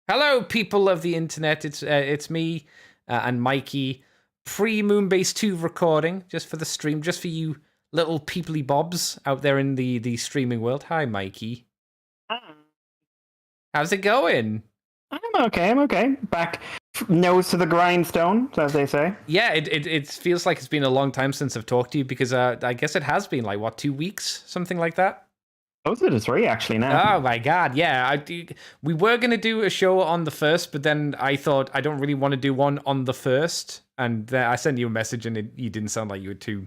Hello, people of the internet. It's me and Mikey. Pre-Moonbase 2 recording, just for the stream, just for you little peoply bobs out there in the streaming world. Hi, Mikey. Hi. How's it going? I'm okay. Back nose to the grindstone, as they say. Yeah, it feels like it's been a long time since I've talked to you because I guess it has been like, what, 2 weeks? Something like that? Closer to 3, actually, now. Oh my god, yeah. We were going to do a show on the 1st, but then I thought I don't really want to do one on the 1st. And I sent you a message and you didn't sound like you were too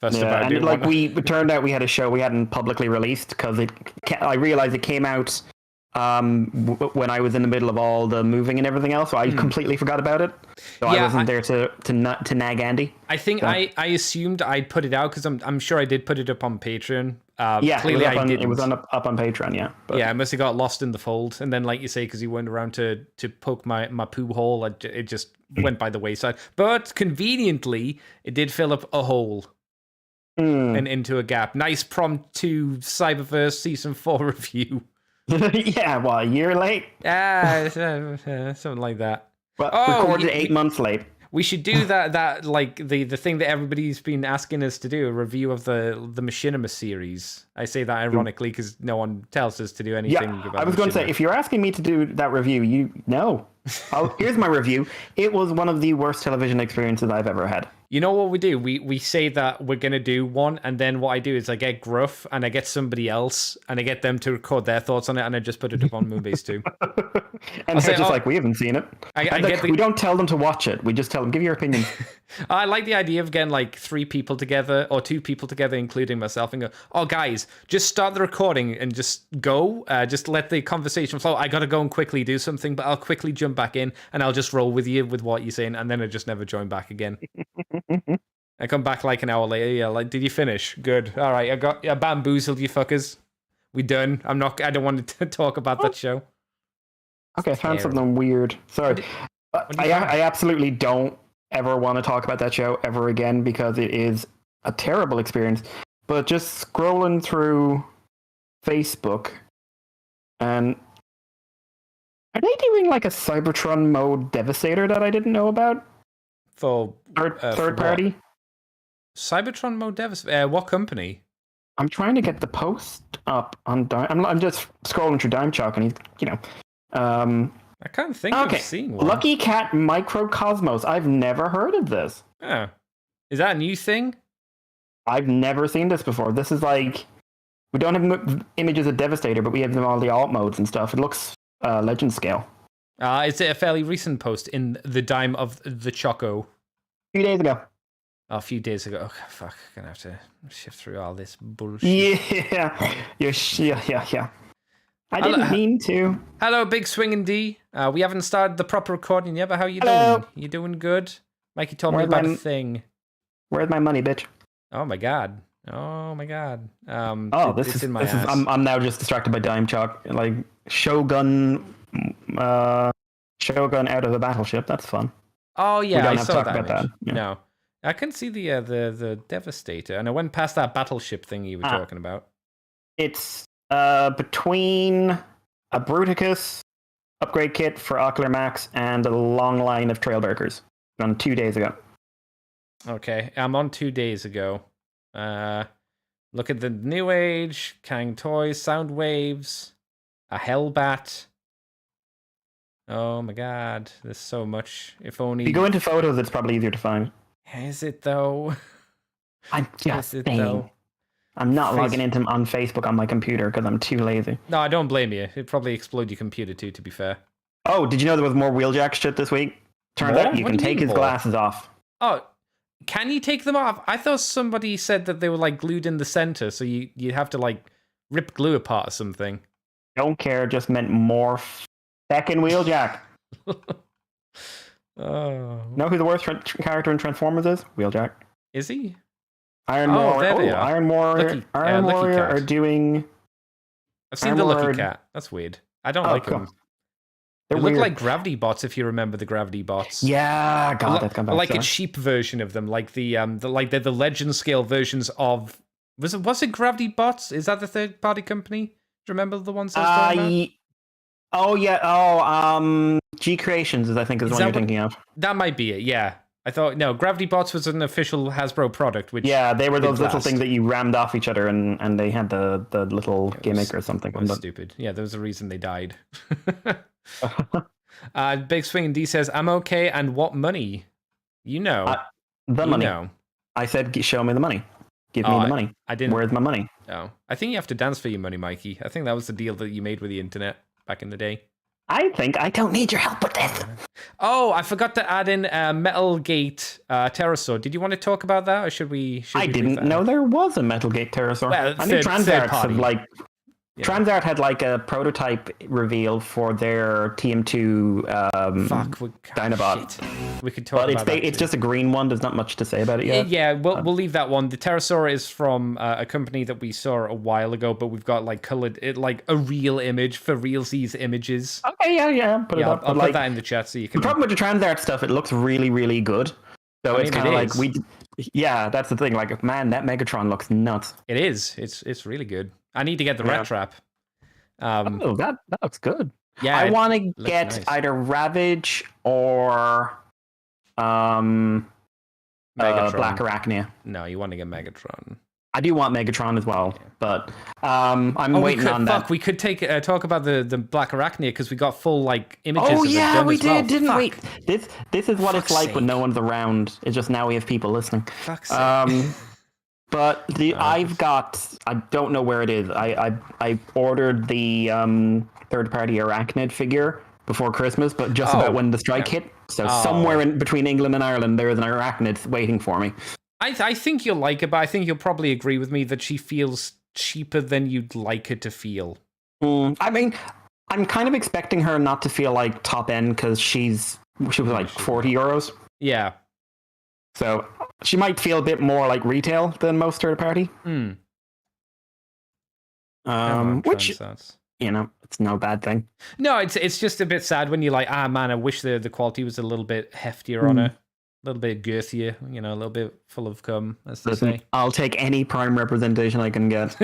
fussed about doing and one. it turned out we had a show we hadn't publicly released because I realized it came out when I was in the middle of all the moving and everything else, so I completely forgot about it. So I wasn't there to nag Andy. I think so. I assumed I'd put it out because I'm sure I did put it up on Patreon. Clearly it was up on Patreon, yeah. But. Yeah, I must have got lost in the fold. And then, like you say, because you went around to poke my poo hole, it just went by the wayside. But conveniently, it did fill up a hole and into a gap. Nice prompt to Cyberverse Season 4 review. Yeah, well, a year late? Something like that. Well, recorded 8 months late. We should do that like the thing that everybody's been asking us to do, a review of the Machinima series. I say that ironically because no one tells us to do anything about I was going to say, if you're asking me to do that review, here's my review. It was one of the worst television experiences I've ever had. You know what we do? We say that we're going to do one, and then what I do is I get Gruff, and I get somebody else, and I get them to record their thoughts on it, and I just put it up on Moonbase 2. And they're just like, we haven't seen it. We don't tell them to watch it. We just tell them, give your opinion. I like the idea of getting like 3 people together, or 2 people together, including myself, and go, oh, guys, just start the recording and just go. Just let the conversation flow. I got to go and quickly do something, but I'll quickly jump back in, and I'll just roll with you with what you're saying, and then I just never join back again. I come back like an hour later. Yeah, like, did you finish? Good. All right, I bamboozled you fuckers. We done. I don't want to talk about that show. Okay, I found something weird. Sorry. I absolutely don't ever want to talk about that show ever again because it is a terrible experience. But just scrolling through Facebook, and are they doing like a Cybertron mode Devastator that I didn't know about? For third party? What? Cybertron mode Devastator? What company? I'm trying to get the post up on I'm just scrolling through Dimechalk, and he's, I can't think of seeing one. Lucky Cat Microcosmos. I've never heard of this. Oh. Is that a new thing? I've never seen this before. This is like, we don't have images of Devastator, but we have them all the alt modes and stuff. It looks legend scale. Is it a fairly recent post in the Dime of the Choco? A few days ago. Oh, a few days ago. Oh, fuck. I'm going to have to shift through all this bullshit. Yeah. Yeah. I didn't mean to. Hello, Big Swingin' D. We haven't started the proper recording yet, but how you doing? You doing good? Mikey told me about a thing. Where's my money, bitch? Oh my god. This is I'm now just distracted by Dimechalk. Like Shogun out of a battleship. That's fun. Oh yeah, we don't I have saw to talk that about image. that. Yeah. No, I can see the Devastator, and I went past that battleship thing you were talking about. It's between a Bruticus upgrade kit for Ocular Max and a long line of Trailbreakers on 2 days ago. Okay, I'm on 2 days ago. Look at the Newage, Kang Toys, Sound Waves, a Hellbat. Oh my god, there's so much. If only... If you go into photos, it's probably easier to find. Is it though? I'm just saying. I'm not logging into on Facebook on my computer because I'm too lazy. No, I don't blame you. It'd probably explode your computer too, to be fair. Oh, did you know there was more Wheeljack shit this week? Turns out you can take his glasses off. Oh, can you take them off? I thought somebody said that they were like glued in the center, so you'd have to like rip glue apart or something. Don't care, just meant more fucking Wheeljack. Know who the worst character in Transformers is? Wheeljack. Is he? Iron Warrior are doing... I've seen the Lucky Cat. That's weird. I don't like them. They look like gravity bots, if you remember the gravity bots. Yeah, God, that's come back. Like a cheap version of them, like they're the legend scale versions of... Was it gravity bots? Is that the third party company? Do you remember the ones I was talking about? Oh yeah. Oh, G Creations I think is the one you're thinking of. That might be it. Yeah. I thought no. Gravity Bots was an official Hasbro product. Which they were those little things that you rammed off each other, and they had the little gimmick or something. It was stupid. Yeah, there was a reason they died. Big Swing D says, "I'm okay." And what money? The money. I said, "Show me the money. Give me the money." I didn't. Where's my money? Oh, I think you have to dance for your money, Mikey. I think that was the deal that you made with the internet back in the day. I think I don't need your help with this. Oh, I forgot to add in Metal Gate Pterosaur. Did you want to talk about that, or should we? I didn't know there was a Metal Gate Pterosaur. Well, I mean, Transarts have Transart had like a prototype reveal for their TM2 Dinobot. We could talk about that. It's just a green one. There's not much to say about it yet. Yeah, we'll leave that one. The Pterosaur is from a company that we saw a while ago, but we've got like colored like a real image for realsies images. Okay, yeah. Put it up. I'll put that in the chat so you can. The problem with the Transart stuff, it looks really, really good. So it's kind of like that's the thing. Like, man, that Megatron looks nuts. It is. It's really good. I need to get the Rat Trap. That looks good. Yeah, I want to get either Ravage or Black Arachnia. No, you want to get Megatron. I do want Megatron as well, but I'm waiting on that. We could talk about the Black Arachnia because we got full like images. Oh yeah, we did, didn't we? This is what it's like when no one's around. It's just now we have people listening. Fuck's sake. But I've got, I don't know where it is. I ordered the third-party Arachnid figure before Christmas, but just about when the strike hit. So somewhere in between England and Ireland, there is an Arachnid waiting for me. I think you'll like it, but I think you'll probably agree with me that she feels cheaper than you'd like her to feel. I mean, I'm kind of expecting her not to feel like top end because she was like €40. Yeah. So she might feel a bit more like retail than most third party. Which it's no bad thing. No, it's just a bit sad when you're like, man, I wish the quality was a little bit heftier on it. A little bit girthier, a little bit full of cum, as they say. I'll take any Prime representation I can get.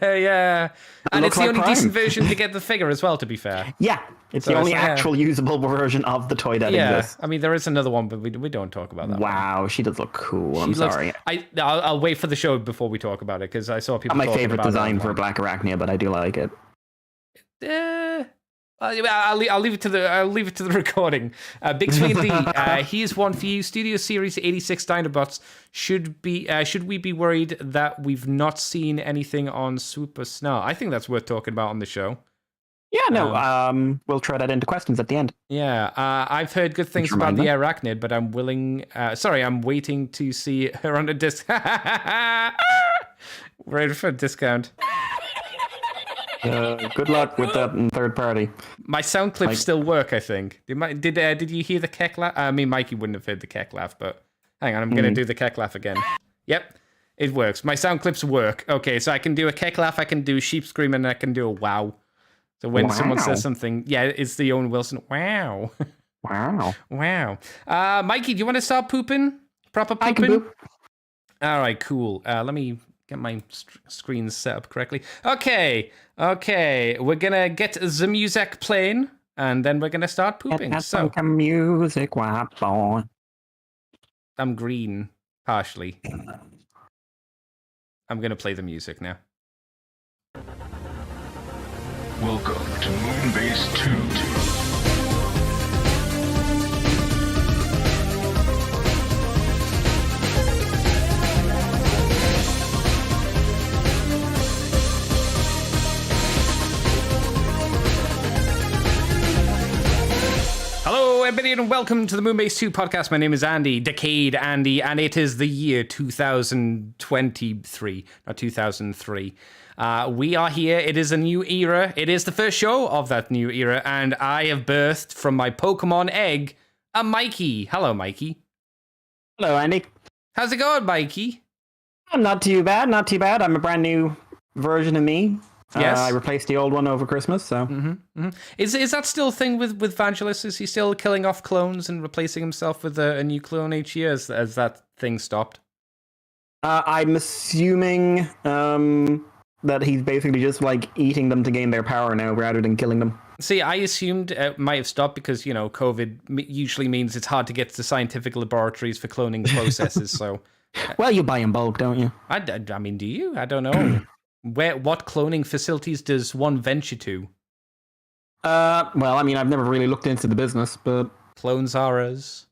yeah. And it's the only decent version to get the figure as well, to be fair. Yeah, it's the only actual usable version of the toy that exists. I mean, there is another one, but we don't talk about that. Wow, she does look cool. I'm sorry. I'll wait for the show before we talk about it, because I saw people talking about it. My favorite design for Black Arachnia, but I do like it. I'll leave it to the recording. Big Swing D, here's one for you. Studio Series 86 Dinobots. Should we be worried that we've not seen anything on Super Snow? I think that's worth talking about on the show. Yeah, no. We'll throw that into questions at the end. Yeah, I've heard good things about the Arachnid, but I'm waiting to see her on a disc. Ready for a discount. Good luck with that in third party. My sound clips still work, I think. Did you hear the Keck laugh? I mean, Mikey wouldn't have heard the Keck laugh, but hang on, I'm going to do the Keck laugh again. Yep, it works. My sound clips work. Okay, so I can do a Keck laugh, I can do sheep scream, and I can do a wow. So when someone says something, it's the Owen Wilson, wow. Wow. Mikey, do you want to start pooping? Proper pooping? I can poop. All right, cool. Let me get my screen set up correctly. Okay, we're gonna get the music playing, and then we're gonna start pooping. So music, boy. I'm green, partially. I'm gonna play the music now. Welcome to Moonbase 2. Hello, everybody, and welcome to the Moonbase 2 podcast. My name is Andy, Decade Andy, and it is the year 2023, not 2003. We are here. It is a new era. It is the first show of that new era, and I have birthed from my Pokemon egg a Mikey. Hello, Mikey. Hello, Andy. How's it going, Mikey? Not too bad. I'm a brand new version of me. Yes. I replaced the old one over Christmas, so... Is that still a thing with Vangelis? Is he still killing off clones and replacing himself with a new clone each year? As that thing stopped? I'm assuming that he's basically just like eating them to gain their power now rather than killing them. See, I assumed it might have stopped because, COVID usually means it's hard to get to scientific laboratories for cloning processes. So, well, you buy in bulk, don't you? I mean, do you? I don't know. What cloning facilities does one venture to? Well, I mean, I've never really looked into the business, but Clones are us.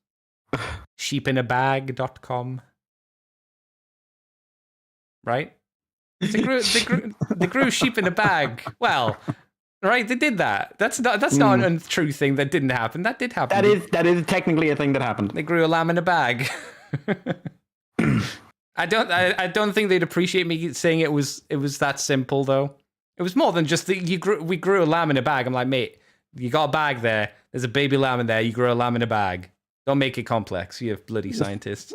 Sheepinabag.com. Right? They grew sheep in a bag. Well, right, they did that. That's not an untrue thing that didn't happen. That did happen. That is technically a thing that happened. They grew a lamb in a bag. I don't think they'd appreciate me saying it was that simple though. It was more than just we grew a lamb in a bag. I'm like, mate, you got a bag there. There's a baby lamb in there. You grew a lamb in a bag. Don't make it complex. You bloody scientists.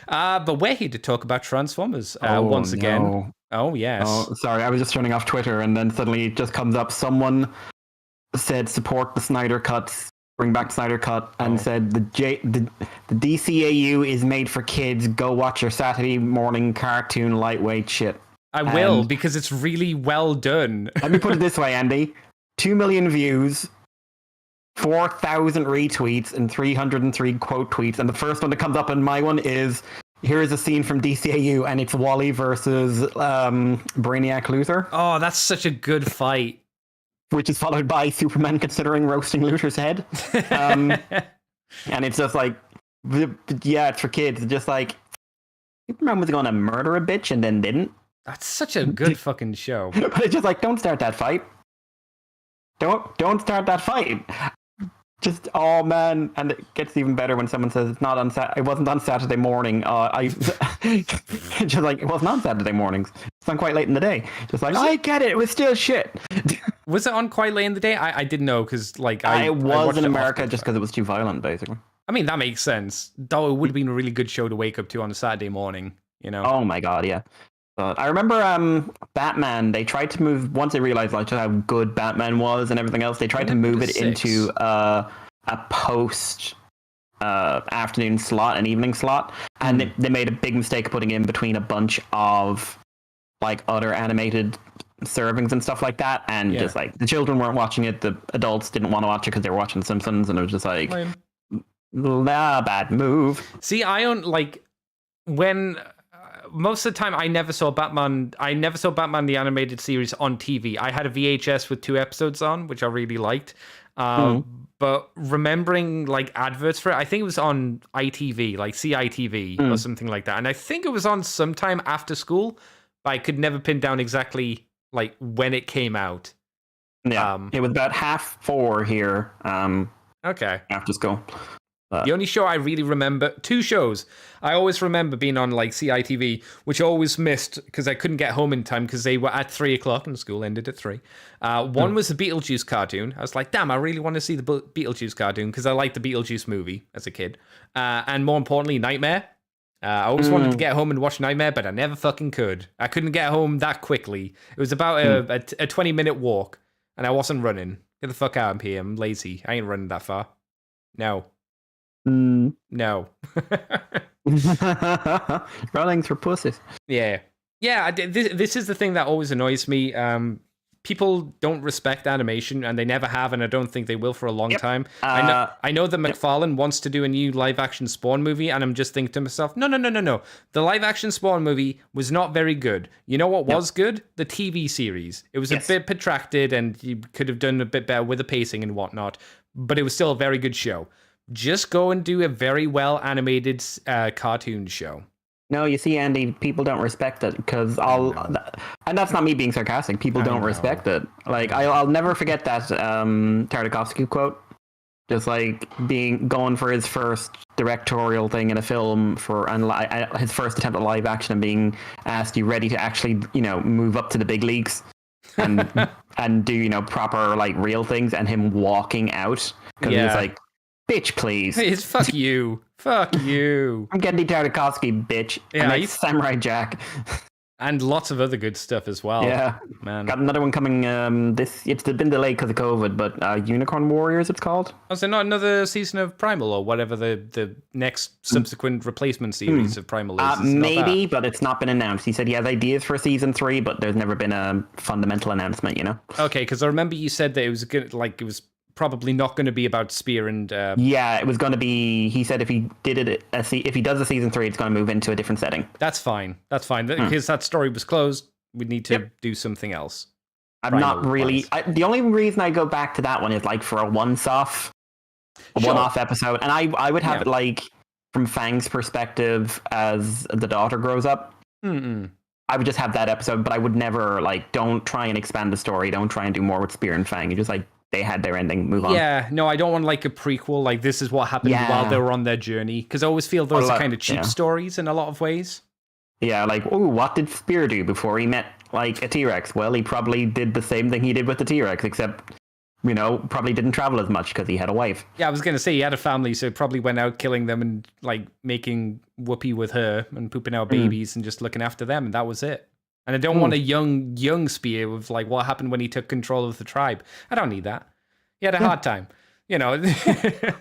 But we're here to talk about Transformers once again. No. Oh, yes. Oh, sorry. I was just turning off Twitter and then suddenly it just comes up. Someone said support the Snyder Cuts, bring back Snyder Cut, and said the DCAU is made for kids. Go watch your Saturday morning cartoon lightweight shit. I will, because it's really well done. Let me put it this way, Andy. 2 million views, 4,000 retweets, and 303 quote tweets. And the first one that comes up in my one is, here is a scene from DCAU, and it's Wally versus Brainiac Luthor. Oh, that's such a good fight. Which is followed by Superman considering roasting Luthor's head. And it's just like, yeah, it's for kids. It's just like, Superman was going to murder a bitch and then didn't. That's such a good fucking show. But it's just like, don't start that fight. Don't start that fight. Just, oh man, and it gets even better when someone says it's not on it wasn't on Saturday morning. Just like, it wasn't on Saturday mornings. It's on quite late in the day. Just like, I get it was still shit. Was it on quite late in the day? I didn't know because it was in America just because it was too violent, basically. I mean, that makes sense. Though it would have been a really good show to wake up to on a Saturday morning. Oh my god, yeah. But I remember Batman, they tried to move, once they realized like how good Batman was and everything else, they tried to move it into a post afternoon slot, an evening slot, and they made a big mistake putting in between a bunch of like other animated servings and stuff like that, and just like the children weren't watching it, the adults didn't want to watch it because they were watching Simpsons, and it was just like, bad move. See, I don't like when... most of the time, I never saw Batman the animated series on TV. I had a VHS with 2 episodes on, which I really liked. But remembering like adverts for it, I think it was on ITV, like CITV or something like that. And I think it was on sometime after school, but I could never pin down exactly like when it came out. Yeah, it was about 4:30 here. Okay. After school. The only show I really remember, 2 shows I always remember being on like CITV, which I always missed because I couldn't get home in time because they were at 3:00 and school ended at 3. One was the Beetlejuice cartoon. I was like, damn, I really want to see the Beetlejuice cartoon because I liked the Beetlejuice movie as a kid. And more importantly, Nightmare. I always wanted to get home and watch Nightmare, but I never fucking could. I couldn't get home that quickly. It was about a 20-minute walk, and I wasn't running. Get the fuck out of here. I'm lazy. I ain't running that far. No. No. Running's for pussies. Yeah. This is the thing that always annoys me. People don't respect animation, and they never have, and I don't think they will for a long time. I know that McFarlane wants to do a new live-action Spawn movie, and I'm just thinking to myself, no. The live-action Spawn movie was not very good. You know what was good? The TV series. It was a bit protracted, and you could have done a bit better with the pacing and whatnot, but it was still a very good show. Just go and do a very well-animated cartoon show. No, you see, Andy, people don't respect it because and that's not me being sarcastic. People don't respect it. Like I'll never forget that Tartakovsky quote. Just like going for his first directorial thing in a film his first attempt at live action and being asked, "You ready to actually, move up to the big leagues and do proper like real things?" And him walking out because he was like, "Bitch, please." It's fuck you. Fuck you. I'm getting Tartakovsky, bitch. Yeah, Samurai Jack. And lots of other good stuff as well. Yeah, man. Got another one coming. It's been delayed because of COVID, but Unicorn Warriors, it's called. Was there not another season of Primal or whatever the next subsequent replacement series of Primal is? Maybe, but it's not been announced. He said he has ideas for season 3, but there's never been a fundamental announcement. Okay, because I remember you said that it was good. Like it was probably not going to be about Spear and. Yeah, it was going to be. He said if he did it, if he does a season 3, it's going to move into a different setting. That's fine. Because that story was closed. We need to do something else. I'm not really. The only reason I go back to that one is like for a one-off episode, and I would have it like from Fang's perspective as the daughter grows up. I would just have that episode, but I would never like. Don't try and expand the story. Don't try and do more with Spear and Fang. You just like. They had their ending, move on. Yeah, no, I don't want like a prequel, like this is what happened while they were on their journey, because I always feel those are kind of cheap stories in a lot of ways. Yeah, like, what did Spear do before he met like a T-Rex? Well, he probably did the same thing he did with the T-Rex, except, probably didn't travel as much because he had a wife. Yeah, I was going to say he had a family, so he probably went out killing them and like making whoopee with her and pooping out babies and just looking after them, and that was it. And I don't want a young Spear with like what happened when he took control of the tribe. I don't need that. He had a hard time, Let the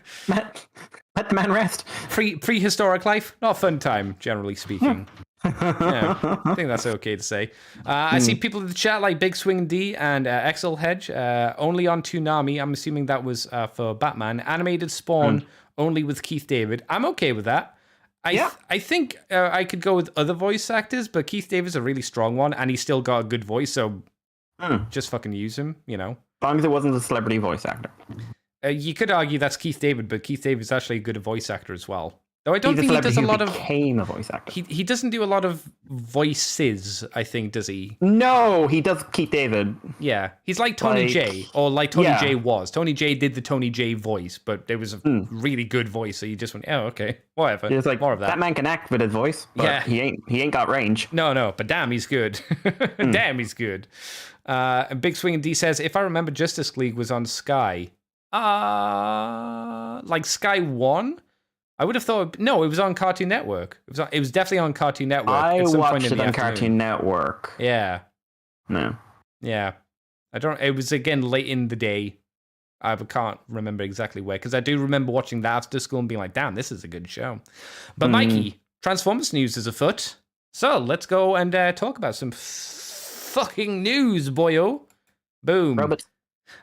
man rest. Prehistoric life, not a fun time, generally speaking. Yeah, I think that's okay to say. I see people in the chat like Big Swing D and Excel Hedge, only on Toonami. I'm assuming that was for Batman. Animated Spawn, only with Keith David. I'm okay with that. I think I could go with other voice actors, but Keith David's a really strong one, and he's still got a good voice, so just fucking use him, As long as it wasn't a celebrity voice actor. You could argue that's Keith David, but Keith David's actually a good voice actor as well. Though I don't think he does a lot of. Became a voice actor. He doesn't do a lot of voices, I think, does he? No, he does Keith David. Yeah, he's like Tony J, or like Tony J was. Tony J did the Tony J voice, but it was a really good voice, so you just went, oh, okay, whatever. It's like, more of that. That man can act with his voice, but he ain't got range. No, but damn, he's good. Damn, he's good. And Big Swing D says, if I remember, Justice League was on Sky. Like Sky 1? I would have thought, no, it was on Cartoon Network. It was definitely on Cartoon Network. I watched it on Cartoon Network. Yeah. No. Yeah. It was again late in the day. I can't remember exactly where, because I do remember watching that after school and being like, damn, this is a good show. But Mikey, Transformers news is afoot. So let's go and talk about some fucking news, boyo. Boom. Robots.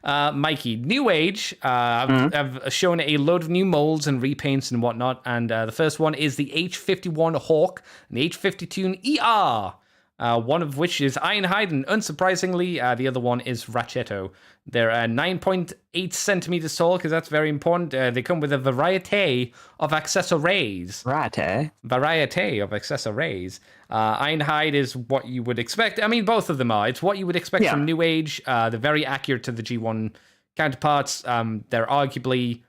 Mikey, Newage have shown a load of new molds and repaints and whatnot, and the first one is the H51 Hawk and the H52 ER, one of which is Ironhide, and unsurprisingly, the other one is Ratchetto. They're 9.8 centimeters tall, because that's very important. They come with a variety of accessories. Variety of accessories. Ironhide is what you would expect. I mean, both of them are. It's what you would expect from Newage. They're very accurate to the G1 counterparts. They're arguably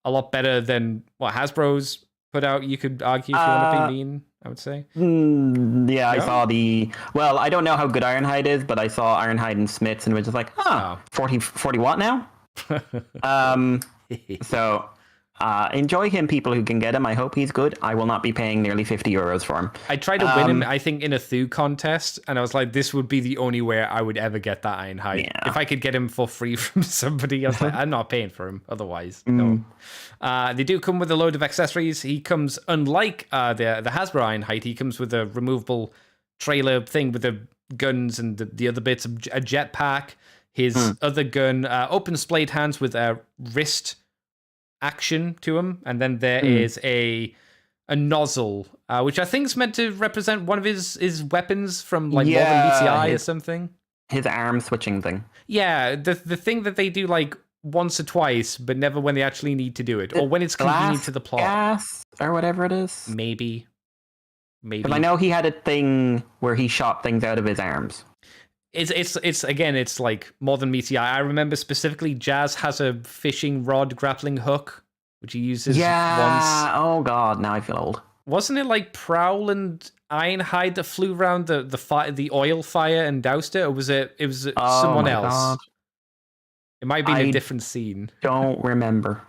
a lot better than what Hasbro's put out. You could argue if you want to be mean, I would say. I saw well, I don't know how good Ironhide is, but I saw Ironhide and Smiths and was just like, 40 watt now? So enjoy him, people who can get him. I hope he's good. I will not be paying nearly 50 euros for him. I tried to win him, I think, in a Thu contest, and I was like, this would be the only way I would ever get that Ironhide. Yeah. If I could get him for free from somebody, I was like, I'm not paying for him otherwise. No. They do come with a load of accessories. He comes, unlike the Hasbro Ironhide, he comes with a removable trailer thing with the guns and the other bits, a jetpack, his other gun, open splayed hands with a wrist action to him, and then there is a nozzle, which I think is meant to represent one of his weapons from like Modern BCI or something. His arm switching thing. Yeah, the thing that they do like once or twice, but never when they actually need to do it, or when it's convenient to the plot. Gas or whatever it is. Maybe. Because I know he had a thing where he shot things out of his arms. It's like more than meets the eye. I remember specifically Jazz has a fishing rod grappling hook, which he uses once. Oh god, now I feel old. Wasn't it like Prowl and Ironhide that flew around the oil fire and doused it, or was it someone else? God. It might be a different scene. Don't remember.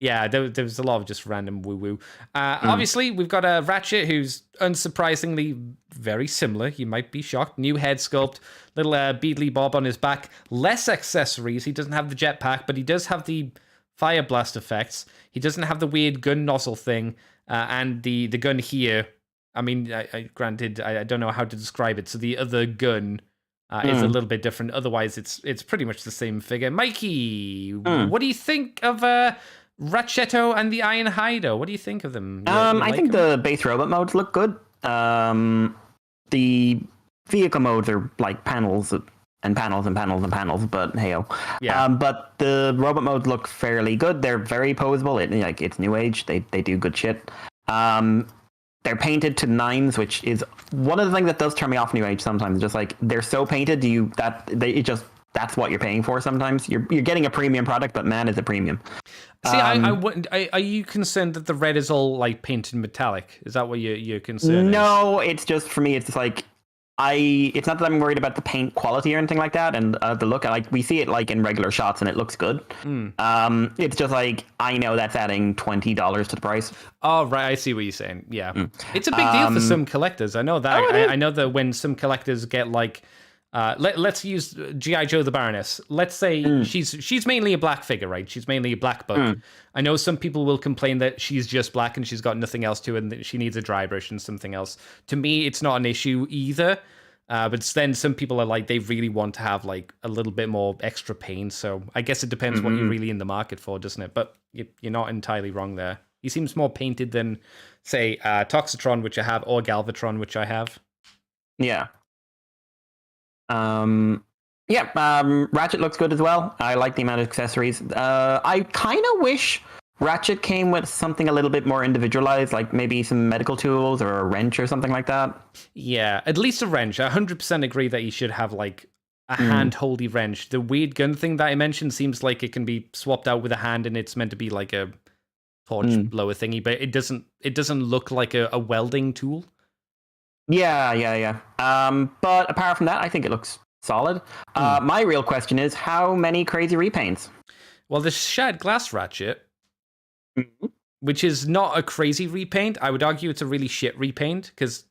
Yeah, there was a lot of just random woo-woo. Obviously, we've got a Ratchet who's unsurprisingly very similar. You might be shocked. New head sculpt, little beadly bob on his back. Less accessories. He doesn't have the jetpack, but he does have the fire blast effects. He doesn't have the weird gun nozzle thing. And the gun here, I mean, granted, I don't know how to describe it. So the other gun is a little bit different. Otherwise, it's pretty much the same figure. Mikey, what do you think of... Ratchetto and the Ironhider. What do you think of them? I think the base robot modes look good. The vehicle modes are like panels and panels and panels and panels, but hey-oh. Yeah. But the robot modes look fairly good. They're very posable. It's Newage. They do good shit. They're painted to 9s, which is one of the things that does turn me off Newage sometimes. Just like they're so painted, that's what you're paying for sometimes. You're getting a premium product, but man, is a premium. See, are you concerned that the red is all like painted metallic? Is that what you're concerned? No, it's just for me. It's just like it's not that I'm worried about the paint quality or anything like that, and the look. Like we see it like in regular shots, and it looks good. It's just like I know that's adding $20 to the price. Oh right, I see what you're saying. Yeah, it's a big deal for some collectors. I know that. I know that when some collectors get like. Let's use G.I. Joe the Baroness. Let's say she's mainly a black figure, right? She's mainly a black book. I know some people will complain that she's just black and she's got nothing else to it and that she needs a dry brush and something else. To me, it's not an issue either. But then some people are like, they really want to have like a little bit more extra paint. So I guess it depends what you're really in the market for, doesn't it? But you're not entirely wrong there. He seems more painted than, say, Toxitron, which I have, or Galvatron, which I have. Yeah. Ratchet looks good as well. I like the amount of accessories. I kind of wish Ratchet came with something a little bit more individualized, like maybe some medical tools or a wrench or something like that. Yeah, at least a wrench. I 100% agree that you should have like a hand-holdy wrench. The weird gun thing that I mentioned seems like it can be swapped out with a hand and it's meant to be like a torch blower thingy, but it doesn't look like a welding tool. Yeah. But apart from that, I think it looks solid. My real question is, how many crazy repaints? Well, the Shattered Glass Ratchet, which is not a crazy repaint. I would argue it's a really shit repaint, because,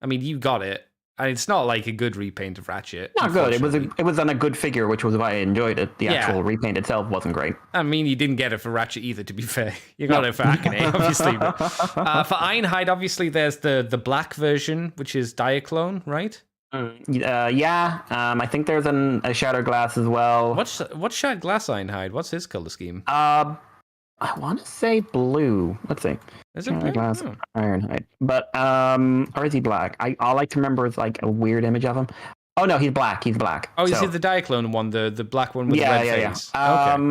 I mean, you got it. And it's not like a good repaint of Ratchet. Not good. It was on a good figure, which was why I enjoyed it. The actual repaint itself wasn't great. I mean, you didn't get it for Ratchet either, to be fair. You got it for Akane, obviously. But, for Ironhide, obviously, there's the black version, which is Diaclone, right? I think there's a Shattered Glass as well. What's Shattered Glass Ironhide? What's his color scheme? I want to say blue. Let's see. Is it blue? Glass Ironhide. But or is he black? All I can remember is like a weird image of him. Oh no, he's black. He's black. Oh, you see the Diaclone one, the black one with the red face. Okay.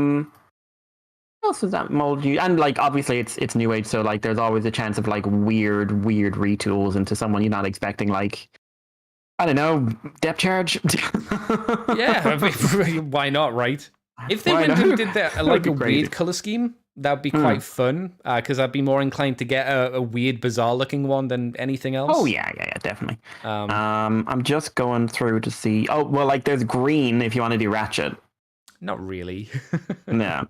What else is that mold used? And like obviously it's Newage, so like there's always a chance of like weird retools into someone you're not expecting, like I don't know, depth charge. Yeah, I mean, why not, right? If they went and did that like a weird color scheme, that would be quite fun, because I'd be more inclined to get a weird, bizarre-looking one than anything else. Oh, yeah, definitely. I'm just going through to see... Oh, well, like, there's green if you want to do Ratchet. Not really. Yeah.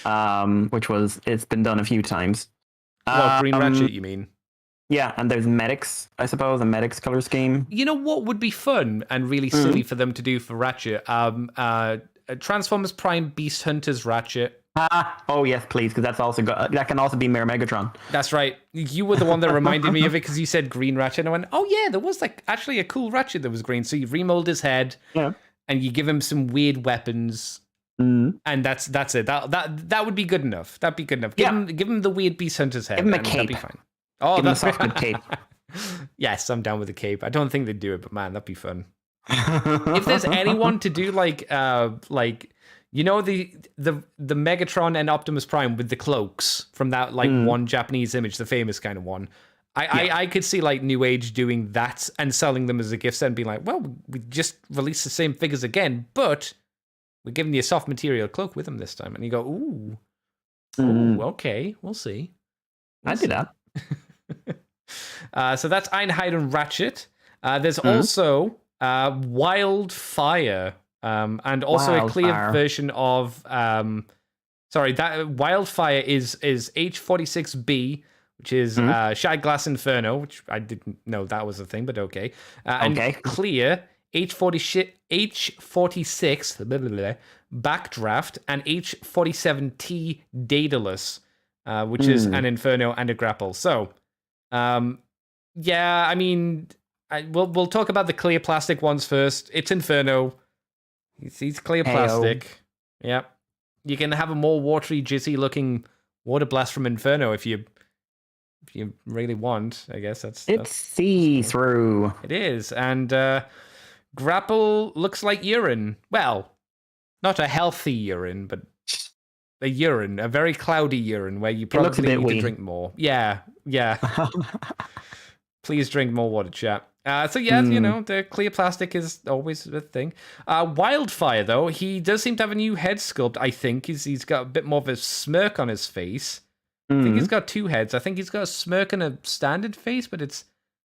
It's been done a few times. Well, Green Ratchet, you mean? Yeah, and there's Medics, I suppose, a Medics color scheme. You know what would be fun and really silly for them to do for Ratchet? Transformers Prime Beast Hunters Ratchet. Oh yes, please, because that's also that can also be Mayor Megatron. That's right. You were the one that reminded me of it because you said Green Ratchet, and I went, "Oh yeah, there was like actually a cool Ratchet that was green." So you remold his head, and you give him some weird weapons, and that's it. That would be good enough. That'd be good enough. Give him the weird Beast Hunter's head. Give him a cape. That'd be fine. Oh, give him a soft good cape. Yes, I'm down with the cape. I don't think they'd do it, but man, that'd be fun. If there's anyone to do like you know the Megatron and Optimus Prime with the cloaks from that like one Japanese image, the famous kind of one. I could see like Newage doing that and selling them as a gift set and being like, well, we just released the same figures again, but we're giving you a soft material cloak with them this time. And you go, ooh, okay, we'll see. I'd do that. So that's Ironhide and Ratchet. There's also Wildfire. And also a clear version of Sorry, that Wildfire is H46B, which is Shattered Glass Inferno, which I didn't know that was a thing, but okay. Okay. And Clear, H46 blah, blah, blah, Backdraft, and H47T Daedalus, which is an Inferno and a Grapple. So, yeah, I mean, we'll talk about the clear plastic ones first. It's Inferno. He's clear plastic. Yeah. You can have a more watery, jizzy looking water blast from Inferno if you really want. I guess that's see-through. It is. And Grapple looks like urine. Well, not a healthy urine, but a urine, a very cloudy urine where you probably need to drink more. Yeah. Please drink more water, chat. So yeah, the clear plastic is always a thing. Wildfire, though, he does seem to have a new head sculpt, I think. He's got a bit more of a smirk on his face. I think he's got two heads. I think he's got a smirk and a standard face, but it's...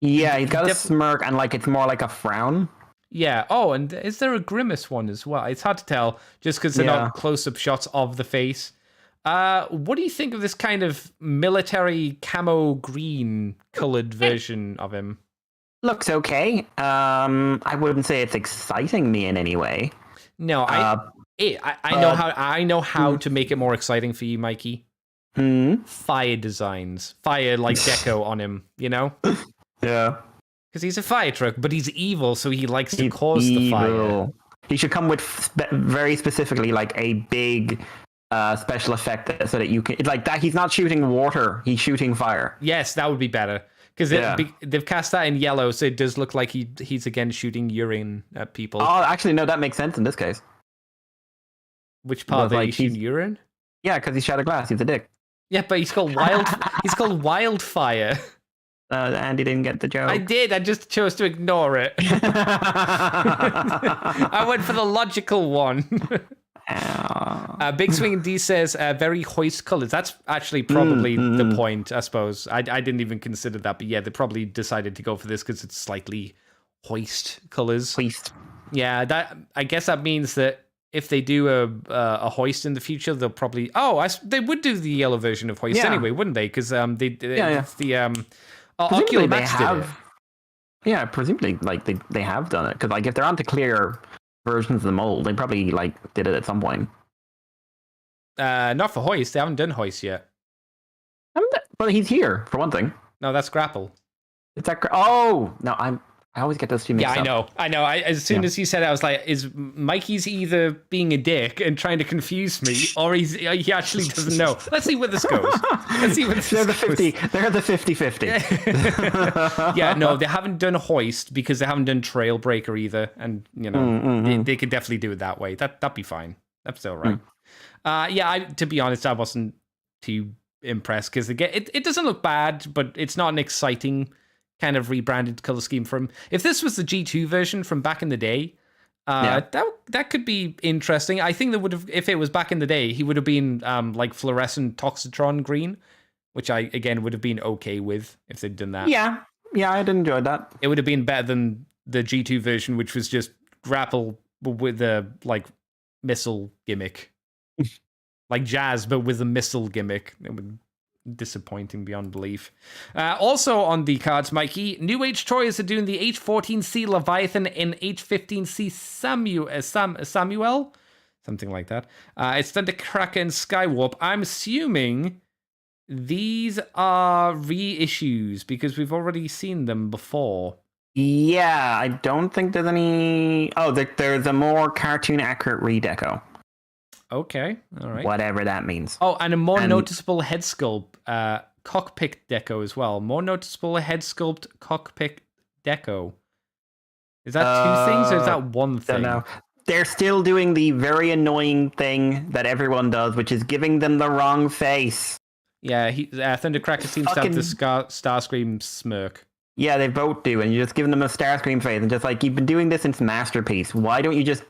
Yeah, he's got a smirk and it's more like a frown. Yeah. Oh, and is there a grimace one as well? It's hard to tell just because they're not close-up shots of the face. What do you think of this kind of military camo green colored version of him? Looks okay. I wouldn't say it's exciting me in any way. No, I know how to make it more exciting for you, Mikey. Fire designs, fire deco on him. Yeah. Because he's a fire truck, but he's evil, so he likes to cause the fire. He should come with very specifically a big special effect so that you can that. He's not shooting water; he's shooting fire. Yes, that would be better. Because they've cast that in yellow, so it does look like he's again shooting urine at people. Oh, actually, no, that makes sense in this case. Which part? He's shooting urine? Yeah, because he's Shattered Glass. He's a dick. Yeah, but he's called Wildfire. Andy didn't get the joke. I did. I just chose to ignore it. I went for the logical one. Big Swing D says very hoist colors. That's actually probably the point, I suppose. I didn't even consider that, but yeah, they probably decided to go for this because it's slightly hoist colors. Hoist. Yeah, I guess that means that if they do a hoist in the future, they'll probably they would do the yellow version of hoist anyway, wouldn't they? Because it's the Ocular Max did it. Yeah, presumably they have done it because if they're onto clear versions of the mold, they probably did it at some point. Not for hoist. They haven't done hoist yet. But he's here for one thing. No, that's grapple. It's that. Oh no, I always get those two mixed up. Yeah, I know. As soon as you said it, I was like, is Mikey's either being a dick and trying to confuse me, or he actually doesn't know? Let's see where this goes. They're the 50-50. Yeah, no, they haven't done hoist because they haven't done Trailbreaker either, and they could definitely do it that way. That'd be fine. That's still right. To be honest, I wasn't too impressed because again, it doesn't look bad, but it's not an exciting kind of rebranded color scheme from. If this was the G2 version from back in the day, that could be interesting. I think that would have, if it was back in the day, he would have been fluorescent Toxitron green, which I again would have been okay with if they'd done that. Yeah, I did enjoy that. It would have been better than the G2 version, which was just grapple with the missile gimmick, like Jazz, but with a missile gimmick. It would. Disappointing beyond belief. Also on the cards, Mikey, Newage toys are doing the H14C Leviathan and H15C Samuel, something like that. It's Thundercracker and Skywarp. I'm assuming these are reissues because we've already seen them before. Yeah, I don't think there's any. Oh, there's a more cartoon accurate redeco. Okay, all right. Whatever that means. Oh, and a more noticeable head sculpt, cockpit deco as well. More noticeable head sculpt, cockpit deco. Is that two things or is that one thing? Don't know. They're still doing the very annoying thing that everyone does, which is giving them the wrong face. Yeah, Thundercracker seems to have the Starscream smirk. Yeah, they both do, and you're just giving them a Starscream face, and just you've been doing this since Masterpiece. Why don't you just...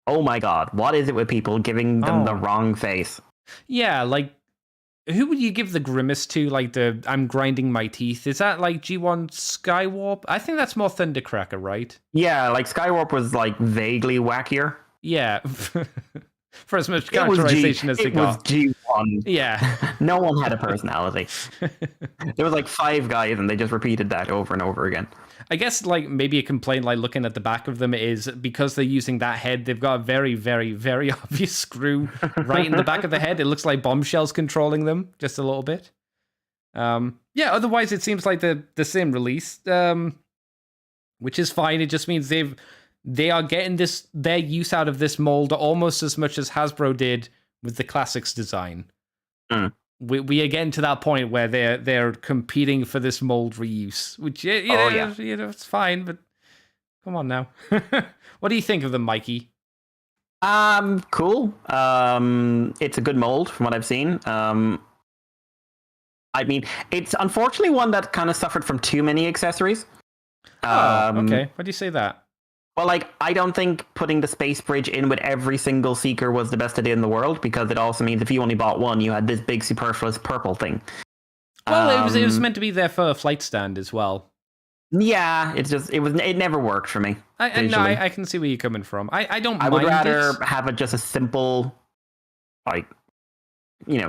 Oh my god, what is it with people giving them the wrong face? Yeah, who would you give the grimace to? The I'm grinding my teeth. Is that G1 Skywarp? I think that's more Thundercracker, right? Yeah, Skywarp was vaguely wackier. Yeah. For as much characterization as they got. It was G1. Yeah. No one had a personality. There was like 5 guys and they just repeated that over and over again. I guess like maybe a complaint like looking at the back of them is because they're using that head, they've got a very, very, very obvious screw right in the back of the head. It looks like Bombshell's controlling them just a little bit. Yeah, otherwise it seems like the same release, which is fine. It just means they are getting their use out of this mold almost as much as Hasbro did with the Classics design. We are getting to that point where they're competing for this mold reuse, which you know it's fine, but come on now. What do you think of them, Mikey? Cool. It's a good mold from what I've seen. I mean, it's unfortunately one that kind of suffered from too many accessories. Okay. Why do you say that? Well, like, I don't think putting the space bridge in with every single seeker was the best idea in the world, because it also means if you only bought one, you had this big superfluous purple thing. Well, it was meant to be there for a flight stand as well. Yeah, it never worked for me. I can see where you're coming from. I would rather have just a simple, like,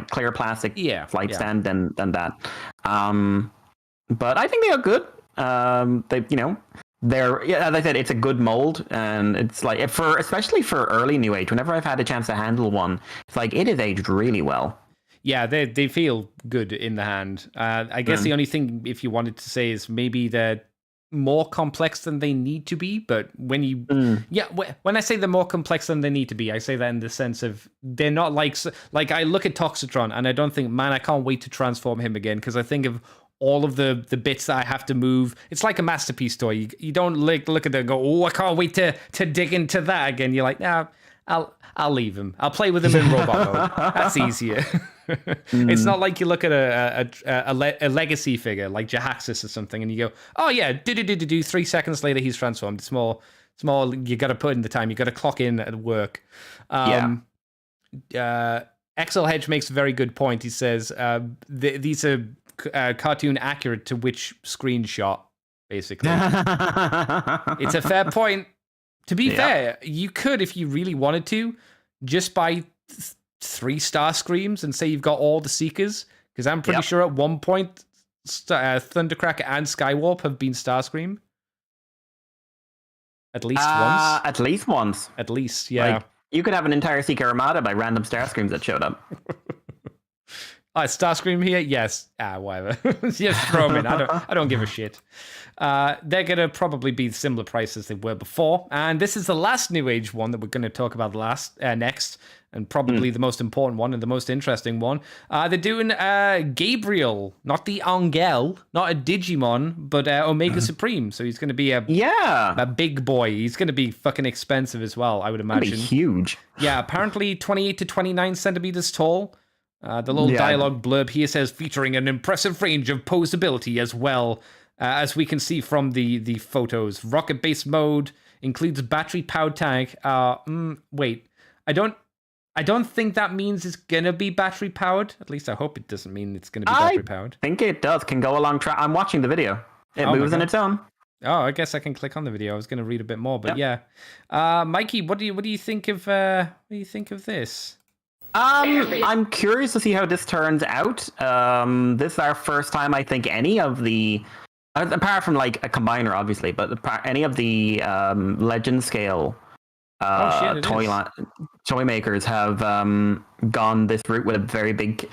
clear plastic flight stand than that. But I think they are good. As I said, it's a good mold, and it's like especially for early New Age. Whenever I've had a chance to handle one, it's like it is aged really well. Yeah, they feel good in the hand. I guess the only thing, if you wanted to say, is maybe they're more complex than they need to be. But when when I say they're more complex than they need to be, I say that in the sense of they're not like I look at Toxitron and I don't think, man, I can't wait to transform him again, because I think of all of the bits that I have to move. It's like a masterpiece toy. You don't look at it and go, oh, I can't wait to dig into that again. You're like, nah, I'll leave him. I'll play with him in robot mode. That's easier. It's not like you look at a legacy figure like Jahaxis or something and you go, oh yeah, 3 seconds later he's transformed. It's more you got to put in the time. You got to clock in at work. XL Hedge makes a very good point. He says these are cartoon accurate to which screenshot, basically. It's a fair point. To be fair, you could, if you really wanted to, just buy 3 Starscreams and say you've got all the Seekers, because I'm pretty sure at one point Thundercracker and Skywarp have been Starscream. At least once. At least once. At least, yeah. Like, you could have an entire Seeker Armada by random Starscreams that showed up. Starscream here? Yes. Whatever. Just throw them in. I don't give a shit. They're going to probably be similar price as they were before. And this is the last New Age one that we're going to talk about next. And probably the most important one and the most interesting one. They're doing Gabriel, not the Angel, not a Digimon, but Omega Supreme. So he's going to be a big boy. He's going to be fucking expensive as well, I would imagine. Be huge. Yeah, apparently 28 to 29 centimeters tall. The little dialogue blurb here says, featuring an impressive range of posability as well, as we can see from the photos. Rocket base mode includes battery-powered tank. Wait, I don't think that means it's gonna be battery-powered. At least I hope it doesn't mean it's gonna be battery-powered. I think it does. Can go along track. I'm watching the video. It moves on its own. Oh, I guess I can click on the video. I was gonna read a bit more, but yeah. Mikey, what do you think of this? I'm curious to see how this turns out. This is our first time, I think, any of the, apart from like a combiner, obviously, but any of the legend scale toy makers have gone this route with a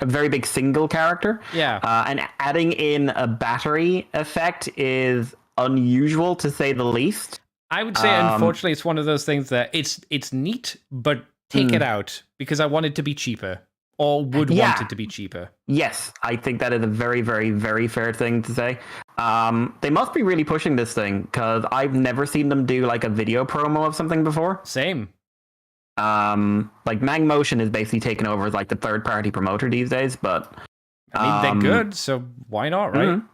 very big single character. Yeah. And adding in a battery effect is unusual, to say the least. I would say, unfortunately, it's one of those things that it's neat, but take it out, because I want it to be cheaper, or would want it to be cheaper. Yes, I think that is a very, very, very fair thing to say. They must be really pushing this thing, because I've never seen them do like a video promo of something before. Same. Like Mang Motion is basically taken over as like the third-party promoter these days, but I mean, they're good, so why not, right? Mm-hmm.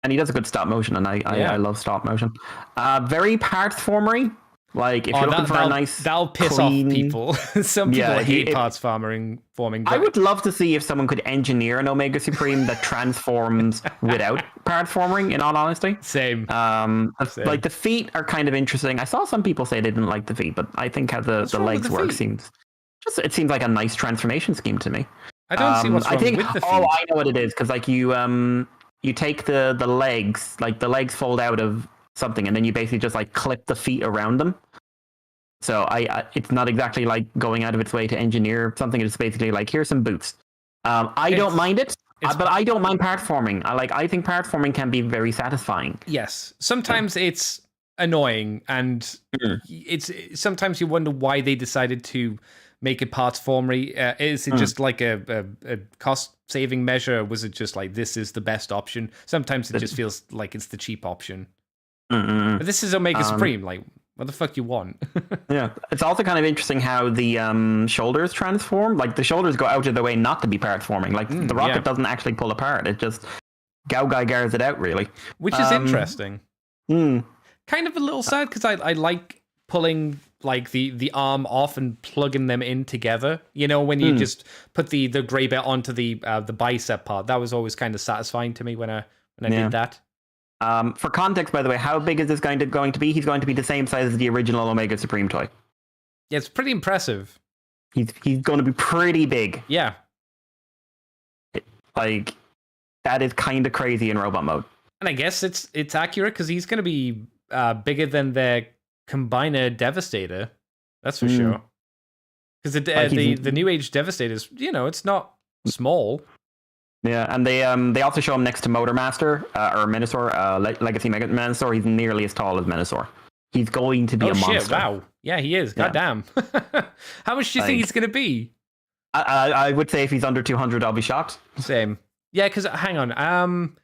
And he does a good stop motion, and I love stop motion. Very parts formery. Like, if you're looking for a nice, that'll piss clean off people. Some people hate parts forming. I would love to see if someone could engineer an Omega Supreme that transforms without part forming, in all honesty. Same. Like, the feet are kind of interesting. I saw some people say they didn't like the feet, but I think how the legs work seems Just it seems like a nice transformation scheme to me. I don't see what's wrong with the feet. Oh, I know what it is, because like you take the legs, like the legs fold out of something, and then you basically just like clip the feet around them. So it's not exactly like going out of its way to engineer something. It's basically like, here's some boots. I don't mind it, but I don't mind part forming. I think part forming can be very satisfying. Yes, sometimes it's annoying, and it's sometimes you wonder why they decided to make it parts formery. Is it just like a cost saving measure? Was it just like, this is the best option? Sometimes it just feels like it's the cheap option. But this is Omega Supreme. Like, what the fuck you want? Yeah, it's also kind of interesting how the shoulders transform. Like the shoulders go out of the way not to be part forming. Like the rocket doesn't actually pull apart. It just guards it out, really. Which is interesting. Kind of a little sad, because I like pulling like the arm off and plugging them in together. You know, when you just put the gray bit onto the bicep part. That was always kind of satisfying to me when I did that. For context, by the way, how big is this going to be? He's going to be the same size as the original Omega Supreme toy. Yeah, it's pretty impressive. He's going to be pretty big. Yeah. Like, that is kind of crazy in robot mode. And I guess it's accurate, because he's going to be bigger than their Combiner Devastator. That's for sure. Because the Newage Devastator is, it's not small. Yeah, and they also show him next to Motor Master or Minosaur, Legacy Mega Minosaur. He's nearly as tall as Minosaur. He's going to be a monster. Shit, wow. Yeah, he is. Goddamn. How much do you think he's going to be? I would say if he's under 200, I'll be shocked. Same. Yeah, because hang on.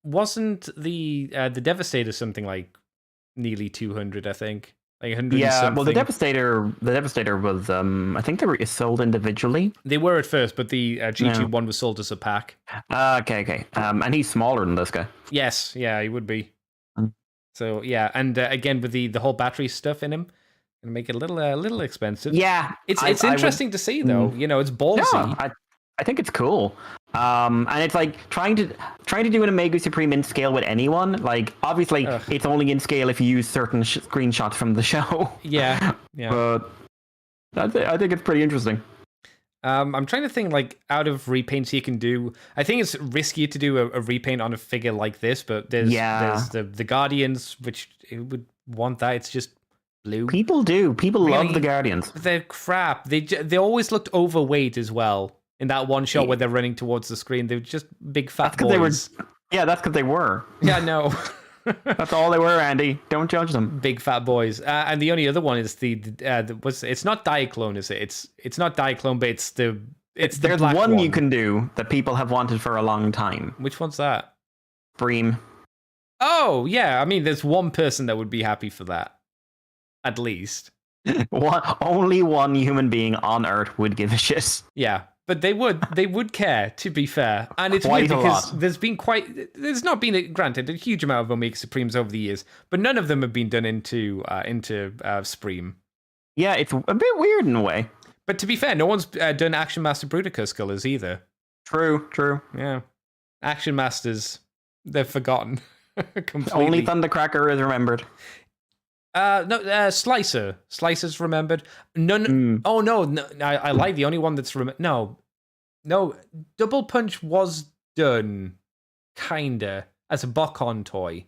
Wasn't the Devastator something like nearly 200? I think. Like 100 something. Well, the Devastator was, I think they were sold individually. They were at first, but the G2 one was sold as a pack. Okay. And he's smaller than this guy. Yes, yeah, he would be. So yeah, and again with the whole battery stuff in him, gonna make it a little expensive. Yeah, it's interesting to see though. It's ballsy. Yeah, I think it's cool. And it's like trying to do an Omega Supreme in scale with anyone. Like, obviously, it's only in scale if you use certain screenshots from the show. Yeah. But I think it's pretty interesting. I'm trying to think, like, out of repaints you can do. I think it's risky to do a repaint on a figure like this, but there's the Guardians, which would want that. It's just blue. People do. People love the Guardians. They're crap. They always looked overweight as well. In that one shot where they're running towards the screen, they were just big fat boys. That's because they were. Yeah, no. That's all they were, Andy. Don't judge them. Big fat boys. And the only other one is it's not Diaclone, is it? It's not Diaclone, but it's the There's black one you can do that people have wanted for a long time. Which one's that? Bream. Oh, yeah. I mean, there's one person that would be happy for that. At least. Only one human being on Earth would give a shit. Yeah. But they would care, to be fair. And it's weird because there's not been, granted, a huge amount of Omega Supremes over the years, but none of them have been done into Supreme. Yeah, it's a bit weird in a way. But to be fair, no one's done Action Master Bruticus colors either. True. Yeah. Action Masters, they're forgotten. Completely. Only Thundercracker is remembered. No, Slicer. Slicer's remembered. None. Oh no, I like the only one that's No, Double Punch was done, kinda as a Bokon toy.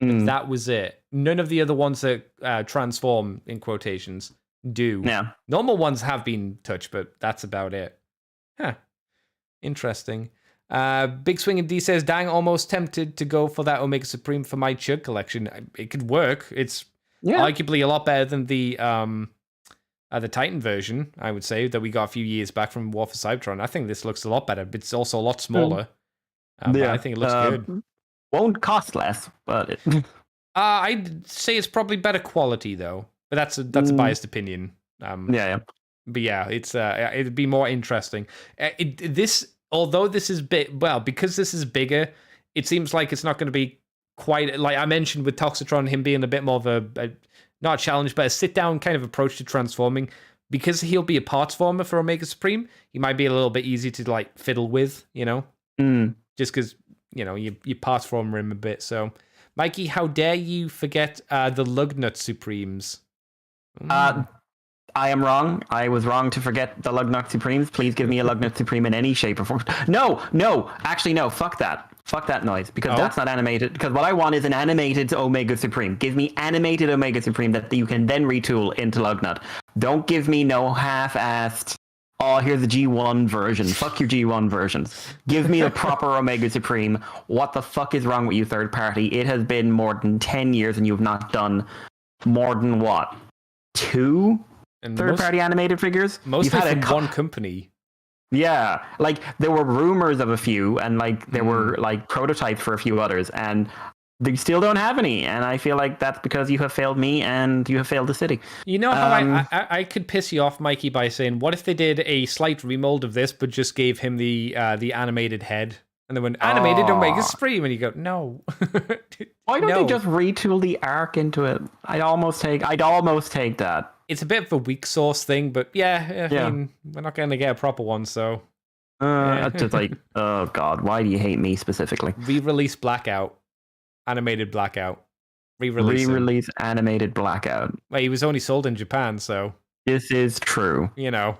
That was it. None of the other ones that transform in quotations do. Yeah. Normal ones have been touched, but that's about it. Huh. Interesting. Big Swing and D says, "Dang, almost tempted to go for that Omega Supreme for my Chug collection. It could work. It's." Yeah. Arguably a lot better than the Titan version, I would say, that we got a few years back from War for Cybertron. I think this looks a lot better, but it's also a lot smaller. But I think it looks good. Won't cost less, but I'd say it's probably better quality though. But that's a biased opinion. Yeah. But yeah, it's it'd be more interesting. Although this is because this is bigger, it seems like it's not going to be quite, like I mentioned with Toxitron, him being a bit more of a not a challenge, but a sit-down kind of approach to transforming. Because he'll be a parts former for Omega Supreme, he might be a little bit easy to like fiddle with, just because you parts former him a bit. So, Mikey, how dare you forget the Lugnut Supremes? I am wrong. I was wrong to forget the Lugnut Supremes. Please give me a Lugnut Supreme in any shape or form. No. Actually, no. Fuck that. Fuck that noise, because that's not animated. Because what I want is an animated Omega Supreme. Give me animated Omega Supreme that you can then retool into Lugnut. Don't give me no half-assed, oh, here's the G1 version. Fuck your G1 versions. Give me the proper Omega Supreme. What the fuck is wrong with you, third party? It has been more than 10 years and you've not done more than what? 2 third-party animated figures? Mostly from one company. Yeah, like there were rumors of a few, and like there were like prototypes for a few others, and they still don't have any. And I feel like that's because you have failed me and you have failed the city. You know how I could piss you off, Mikey, by saying, what if they did a slight remold of this, but just gave him the animated head? And then when animated Omega Supreme, and you go, no. Why don't they just retool the arc into it? I'd almost take that. It's a bit of a weak sauce thing, but I mean, we're not going to get a proper one, so. It's just like, oh god, why do you hate me specifically? Re-release Blackout, animated Blackout. Re-release animated Blackout. Well, he was only sold in Japan, so. This is true. You know.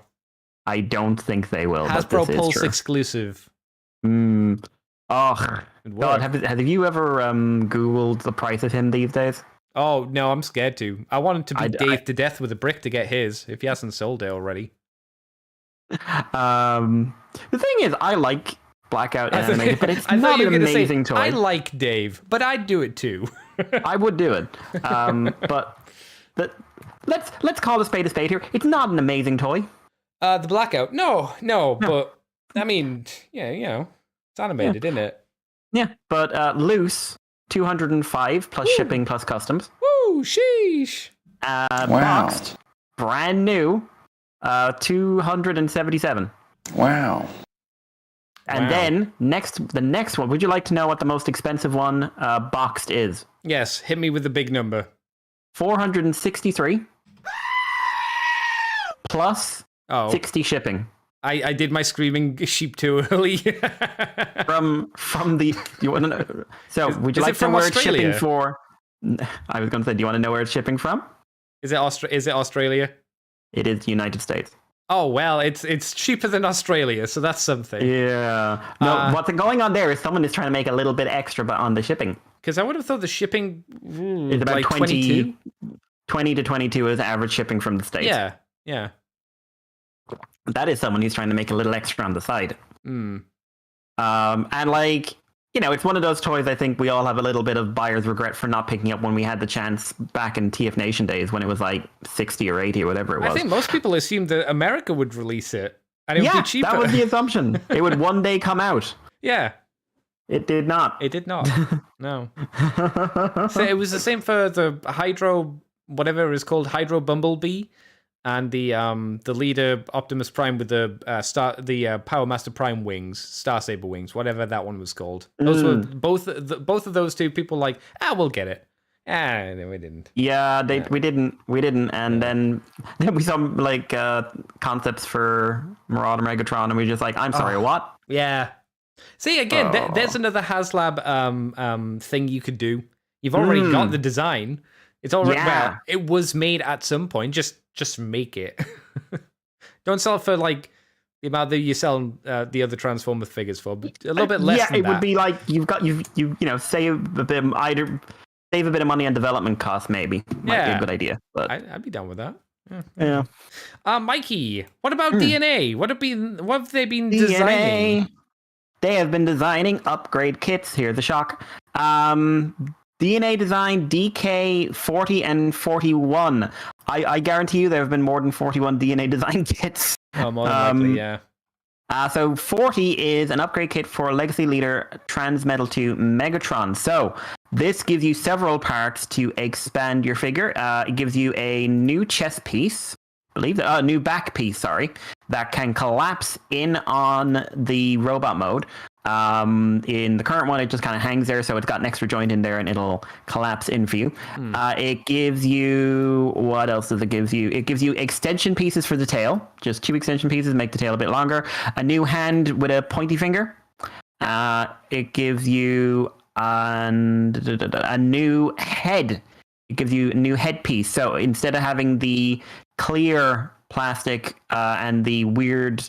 I don't think they will. Hasbro Pulse exclusive. Oh god, have you ever Googled the price of him these days? Oh no, I'm scared to. I want him to beat Dave to death with a brick to get his, if he hasn't sold it already. The thing is, I like Blackout animated, but it's not an amazing toy. I like Dave, but I'd do it too. I would do it, but let's call a spade here. It's not an amazing toy. The Blackout, no, but I mean, yeah, you know, it's animated, isn't it? Yeah, but loose, 205 plus shipping plus customs. Woo, sheesh. Boxed, brand new, 277. Wow. And then the next one. Would you like to know what the most expensive one boxed is? Yes, hit me with the big number. 463 plus 60 shipping. I did my screaming sheep too early. from the you want to know? So would you like to know where it's shipping for? I was going to say, do you want to know where it's shipping from? Is it Australia? It is the United States. Oh well, it's cheaper than Australia, so that's something. Yeah. No, what's going on there is someone is trying to make a little bit extra on the shipping. Because I would have thought the shipping is about like 20 to 22 is average shipping from the States. Yeah. That is someone who's trying to make a little extra on the side. Mm. And like, you know, it's one of those toys I think we all have a little bit of buyer's regret for not picking up when we had the chance back in TF Nation days when it was like 60 or 80 or whatever it was. I think most people assumed that America would release it and it would be cheaper. That was the assumption. It would one day come out. Yeah. It did not. It did not. No. So it was the same for the Hydro, whatever it was called, Hydro Bumblebee. And the leader Optimus Prime with the Power Master Prime wings, Star Saber wings, whatever that one was called. Those were both of those two. People like, we'll get it. No, we didn't. Yeah, we didn't, and then we saw like concepts for Marauder Megatron, and we just like, I'm sorry, what? Yeah. See again, there's another HasLab thing you could do. You've already got the design. It's already well, it was made at some point. Just make it. Don't sell it for like the amount that you sell the other Transformer figures for, but a little bit less. Yeah, than it would be like you save a bit of money on development costs. Maybe might be a good idea. But I'd be down with that. Yeah. Mikey, what about DNA? What have they been designing? They have been designing upgrade kits. Here's the shock. DNA design DK 40 and 41. I guarantee you there have been more than 41 DNA design kits. Oh, more than likely, yeah. So 40 is an upgrade kit for Legacy Leader Transmetal 2 Megatron. So this gives you several parts to expand your figure. It gives you a new chest piece, new back piece, that can collapse in on the robot mode. In the current one, it just kind of hangs there, so it's got an extra joint in there and it'll collapse in for you. It gives you, what else does it give you? It gives you extension pieces for the tail, just 2 extension pieces, make the tail a bit longer. A new hand with a pointy finger. It gives you a new head It gives you a new headpiece. So instead of having the clear plastic and the weirdly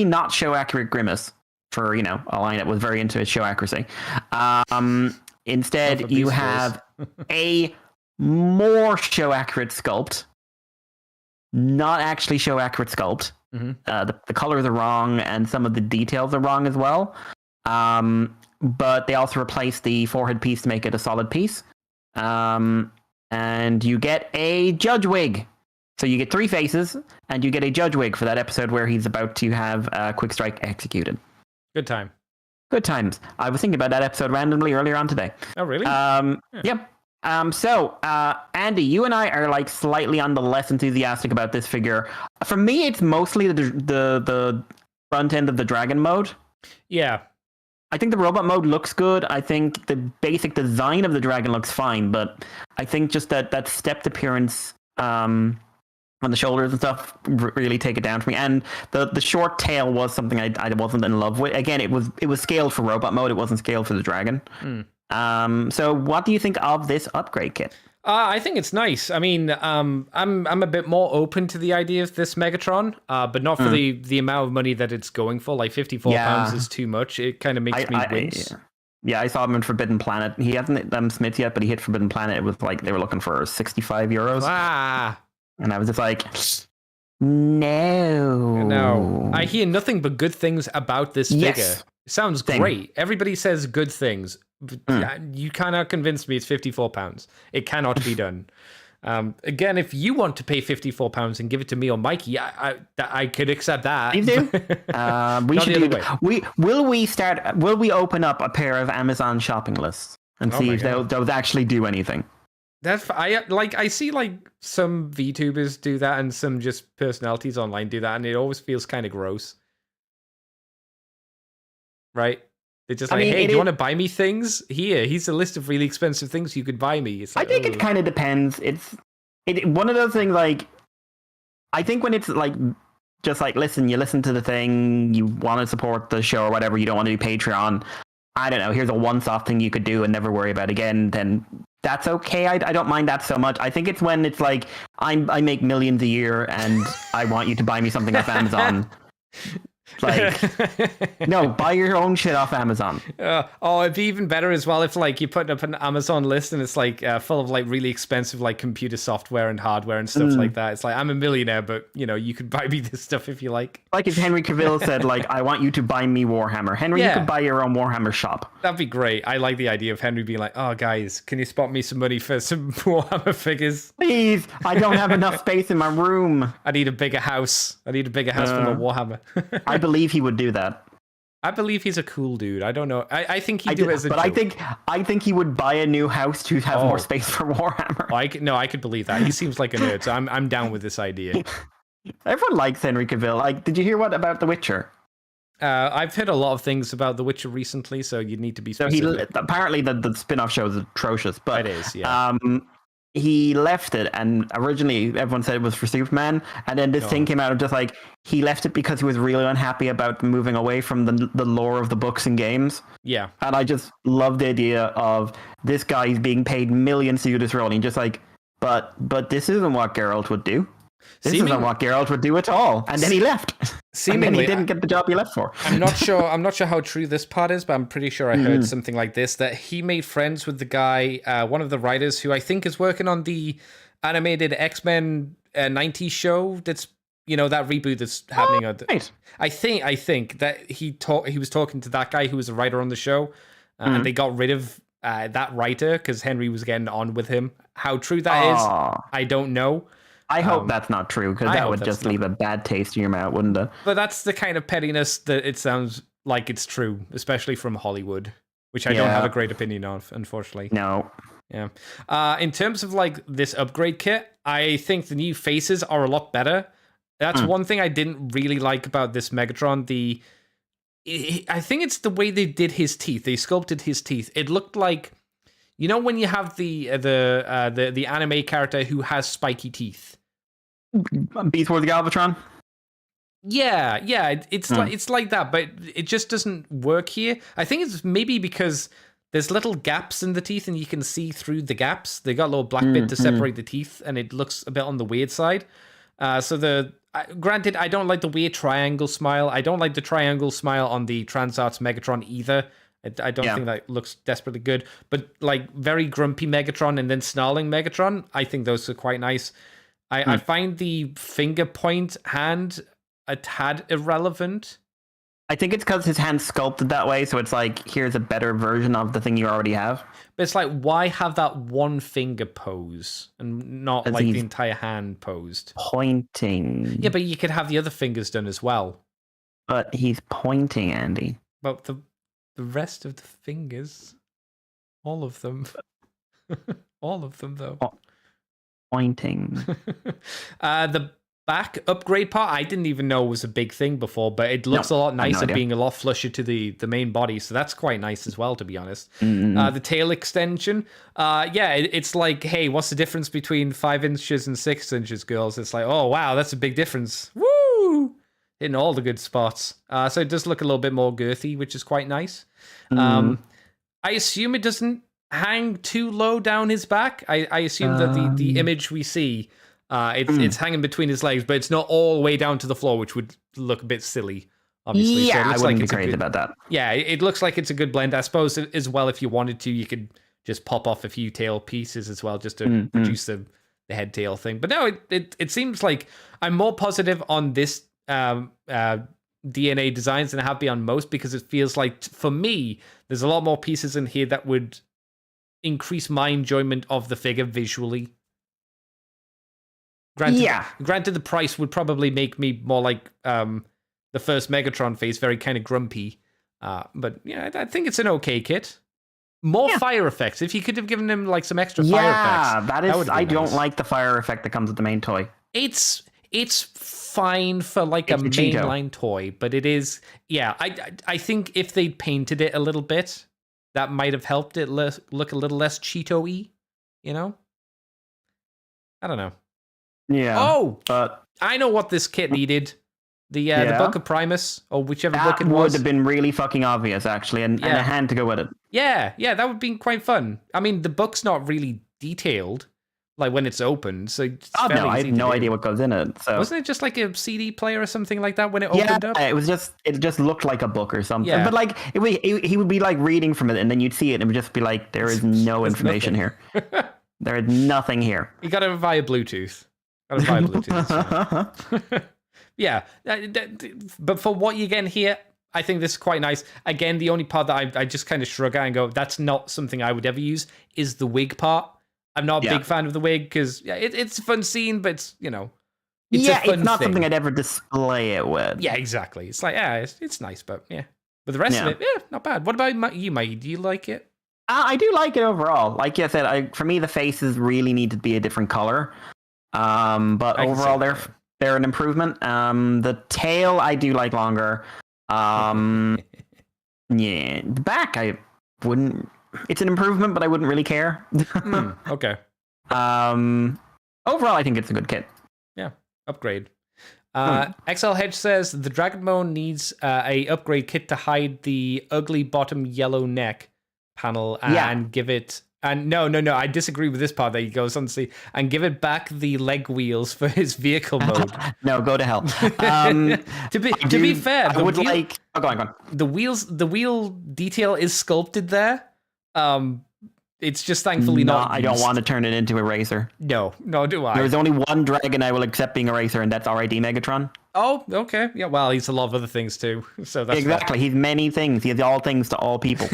not show accurate grimace for a line that was very into show accuracy, instead you have a more show accurate sculpt, not actually show accurate sculpt. Mm-hmm. The colors are wrong and some of the details are wrong as well. But they also replaced the forehead piece to make it a solid piece. And you get a judge wig. So you get 3 faces, and you get a judge wig for that episode where he's about to have Quick Strike executed. Good time. Good times. I was thinking about that episode randomly earlier on today. Oh, really? Yep. So, Andy, you and I are like slightly on the less enthusiastic about this figure. For me, it's mostly the front end of the dragon mode. Yeah. I think the robot mode looks good. I think the basic design of the dragon looks fine, but I think just that stepped appearance on the shoulders and stuff really take it down for me. And the short tail was something I wasn't in love with. Again, it was scaled for robot mode. It wasn't scaled for the dragon. So what do you think of this upgrade kit? I think it's nice. I mean, I'm a bit more open to the idea of this Megatron, but not for the amount of money that it's going for. Like £54 is too much. It kind of makes me wince. I saw him in Forbidden Planet. He hasn't hit Smith yet, but he hit Forbidden Planet. It was like they were looking for €65. And I was just like, no. I hear nothing but good things about this figure. It sounds great. Everybody says good things. You cannot convince me it's £54. It cannot be done. Again, if you want to pay £54 and give it to me or Mikey, I could accept that. You do? We should do. Will we open up a pair of Amazon shopping lists and see if those actually do anything? I see like some VTubers do that and some just personalities online do that, and it always feels kind of gross. Right? They're just like, hey, do you want to buy me things? Here's a list of really expensive things you could buy me. It's like, I think it kind of depends. It's one of those things, like, I think when it's like, just like, listen, you listen to the thing, you want to support the show or whatever, you don't want to do Patreon, I don't know, here's a once-off thing you could do and never worry about again, then that's okay. I don't mind that so much. I think it's when it's like, I make millions a year and I want you to buy me something off Amazon. Like, no, buy your own shit off Amazon. It'd be even better as well if like you put up an Amazon list and it's like full of like really expensive like computer software and hardware and stuff like that. It's like, I'm a millionaire, but you could buy me this stuff if you like. Like if Henry Cavill said like, I want you to buy me Warhammer. Henry, you could buy your own Warhammer shop. That'd be great. I like the idea of Henry being like, oh guys, can you spot me some money for some Warhammer figures? Please, I don't have enough space in my room. I need a bigger house. For my Warhammer. I believe he would do that. I believe he's a cool dude. I don't know. I think he'd do it as a joke. I think he would buy a new house to have more space for Warhammer. I could believe that. He seems like a nerd, so I'm down with this idea. Everyone likes Henry Cavill. Like, did you hear what about The Witcher? I've heard a lot of things about The Witcher recently, so you need to be specific. So apparently the spin-off show is atrocious, but it is, yeah. He left it, and originally everyone said it was for Superman, and then this thing came out of just like, he left it because he was really unhappy about moving away from the lore of the books and games. Yeah. And I just love the idea of this guy being paid millions to do this role, and just like, but this isn't what Geralt would do. This isn't what Geralt would do at all. And then he left. Seemingly, and then he didn't get the job he left for. I'm not sure how true this part is, but I'm pretty sure I heard something like this, that he made friends with the guy, one of the writers who I think is working on the animated X-Men 90s show that's, that reboot that's happening. Right. I think that he was talking to that guy who was a writer on the show, and they got rid of that writer because Henry was getting on with him. How true that is, I don't know. I hope that's not true, because that would just leave a bad taste in your mouth, wouldn't it? But that's the kind of pettiness that it sounds like it's true, especially from Hollywood, which I don't have a great opinion of, unfortunately. No. Yeah. In terms of like this upgrade kit, I think the new faces are a lot better. That's one thing I didn't really like about this Megatron. I think it's the way they did his teeth. They sculpted his teeth. It looked like, when you have the anime character who has spiky teeth. Beast Wars Galvatron? Yeah, it's like that, but it just doesn't work here. I think it's maybe because there's little gaps in the teeth, and you can see through the gaps. They got a little black bit to separate the teeth, and it looks a bit on the weird side. Granted, I don't like the weird triangle smile. I don't like the triangle smile on the Transarts Megatron either. I don't think that looks desperately good. But like very grumpy Megatron and then snarling Megatron, I think those are quite nice. I find the finger point hand a tad irrelevant. I think it's because his hand's sculpted that way, so it's like, here's a better version of the thing you already have. But it's like, why have that one finger pose and not like the entire hand posed? Pointing. Yeah, but you could have the other fingers done as well. But he's pointing, Andy. But the rest of the fingers, all of them. All of them, though. Pointing. The back upgrade part, I didn't even know was a big thing before, but it looks a lot nicer being a lot flusher to the main body, so that's quite nice as well, to be honest. The tail extension, it's like, hey, what's the difference between 5 inches and 6 inches, girls? It's like, oh, wow, that's a big difference. Woo! Hitting all the good spots. So it does look a little bit more girthy, which is quite nice. I assume it doesn't hang too low down his back. I assume that the image we see, it's hanging between his legs, but it's not all the way down to the floor, which would look a bit silly, obviously. Yeah, so I wouldn't be crazy about that. Yeah, it looks like it's a good blend. I suppose as well, if you wanted to, you could just pop off a few tail pieces as well, just to produce the head tail thing. But no, it seems like I'm more positive on this DNA designs than I have been on most, because it feels like, for me, there's a lot more pieces in here that would increase my enjoyment of the figure visually. Granted, the price would probably make me more like the first Megatron face, very kind of grumpy. But yeah, I think it's an okay kit. More fire effects. If you could have given him like some extra fire effects. That is. I don't like the fire effect that comes with the main toy. It's fine for like a mainline toy, but it is. Yeah, I think if they'd painted it a little bit, that might have helped it look a little less Cheeto-y. You know. I don't know. Yeah. But I know what this kit needed. The Book of Primus, or whichever book it was. That would have been really fucking obvious, actually, and a hand to go with it. Yeah, that would have been quite fun. I mean, the book's not really detailed, like when it's opened, so it's I have no idea what goes in it. So wasn't it just like a CD player or something like that when it opened up? It just looked like a book or something. Yeah. But like he would be like reading from it, and then you'd see it, and it would just be like, there is no information here. There is nothing here. You got it via Bluetooth. Yeah, but for what you're getting here, I think this is quite nice. Again, the only part that I just kind of shrug at and go, that's not something I would ever use, is the wig part. I'm not a big fan of the wig, because it's a fun scene, but it's, it's a fun it's not thing. Something I'd ever display it with. Yeah, exactly. It's like, it's nice, but yeah. But the rest of it, not bad. What about you, Mikey? Do you like it? I do like it overall. Like I said, for me, the faces really need to be a different color. But overall, they're an improvement. The tail I do like longer. The back I wouldn't. It's an improvement, but I wouldn't really care. Okay. Overall, I think it's a good kit. Yeah, upgrade. XL Hedge says the Dragon Bone needs a upgrade kit to hide the ugly bottom yellow neck panel and give it. And no, I disagree with this part that he goes on to say, and give it back the leg wheels for his vehicle mode. No, go to hell. To be fair, I would like. Oh, go on. The wheel detail is sculpted there. It's just thankfully not. I don't want to turn it into a racer. No, do I. There's only one dragon I will accept being a racer, and that's RID Megatron. Oh, okay. Yeah, well, he's a lot of other things too. So that's exactly. He's many things. He is all things to all people.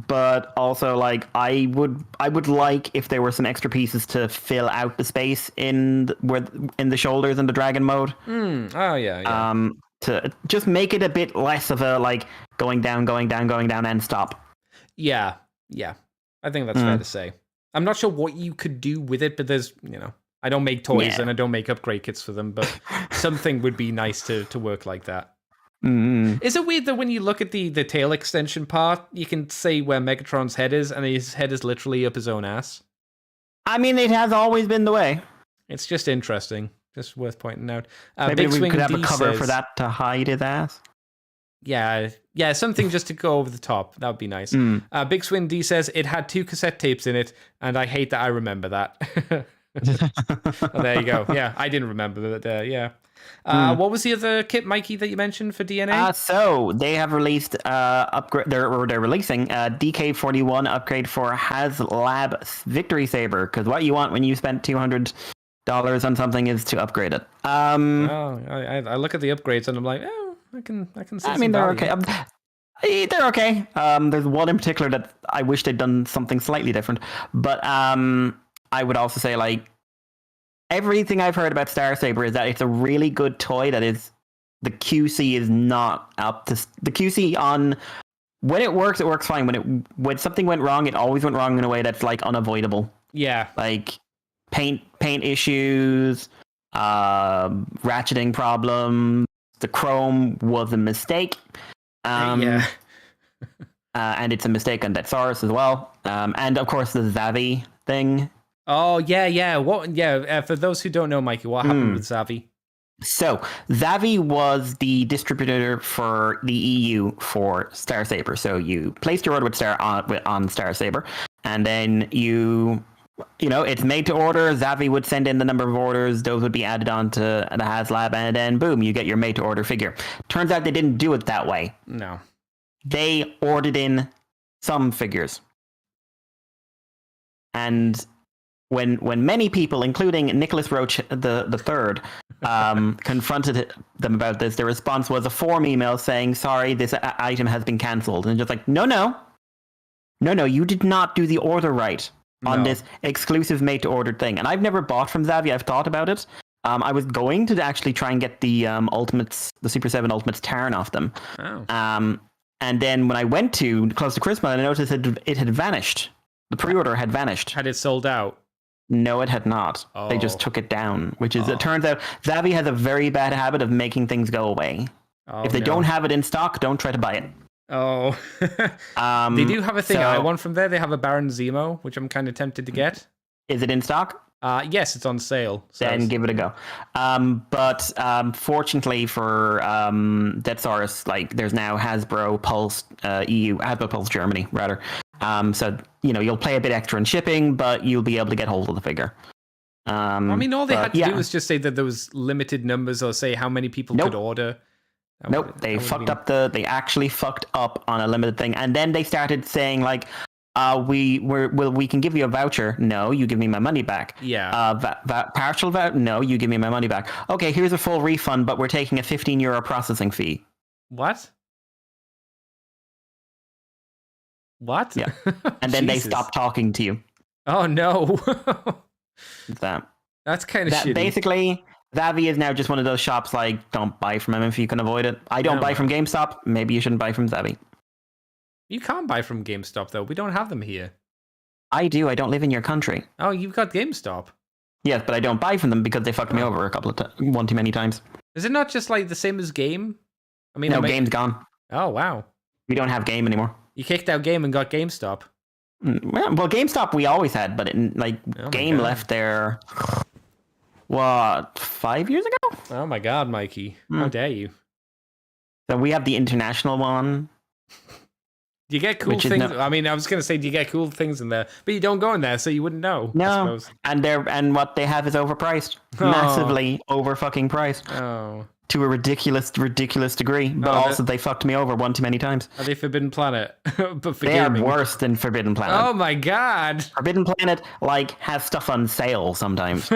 But also, like, I would like if there were some extra pieces to fill out the space in the shoulders in the dragon mode. Oh yeah. To just make it a bit less of a like going down, and stop. Yeah. I think that's fair to say. I'm not sure what you could do with it, but there's, I don't make toys and I don't make upgrade kits for them, but something would be nice to work like that. Is it weird that when you look at the tail extension part, you can see where Megatron's head is, and his head is literally up his own ass? I mean, it has always been the way. It's just interesting. Just worth pointing out. Maybe we could have a cover for that to hide his ass. Yeah, something just to go over the top. That would be nice. Big Swin D says it had 2 cassette tapes in it, and I hate that I remember that. Oh, there you go. Yeah, I didn't remember that. Yeah. What was the other kit, Mikey, that you mentioned for DNA? So they have released upgrade. They're releasing DK41 upgrade for HasLab Victory Saber, because what you want when you spent $200 on something is to upgrade it. I look at the upgrades and I'm like, oh, I can see. I mean, they're okay. They're okay. There's one in particular that I wish they'd done something slightly different, but I would also say, like, everything I've heard about Star Saber is that it's a really good toy. That is, the QC is not up to the QC on when it works fine. When something went wrong, it always went wrong in a way that's like unavoidable. Yeah, like paint issues, ratcheting problems. The chrome was a mistake. And it's a mistake on Detsaurus as well. And of course the Zavi thing. Oh yeah. What? Yeah. For those who don't know, Mikey, what happened with Zavi? So Zavi was the distributor for the EU for Star Saber. So you placed your order with on Star Saber, and then it's made to order. Zavi would send in the number of orders. Those would be added on to the HasLab, and then boom, you get your made to order figure. Turns out they didn't do it that way. No. They ordered in some figures. And when many people, including Nicholas Roach the third, confronted them about this, their response was a form email saying, sorry, this item has been cancelled. And just like, no, you did not do the order right on this exclusive made-to-order thing. And I've never bought from Zavi. I've thought about it. I was going to actually try and get the Ultimates, the Super 7 Ultimates Terran off them. Oh. And then when I went to close to Christmas, I noticed it had vanished. The pre-order had vanished. Had it sold out? No, it had not. They just took it down, which is, it turns out, Zavi has a very bad habit of making things go away. If they don't have it in stock, don't try to buy it. Oh. They do have a thing I want from there. They have a Baron Zemo, which I'm kind of tempted to get. Is it in stock? Yes, it's on sale. Then give it a go. But fortunately for Detsaurus, like, there's now Hasbro Pulse Hasbro Pulse Germany, rather. So, you'll pay a bit extra in shipping, but you'll be able to get hold of the figure. I mean, all they had to do was just say that there was limited numbers, or say how many people could order. Nope, they actually fucked up on a limited thing, and then they started saying, like, we can give you a voucher. No, you give me my money back. Yeah. Partial voucher. No, you give me my money back. Okay, here's a full refund, but we're taking a €15 processing fee. What? What? Yeah. And then they stop talking to you. Oh no. That's kind of shitty. Basically, Zavi is now just one of those shops, like, don't buy from them if you can avoid it. I don't buy from GameStop. Maybe you shouldn't buy from Zavi. You can't buy from GameStop, though. We don't have them here. I do. I don't live in your country. Oh, you've got GameStop. Yes, but I don't buy from them because they fucked me over one too many times. Is it not just like the same as Game? I mean, no, Game's gone. Oh, wow. We don't have Game anymore. You kicked out Game and got GameStop. Well, GameStop we always had, but Game left there, 5 years ago? Oh my God, Mikey. How dare you? So we have the international one. Do you get cool things? I mean, I was going to say, do you get cool things in there? But you don't go in there, so you wouldn't know. No, and what they have is overpriced. Massively over-fucking priced. Oh. To a ridiculous degree. But also, they fucked me over one too many times. Are they Forbidden Planet? But for they gaming. Are worse than Forbidden Planet. Oh my God. Forbidden Planet, has stuff on sale sometimes.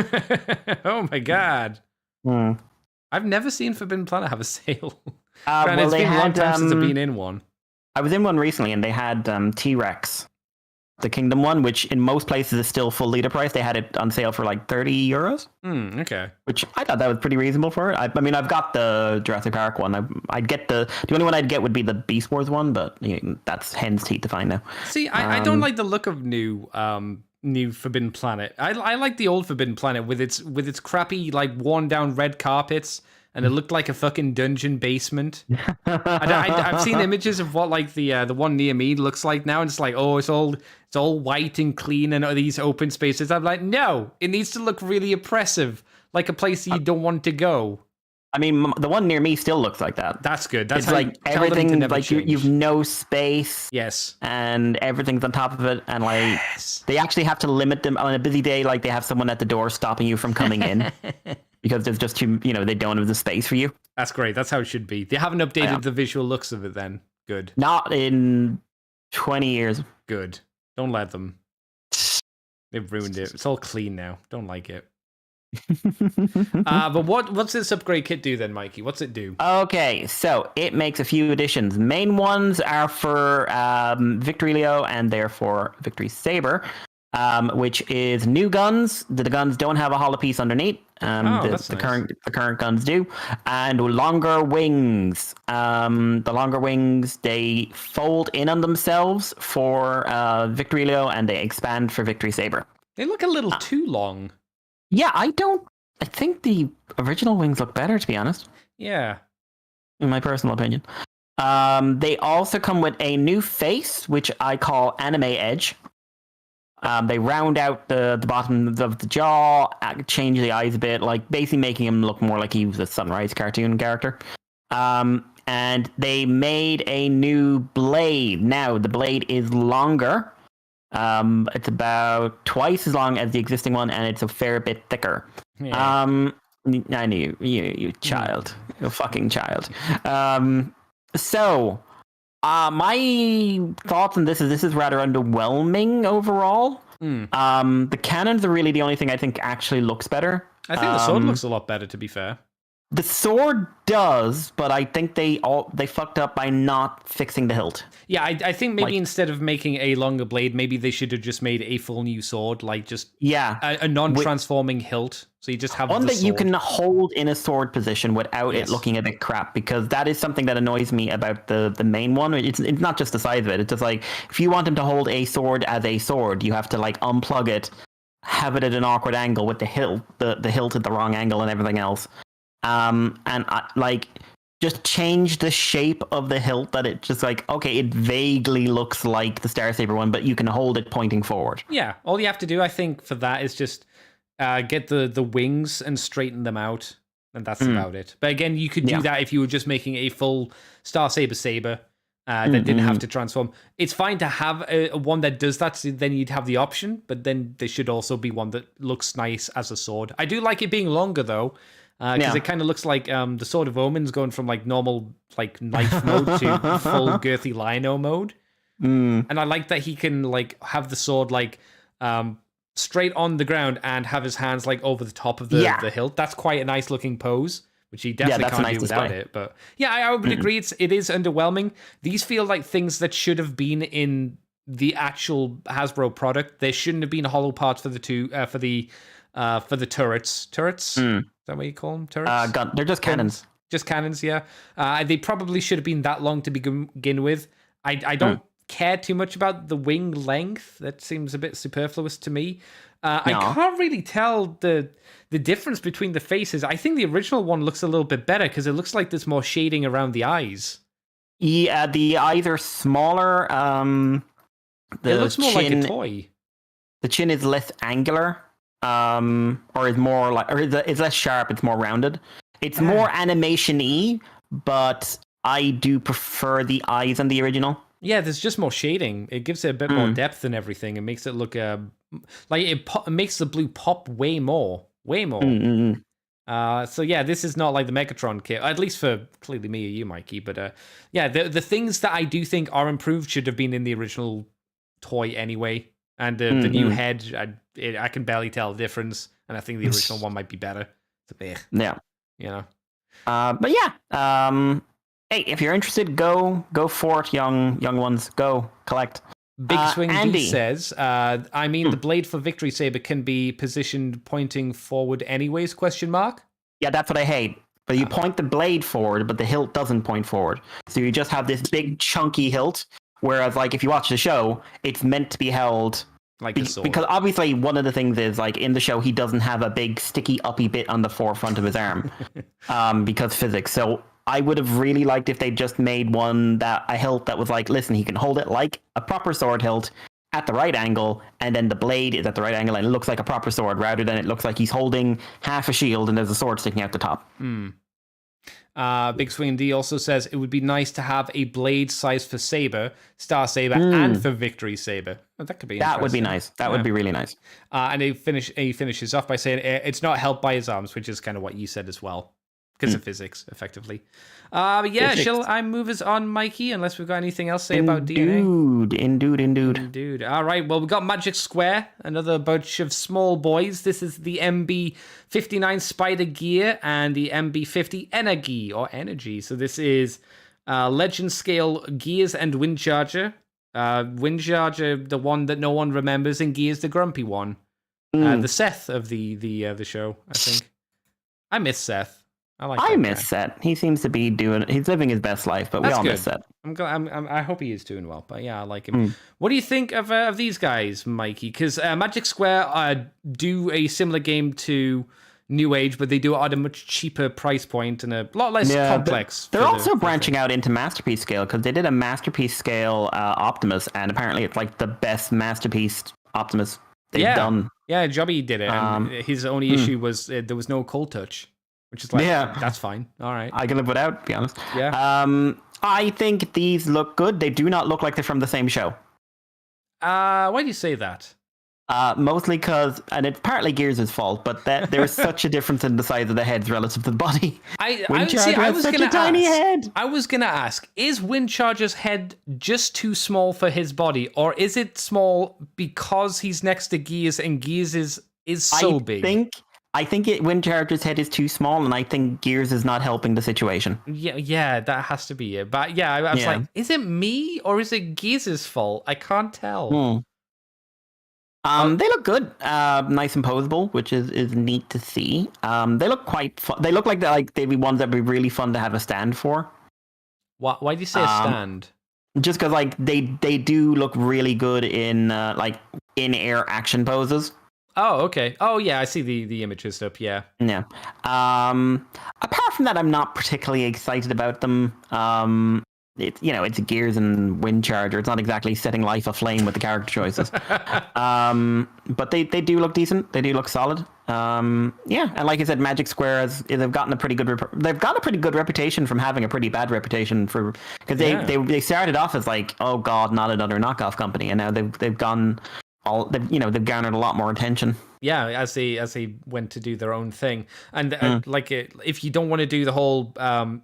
Oh my God. I've never seen Forbidden Planet have a sale. It's been a long time since I've been in one. I was in one recently, and they had T-Rex, the Kingdom one, which in most places is still full liter price. They had it on sale for like €30. Okay. Which I thought that was pretty reasonable for it. I mean, I've got the Jurassic Park one. I'd get the only one I'd get would be the Beast Wars one, but that's hen's teeth to find now. See, I don't like the look of new Forbidden Planet. I like the old Forbidden Planet with its crappy, like, worn down red carpets. And it looked like a fucking dungeon basement. I've seen images of what, like, the one near me looks like now, and it's like, oh, it's all white and clean and these open spaces. I'm like, no, it needs to look really oppressive, like a place you don't want to go. I mean, the one near me still looks like that. That's good. That's It's how like tell them to everything, never like change. you've no space. Yes. And everything's on top of it. And like, Yes. they actually have to limit them on a busy day. Like they have someone at the door stopping you from coming in because there's just too, they don't have the space for you. That's great. That's how it should be. They haven't updated the visual looks of it then. Good. Not in 20 years. Good. Don't let them. They've ruined it. It's all clean now. Don't like it. But what's this upgrade kit do then, Mikey? What's it do? Okay, so it makes a few additions. Main ones are for Victory Leo and therefore Victory Saber, which is new guns. The guns don't have a hollow piece underneath. The current guns do, and longer wings. The longer wings, they fold in on themselves for Victory Leo, and they expand for Victory Saber. They look a little too long. Yeah, I think the original wings look better, to be honest. Yeah. In my personal opinion. They also come with a new face, which I call Anime Edge. They round out the bottom of the jaw, change the eyes a bit, like basically making him look more like he was a Sunrise cartoon character. And they made a new blade. Now, the blade is longer. It's about twice as long as the existing one, and it's a fair bit thicker. Yeah. I knew you child, you fucking child. So, my thoughts on this is rather underwhelming overall. The cannons are really the only thing I think actually looks better. I think the sword looks a lot better, to be fair. The sword does, but I think they fucked up by not fixing the hilt. Yeah, I think maybe instead of making a longer blade, maybe they should have just made a full new sword, like just a non-transforming hilt. So you just have one that sword. You can hold in a sword position without it looking a bit crap, because that is something that annoys me about the main one. It's not just the size of it. It's just like, if you want him to hold a sword as a sword, you have to like unplug it, have it at an awkward angle with the hilt at the wrong angle and everything else. Just change the shape of the hilt that it just like, okay, it vaguely looks like the Star Saber one, but you can hold it pointing forward. Yeah, all you have to do, I think, for that is just get the wings and straighten them out, and that's about it. But again, you could do that if you were just making a full Star Saber that didn't have to transform. It's fine to have a one that does that, so then you'd have the option, but then there should also be one that looks nice as a sword. I do like it being longer, though. Because it kind of looks like the Sword of Omens going from like normal like knife mode to full girthy Lino mode. And I like that he can like have the sword like straight on the ground and have his hands like over the top of the hilt. That's quite a nice looking pose, which he definitely can't do without it. But yeah, I would agree. It is underwhelming. These feel like things that should have been in the actual Hasbro product. There shouldn't have been hollow parts for the turrets. Turrets. Is that what you call them? Turrets? They're just cannons. Just cannons, yeah. They probably should have been that long to begin with. I don't care too much about the wing length. That seems a bit superfluous to me. I can't really tell the difference between the faces. I think the original one looks a little bit better because it looks like there's more shading around the eyes. Yeah, the eyes are smaller. It looks more like a toy. The chin is less angular. Or is more like, or it's less sharp. It's more rounded. It's more animation-y, but I do prefer the eyes on the original. Yeah, there's just more shading. It gives it a bit more depth and everything. It makes it look like it makes the blue pop way more. So yeah, this is not like the Megatron kit, at least for clearly me or you, Mikey. But yeah, the things that I do think are improved should have been in the original toy anyway. And the new head, I can barely tell the difference, and I think the original one might be better. It's a bit, But yeah, hey, if you're interested, go for it, young ones. Go collect. Big Swing Andy says, the blade for Victory Saber can be positioned pointing forward anyways, ? Yeah, that's what I hate. But you point the blade forward, but the hilt doesn't point forward. So you just have this big chunky hilt. Whereas, like, if you watch the show, it's meant to be held like a sword. Because obviously one of the things is, like, in the show, he doesn't have a big sticky uppy bit on the forefront of his arm because physics. So I would have really liked if they just made a hilt that was like, listen, he can hold it like a proper sword hilt at the right angle, and then the blade is at the right angle, and it looks like a proper sword rather than it looks like he's holding half a shield and there's a sword sticking out the top. Big Swing D also says it would be nice to have a blade size for Saber, Star Saber, and for Victory Saber. Oh, that could be That would be nice. That would be really nice. And he finishes off by saying it's not helped by his arms, which is kind of what you said as well. Because of physics, effectively. Shall I move us on, Mikey, unless we've got anything else to say about DNA? Indeed. All right, well, we've got Magic Square, another bunch of small boys. This is the MB59 Spider Gear and the MB50 Energy. So this is Legend Scale Gears and Windcharger. Windcharger, the one that no one remembers, and Gears, the grumpy one. The Seth of the show, I think. I miss Seth. I miss Seth. He seems to be he's living his best life, but we all miss Seth. I hope he is doing well, but yeah, I like him. What do you think of these guys, Mikey? Because Magic Square do a similar game to Newage, but they do it at a much cheaper price point and a lot less complex. They're also branching out into Masterpiece scale, because they did a Masterpiece scale Optimus, and apparently it's like the best Masterpiece Optimus they've done. Yeah, Jobby did it, and his only issue was there was no cold touch. Which is like, that's fine. All right. I can live without, to be honest. Yeah. I think these look good. They do not look like they're from the same show. Why do you say that? Mostly because, and it's partly Gears' fault, but there's such a difference in the size of the heads relative to the body. I was going to tiny head. I was going to ask, is Windcharger's head just too small for his body, or is it small because he's next to Gears and Gears is so big? I think Windcharger's head is too small, and I think Gears is not helping the situation. Yeah, that has to be it. But yeah, I was like, is it me or is it Gears' fault? I can't tell. They look good, nice and posable, which is neat to see. They look quite fun. They look like they'd be ones that'd be really fun to have a stand for. Why do you say a stand? Just because they do look really good in in-air action poses. Oh, okay. Oh, yeah, I see the images up, yeah. Yeah. Apart from that, I'm not particularly excited about them. It's Gears and Windcharger. It's not exactly setting life aflame with the character choices. But they do look decent. They do look solid. And like I said, Magic Square they've gotten a pretty good reputation from having a pretty bad reputation because they started off as like, oh god, not another knockoff company, and now they've gone. They've garnered a lot more attention. Yeah, as they went to do their own thing, and if you don't want to do the whole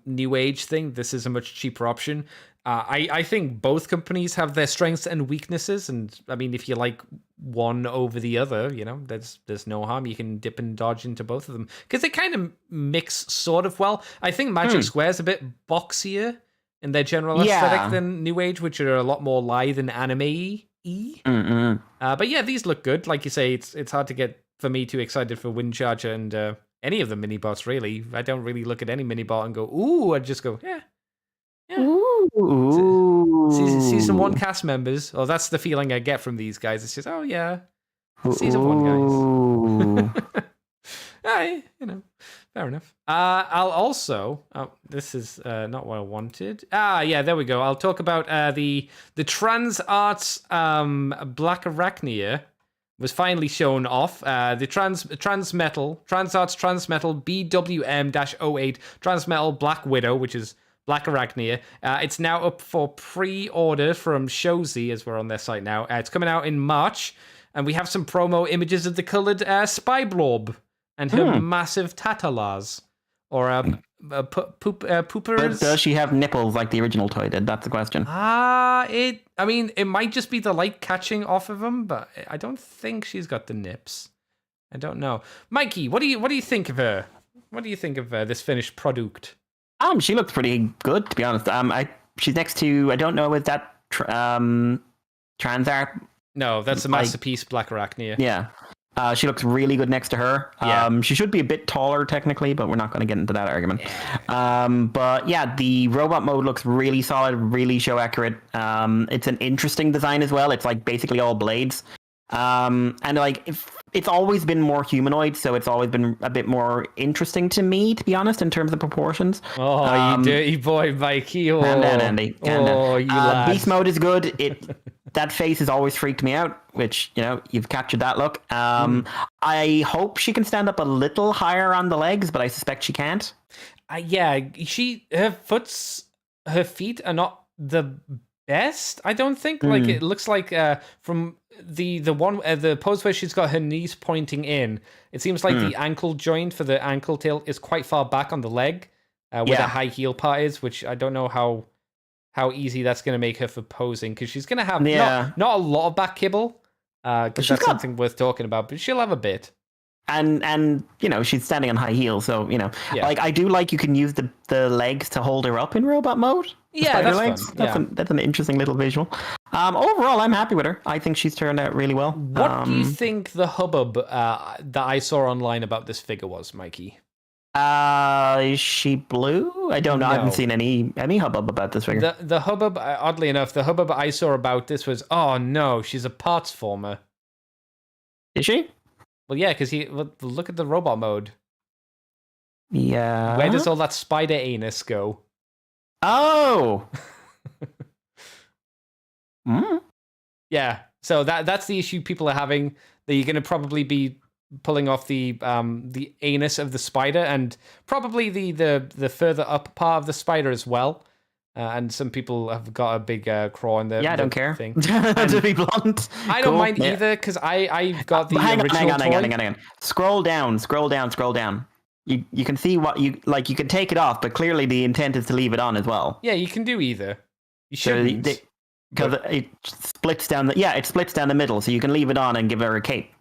New Age thing, this is a much cheaper option. I think both companies have their strengths and weaknesses, and I mean, if you like one over the other, there's no harm. You can dip and dodge into both of them because they kind of mix sort of well. I think Magic Square is a bit boxier in their general aesthetic than New Age, which are a lot more lithe and anime-y. But yeah, these look good. Like you say, it's hard to get for me too excited for Windcharger and any of the mini bots. Really, I don't really look at any mini bot and go, "Ooh!" I just go, "Yeah." Ooh. Season 1 cast members. Oh, that's the feeling I get from these guys. It's just, oh yeah, Season 1 guys. Fair enough. I'll also. Oh, this is not what I wanted. Yeah, there we go. I'll talk about the Trans Arts Black Arachnia was finally shown off. The Trans Arts Transmetal BWM-08 Transmetal Black Widow, which is Black Arachnia. It's now up for pre-order from Shozy, as we're on their site now. It's coming out in March, and we have some promo images of the coloured Spy Blob and her massive tatalars, or poopers. But does she have nipples like the original toy did? That's the question. It might just be the light catching off of them, but I don't think she's got the nips. I don't know. Mikey, what do you think of her? What do you think of this finished product? She looks pretty good, to be honest. She's next to, I don't know, is that Trans Art? No, that's a Masterpiece Black Arachnia. Yeah. She looks really good next to her. She should be a bit taller technically, but we're not going to get into that argument. But yeah, the robot mode looks really solid, really show accurate. It's an interesting design as well. It's like basically all blades. And like it's always been more humanoid, so it's always been a bit more interesting to me, to be honest, in terms of proportions. Oh, you dirty boy, Mikey! Oh, calm down, Andy. You lad. Beast mode is good. That face has always freaked me out, which, you've captured that look. I hope she can stand up a little higher on the legs, but I suspect she can't. Yeah, her feet are not the best. I don't think. Like it looks like from the pose where she's got her knees pointing in. It seems like the ankle joint for the ankle tail is quite far back on the leg, where the high heel part is. Which I don't know how easy that's going to make her for posing, because she's going to have not a lot of back kibble. Because that's something worth talking about, but she'll have a bit. And she's standing on high heels, so like I do like you can use the legs to hold her up in robot mode. Yeah, that's legs. fun. That's an interesting little visual. Overall, I'm happy with her. I think she's turned out really well. What do you think the hubbub that I saw online about this figure was, Mikey? Is she blue? I don't know. No. I haven't seen any hubbub about this figure. The hubbub, oddly enough, the hubbub I saw about this was, oh no, she's a parts former. Is she? Well, yeah, because look at the robot mode. Yeah. Where does all that spider anus go? Oh. Yeah. So that's the issue people are having. That you're going to probably be pulling off the anus of the spider, and probably the further up part of the spider as well. And some people have got a big craw in their I don't care. Thing. To be blunt, I don't mind either, because I got the original hang on. Scroll down. You can see what you like. You can take it off, but clearly the intent is to leave it on as well. Yeah, you can do either. You shouldn't, because it splits down. It splits down the middle, so you can leave it on and give her a cape.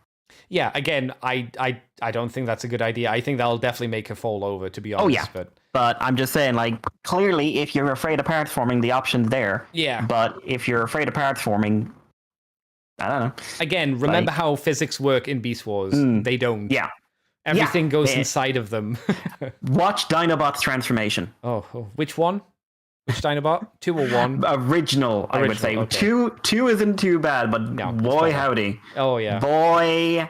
Yeah, again, I don't think that's a good idea. I think that'll definitely make her fall over, to be honest. Oh, yeah. But I'm just saying, like, clearly, if you're afraid of parts forming, the option's there. Yeah. But if you're afraid of parts forming, I don't know. Again, remember how physics work in Beast Wars. They don't. Yeah. Everything goes inside of them. Watch Dinobot's transformation. Oh, which one? Which Dinobot? 2 or 1? Original, I would say. Okay. Two isn't too bad, but no, boy howdy. Oh, yeah. Boy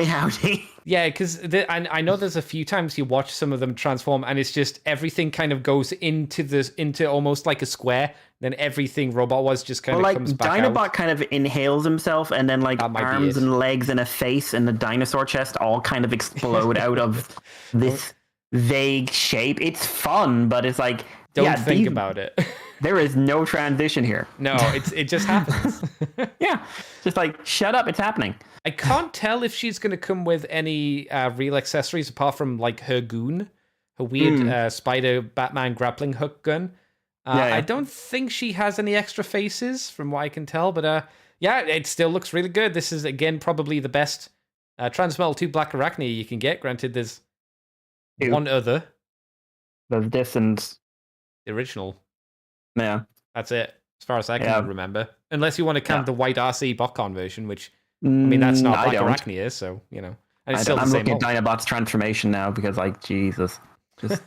howdy. Yeah, because I know there's a few times you watch some of them transform, and it's just everything kind of goes into almost like a square. Then everything robot-wise just kind of comes back Dinobot out. kind of inhales himself, and then like arms and legs and a face and the dinosaur chest all kind of explode out of this vague shape. It's fun, but it's like don't think about it. There is no transition here. No, it just happens. Yeah, just like shut up, it's happening. I can't tell if she's going to come with any real accessories apart from like her goon, her weird spider Batman grappling hook gun. I don't think she has any extra faces from what I can tell, but yeah, it still looks really good. This is again probably the best Transmetal 2 Black Arachnia you can get. Granted, there's one other. There's this and the original. Yeah, that's it as far as I can remember. Unless you want to count the white RC Botcon version, which I mean that's not Black Arachnia, so you know. And it's I'm looking at Dinobot's transformation now because like Jesus, just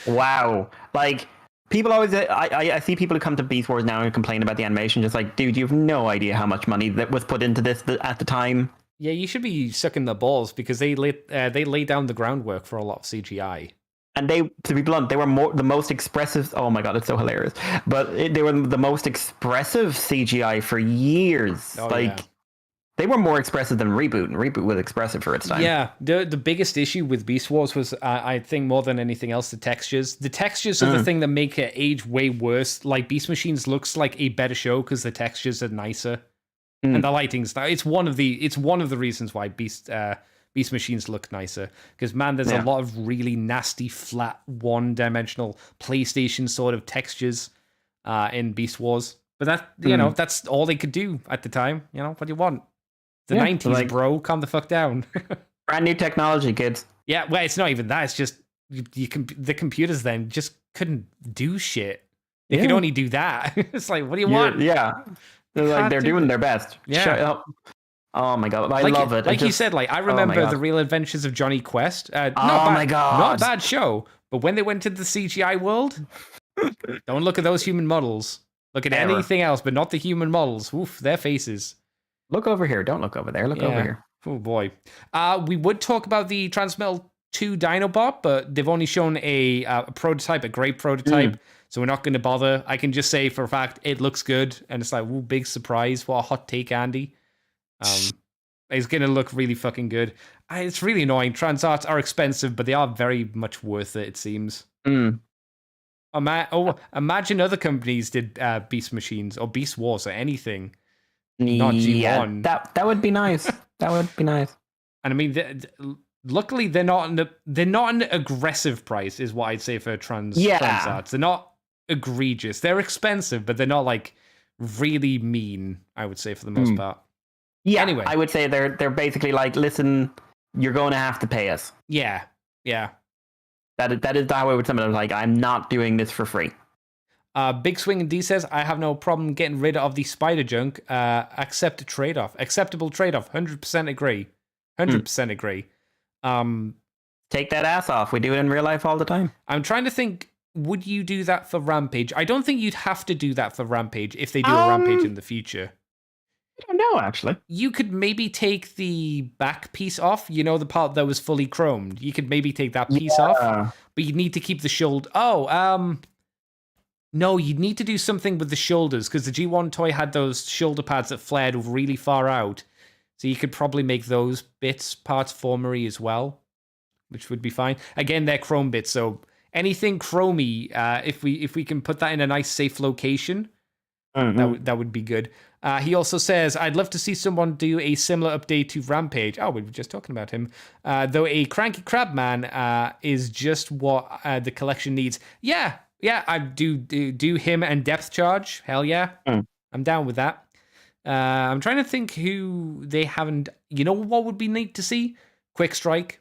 wow, like. People always, I see people who come to Beast Wars now and complain about the animation. Just like, dude, you have no idea how much money that was put into this at the time. Yeah, you should be sucking the balls because they laid down the groundwork for a lot of CGI. And they, to be blunt, they were the most expressive. Oh my god, it's so hilarious! But they were the most expressive CGI for years. They were more expressive than Reboot, and Reboot was expressive for its time. Yeah, the biggest issue with Beast Wars was, I think, more than anything else, the textures. The textures are the thing that make it age way worse. Like, Beast Machines looks like a better show because the textures are nicer. And the lighting's... It's one of the reasons why Beast Machines look nicer. Because, man, there's a lot of really nasty, flat, one-dimensional PlayStation sort of textures in Beast Wars. But that, you know, that's all they could do at the time. You know, what do you want? The 90s, bro. Calm the fuck down. Brand new technology, kids. Yeah, well, it's not even that. It's just the computers then just couldn't do shit. They could only do that. It's like, what do you want? Yeah. They're doing their best. Yeah. Shut up. Oh my god, I love it. Like you said, like I remember the Real Adventures of Johnny Quest. My god. Not a bad show. But when they went into the CGI world, don't look at those human models. Look at anything else, but not the human models. Oof, their faces. Look over here. Don't look over there. Look over here. Oh, boy. We would talk about the Transmetal 2 Dinobot, but they've only shown a prototype, a great prototype, so we're not going to bother. I can just say for a fact, it looks good, and it's like, ooh, big surprise. What a hot take, Andy. It's going to look really fucking good. It's really annoying. Trans arts are expensive, but they are very much worth it seems. Imagine other companies did Beast Machines or Beast Wars or anything. Not G1. That would be nice. That would be nice. And I mean, luckily they're not an aggressive price, is what I'd say for trans arts. They're not egregious. They're expensive, but they're not like really mean, I would say, for the most part. Yeah. Anyway, I would say they're basically like, listen, you're going to have to pay us. Yeah. That is how I would sum it up. Like, I'm not doing this for free. Big Swing and D says, I have no problem getting rid of the spider junk. Acceptable trade-off. 100% agree. 100% agree. Take that ass off. We do it in real life all the time. I'm trying to think, would you do that for Rampage? I don't think you'd have to do that for Rampage if they do a Rampage in the future. I don't know, actually. You could maybe take the back piece off. You know, the part that was fully chromed. You could maybe take that piece off. But you'd need to keep the shoulder. No, you'd need to do something with the shoulders because the G1 toy had those shoulder pads that flared really far out. So you could probably make those parts formery as well, which would be fine. Again, they're chrome bits, so anything chromey, if we can put that in a nice safe location, that would be good. He also says, I'd love to see someone do a similar update to Rampage. Oh, we were just talking about him. Though a Cranky Crab Man is just what the collection needs. Yeah, I do him and Depth Charge. Hell yeah. I'm down with that. I'm trying to think who they haven't... You know what would be neat to see? Quick Strike.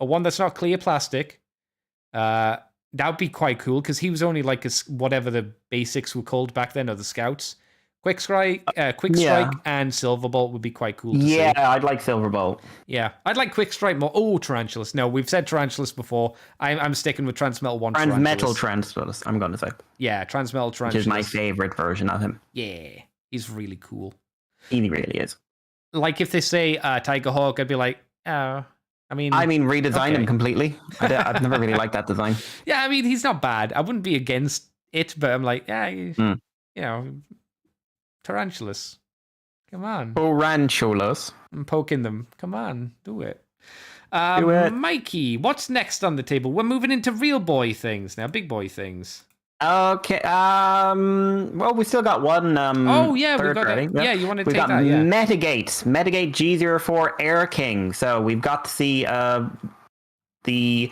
A one that's not clear plastic. That would be quite cool, because he was only like whatever the basics were called back then, or the Scouts. Quick Strike and Silverbolt would be quite cool to see. Yeah, I'd like Silverbolt. Yeah, I'd like Quick Strike more. Oh, Tarantulas. No, we've said Tarantulas before. I'm sticking with Transmetal 1 Transmetal Tarantulas, I'm going to say. Yeah, Transmetal Tarantulas. Which is my favorite version of him. Yeah, he's really cool. He really is. Like if they say Tiger Hawk, I'd be like, oh... I mean, redesign him completely. I've never really liked that design. Yeah, I mean, he's not bad. I wouldn't be against it, but I'm like, you know, Tarantulas. Come on. Tarantulas. I'm poking them. Come on, do it. Do it. Mikey, what's next on the table? We're moving into real boy things now, big boy things. Okay. Well, we still got one. We've got it. Yeah, you want to take that? Yeah. Metagate G04 Air King. So we've got to see the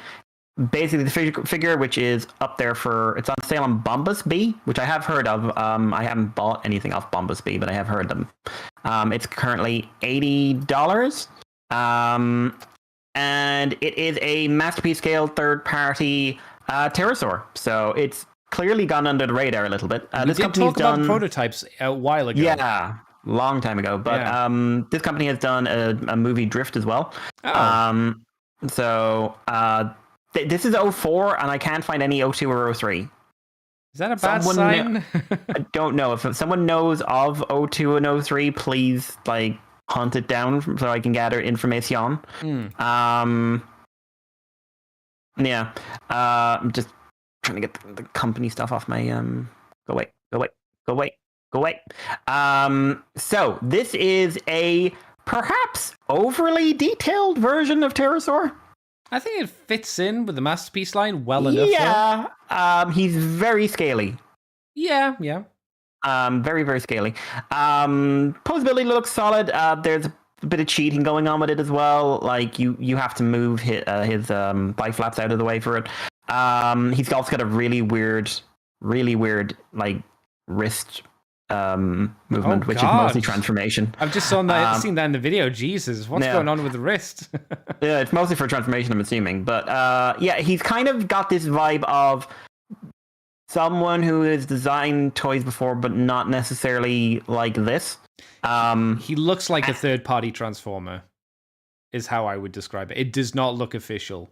figure, which is up there it's on sale on Bombus Bee, which I have heard of. I haven't bought anything off Bombus Bee, but I have heard them. It's currently $80. And it is a masterpiece scale third party pterosaur. So it's clearly gone under the radar a little bit. This company's done prototypes a while ago. Yeah, long time ago. But this company has done a movie Drift as well. Oh. This is 04, and I can't find any 02 or 03. Is that a bad sign? I don't know. If someone knows of 02 and 03, please hunt it down so I can gather information. Yeah. I'm just trying to get the company stuff off my go away. So this is a perhaps overly detailed version of Pterosaur. I think it fits in with the Masterpiece line well enough. Yeah. He's very scaly. Yeah. Very, very scaly. Posability looks solid. There's a bit of cheating going on with it as well. Like you have to move his bike flaps out of the way for it. He's also got a really weird wrist movement, which is mostly transformation. I've just seen that in the video. Jesus, what's going on with the wrist? Yeah, it's mostly for transformation, I'm assuming. But he's kind of got this vibe of someone who has designed toys before, but not necessarily like this. He looks like a third-party transformer, is how I would describe it. It does not look official.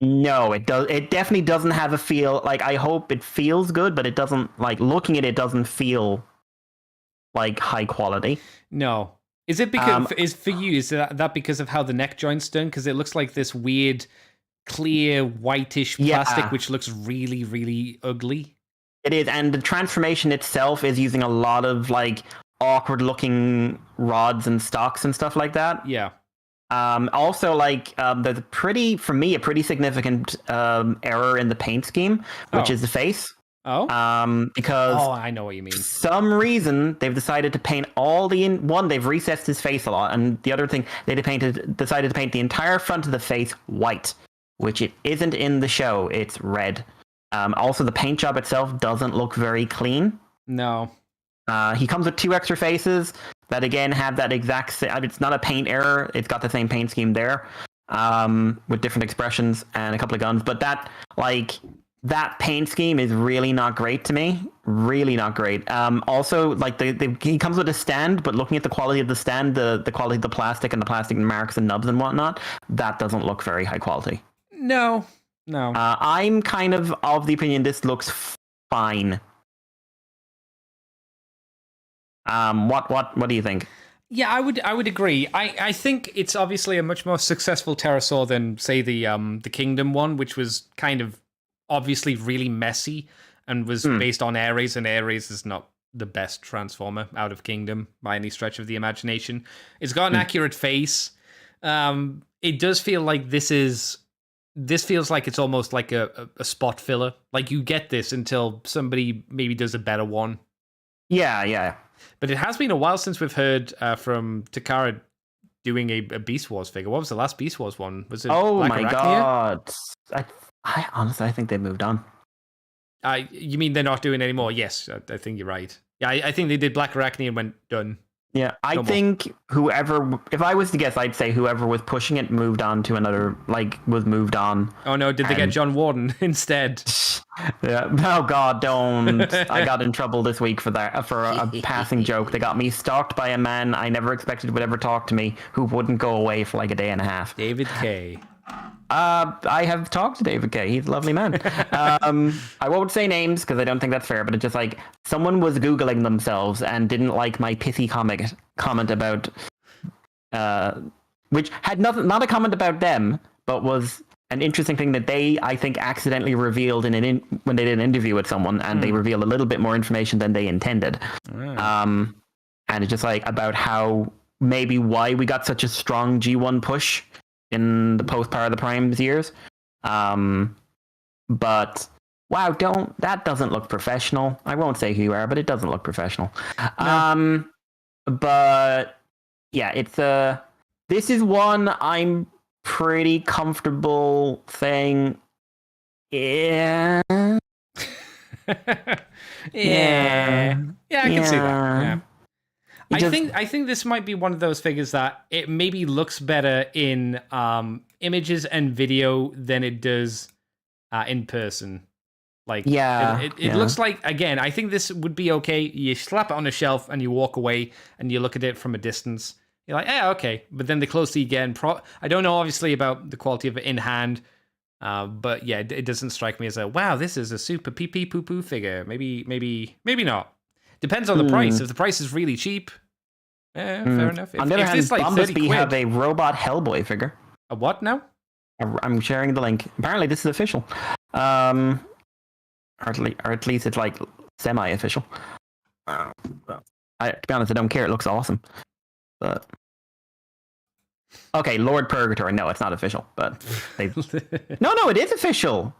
No, it does. It definitely doesn't have a feel. I hope it feels good, but it doesn't. Looking at it doesn't feel like high quality. No. Is it because is that because of how the neck joint's done? Because it looks like this weird, clear, whitish plastic, which looks really, really ugly. It is, and the transformation itself is using a lot of awkward looking rods and stocks and stuff like that. Yeah. Also, like, there's a pretty significant error in the paint scheme, which is the face. Oh. Because I know what you mean. For some reason, they've decided to paint all they've recessed his face a lot, and the other thing, they decided to paint the entire front of the face white, which it isn't in the show. It's red. Also, the paint job itself doesn't look very clean. No. He comes with 2 extra faces that again have that exact same. It's not a paint error. It's got the same paint scheme there, with different expressions and a couple of guns. But that paint scheme is really not great to me. Really not great. Also, like he comes with a stand, but looking at the quality of the stand, the quality of the plastic and the plastic marks and nubs and whatnot, that doesn't look very high quality. No. I'm kind of the opinion this looks fine. What do you think? Yeah, I would agree. I think it's obviously a much more successful pterosaur than, say, the Kingdom one, which was kind of obviously really messy and was based on Ares, and Ares is not the best transformer out of Kingdom by any stretch of the imagination. It's got an accurate face. It does feel like this feels like it's almost like a spot filler. Like you get this until somebody maybe does a better one. Yeah. But it has been a while since we've heard from Takara doing a Beast Wars figure. What was the last Beast Wars one? Was it? Oh Black my Arachnia? God! I honestly, I think they moved on. You mean they're not doing it anymore? Yes, I think you're right. Yeah, I think they did Black Arachnia and went done. Yeah, I think whoever, if I was to guess, I'd say whoever was pushing it moved on to another, was moved on. Oh no, did they get John Warden instead? Yeah. Oh God, don't. I got in trouble this week for that, for a passing joke. They got me stalked by a man I never expected would ever talk to me, who wouldn't go away for like a day and a half. David K. I have talked to David K. He's a lovely man. I won't say names because I don't think that's fair, but it's just like someone was Googling themselves and didn't like my pithy comment about, which had not a comment about them, but was an interesting thing that they, I think, accidentally revealed when they did an interview with someone, and they revealed a little bit more information than they intended. And it's just like about how maybe why we got such a strong G1 push in the post Power of the Primes years. But wow, that doesn't look professional. I won't say who you are, but it doesn't look professional. No. But yeah, this is one I'm pretty comfortable saying. Yeah. Yeah, I can see that. Yeah. I think this might be one of those figures that it maybe looks better in images and video than it does in person. Like, it looks like, again, I think this would be okay. You slap it on a shelf and you walk away and you look at it from a distance. You're like, yeah, okay. But then the closer you get, I don't know obviously about the quality of it in hand, but yeah, it doesn't strike me as wow, this is a super pee pee poo poo figure. Maybe not. Depends on the price. If the price is really cheap, fair enough. On the other hand, it's like Bombasby have a robot Hellboy figure. A what now? I'm sharing the link. Apparently, this is official. Or at least it's like semi-official. To be honest, I don't care. It looks awesome. But okay, Lord Purgatory. No, it's not official. But no, it is official.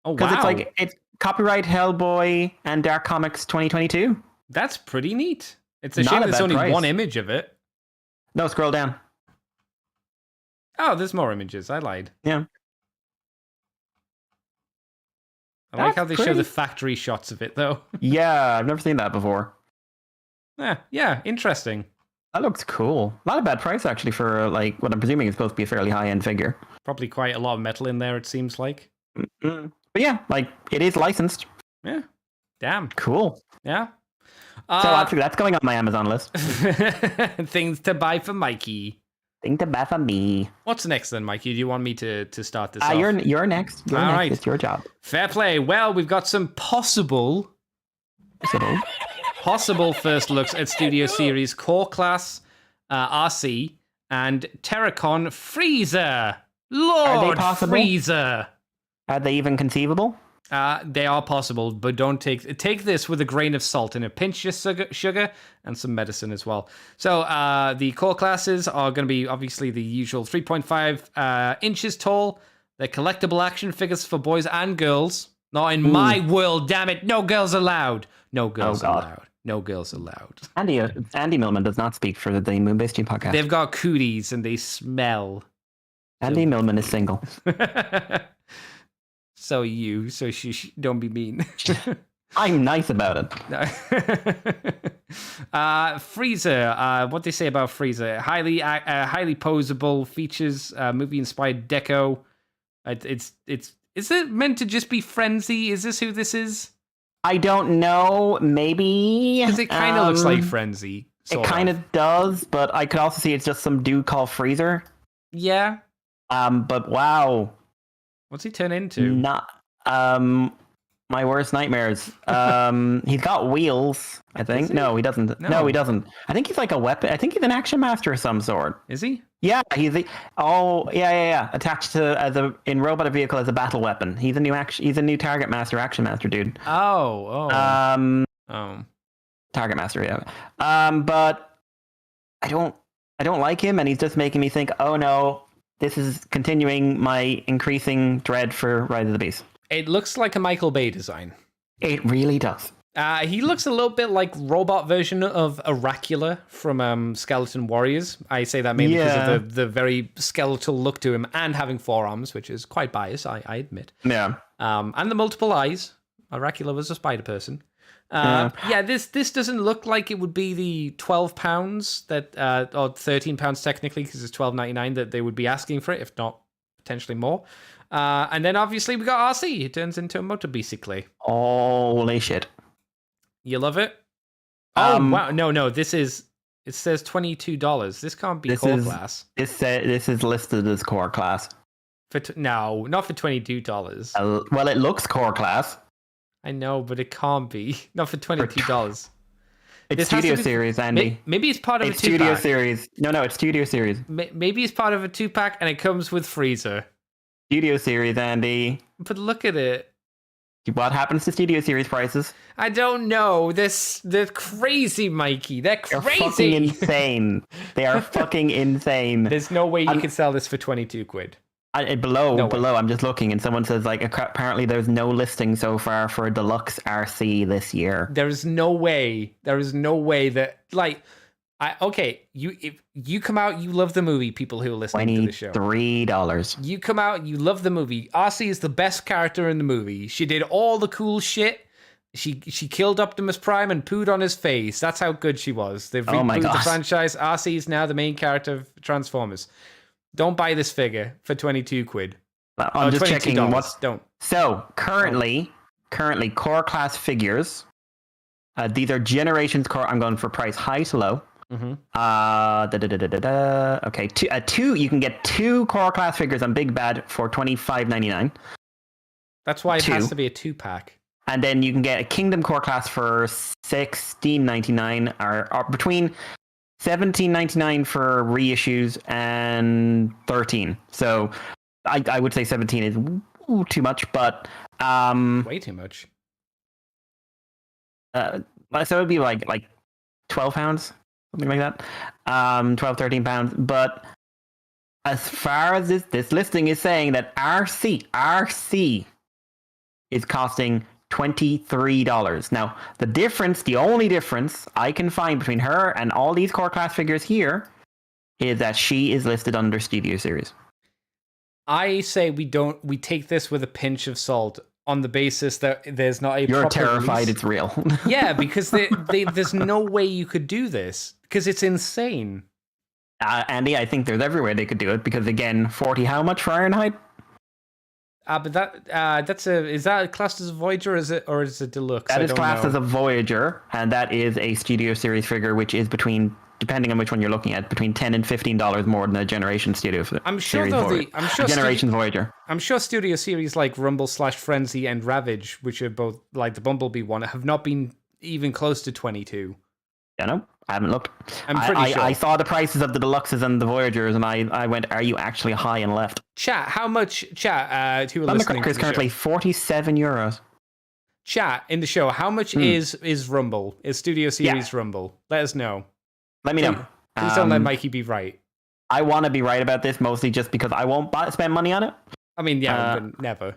Oh wow! Because it's copyright Hellboy and Dark Comics 2022. That's pretty neat. It's a shame there's only one image of it. No, scroll down. Oh, there's more images. I lied. Yeah. I like how they show the factory shots of it, though. Yeah, I've never seen that before. Yeah, interesting. That looks cool. Not a bad price, actually, for what I'm presuming is supposed to be a fairly high-end figure. Probably quite a lot of metal in there, it seems like. Mm-hmm. But yeah, it is licensed. Yeah. Damn. Cool. Yeah. So actually, that's going on my Amazon list. Things to buy for Mikey. Thing to buy for me. What's next then, Mikey? Do you want me to start this off? You're next. All right. It's your job. Fair play. Well, we've got some possible first looks at Studio Series Core Class RC and Terracon Freezer. Lord Freezer. Are they even conceivable? They are possible, but don't take this with a grain of salt and a pinch of sugar and some medicine as well. So the core classes are going to be obviously the usual 3.5 inches tall. They're collectible action figures for boys and girls. Not in my world, damn it. No girls allowed. No girls allowed. No girls allowed. Andy Millman does not speak for the Moonbase Team podcast. They've got cooties and they smell. Andy Millman is single. So don't be mean. I'm nice about it. Frieza. What they say about Frieza? Highly posable, features movie inspired deco. Is it meant to just be frenzy? Is this who this is? I don't know. Maybe because it kind of looks like frenzy. It kind of does, but I could also see it's just some dude called Freezer. Yeah. But wow. What's he turn into? Not my worst nightmares. He's got wheels, I think. No, he doesn't. No, he doesn't. I think he's like a weapon. I think he's an action master of some sort. Is he? Yeah, he's attached to in robot vehicle as a battle weapon. He's a new target master, action master dude. Oh. Target master, yeah. But I don't like him, and he's just making me think, oh no, this is continuing my increasing dread for Rise of the Beast. It looks like a Michael Bay design. It really does. He looks a little bit like robot version of Oracula from Skeleton Warriors. I say that mainly because of the very skeletal look to him and having forearms, which is quite biased, I admit. Yeah. And the multiple eyes. Oracula was a spider person. This doesn't look like it would be the £12 that, or £13 technically, because it's $12.99 that they would be asking for it, if not potentially more. And then obviously we got RC. He turns into a motor basically. Holy shit. You love it? Oh, wow. No, it says $22. This can't be core class. This is listed as core class. No, not for $22. Well, it looks core class. I know, but it can't be. Not for $22. It's Studio Series, Andy. Maybe it's part of a 2-pack. Studio Series. No, it's Studio Series. Maybe it's part of a 2-pack and it comes with Freezer. Studio Series, Andy. But look at it. What happens to Studio Series prices? I don't know. They're crazy, Mikey. They're crazy. They're fucking insane. They are fucking insane. There's no way you could sell this for 22 quid. Below, I'm just looking, and someone says like apparently there's no listing so far for a deluxe RC this year. There is no way that if you come out, you love the movie. People who are listening to the show, $23. You come out, you love the movie. RC is the best character in the movie. She did all the cool shit. She killed Optimus Prime and pooed on his face. That's how good she was. They've rebooted the franchise. RC is now the main character of Transformers. Don't buy this figure for 22 quid. I'm just checking what's... Don't. So, currently, core class figures, these are Generations core. I'm going for price high to low. Mm-hmm. Okay, you can get 2 core class figures on Big Bad for $25.99. That's why it has to be a 2-pack. And then you can get a Kingdom core class for $16.99 or between $17.99 for reissues and $13. So I would say 17 is too much, but way too much. So it would be like £12, something like that. 12, £13. But as far as this listing is saying that RC is costing $23. Now, the only difference I can find between her and all these core class figures here is that she is listed under Studio Series. I say we take this with a pinch of salt on the basis that there's not a You're proper terrified release. It's real. Yeah, because there's no way you could do this because it's insane. Andy, I think there's everywhere they could do it because again, 40 how much for Ironhide? But is that classed as a Voyager or is it deluxe? That is classed as a Voyager, and that is a Studio Series figure, which is between, depending on which one you're looking at, between $10 and $15 more than a Generation Studio Series. Generation Voyager. I'm sure Studio Series like Rumble / Frenzy and Ravage, which are both like the Bumblebee one, have not been even close to 22. Yeah, no, I haven't looked. I'm pretty sure. I saw the prices of the Deluxes and the Voyagers, and I went, "Are you actually high and left?" Chat, how much? Chat, who are listening to is the currently show. €47. Chat in the show. How much is Rumble? Is Studio Series Rumble? Let us know. Let me know. Please don't let Mikey be right. I want to be right about this, mostly just because I won't spend money on it. I mean, yeah, but never.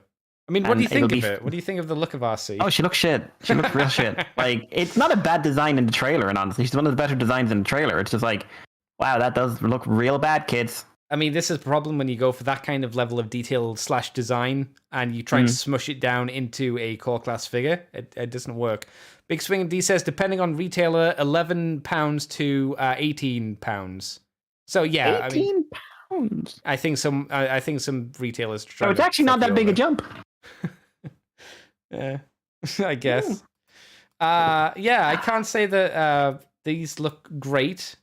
I mean, what do you think of it? What do you think of the look of RC? Oh, she looks shit. She looks real shit. Like, it's not a bad design in the trailer, and honestly, she's one of the better designs in the trailer. It's just like, wow, that does look real bad, kids. I mean, this is the problem when you go for that kind of level of detail / design, and you try and smush it down into a core class figure. It doesn't work. Big Swing D says, depending on retailer, £11 to £18. So yeah, £18. I think some retailers. So it's actually not that big a jump. Yeah, I guess. Yeah, I can't say that these look great.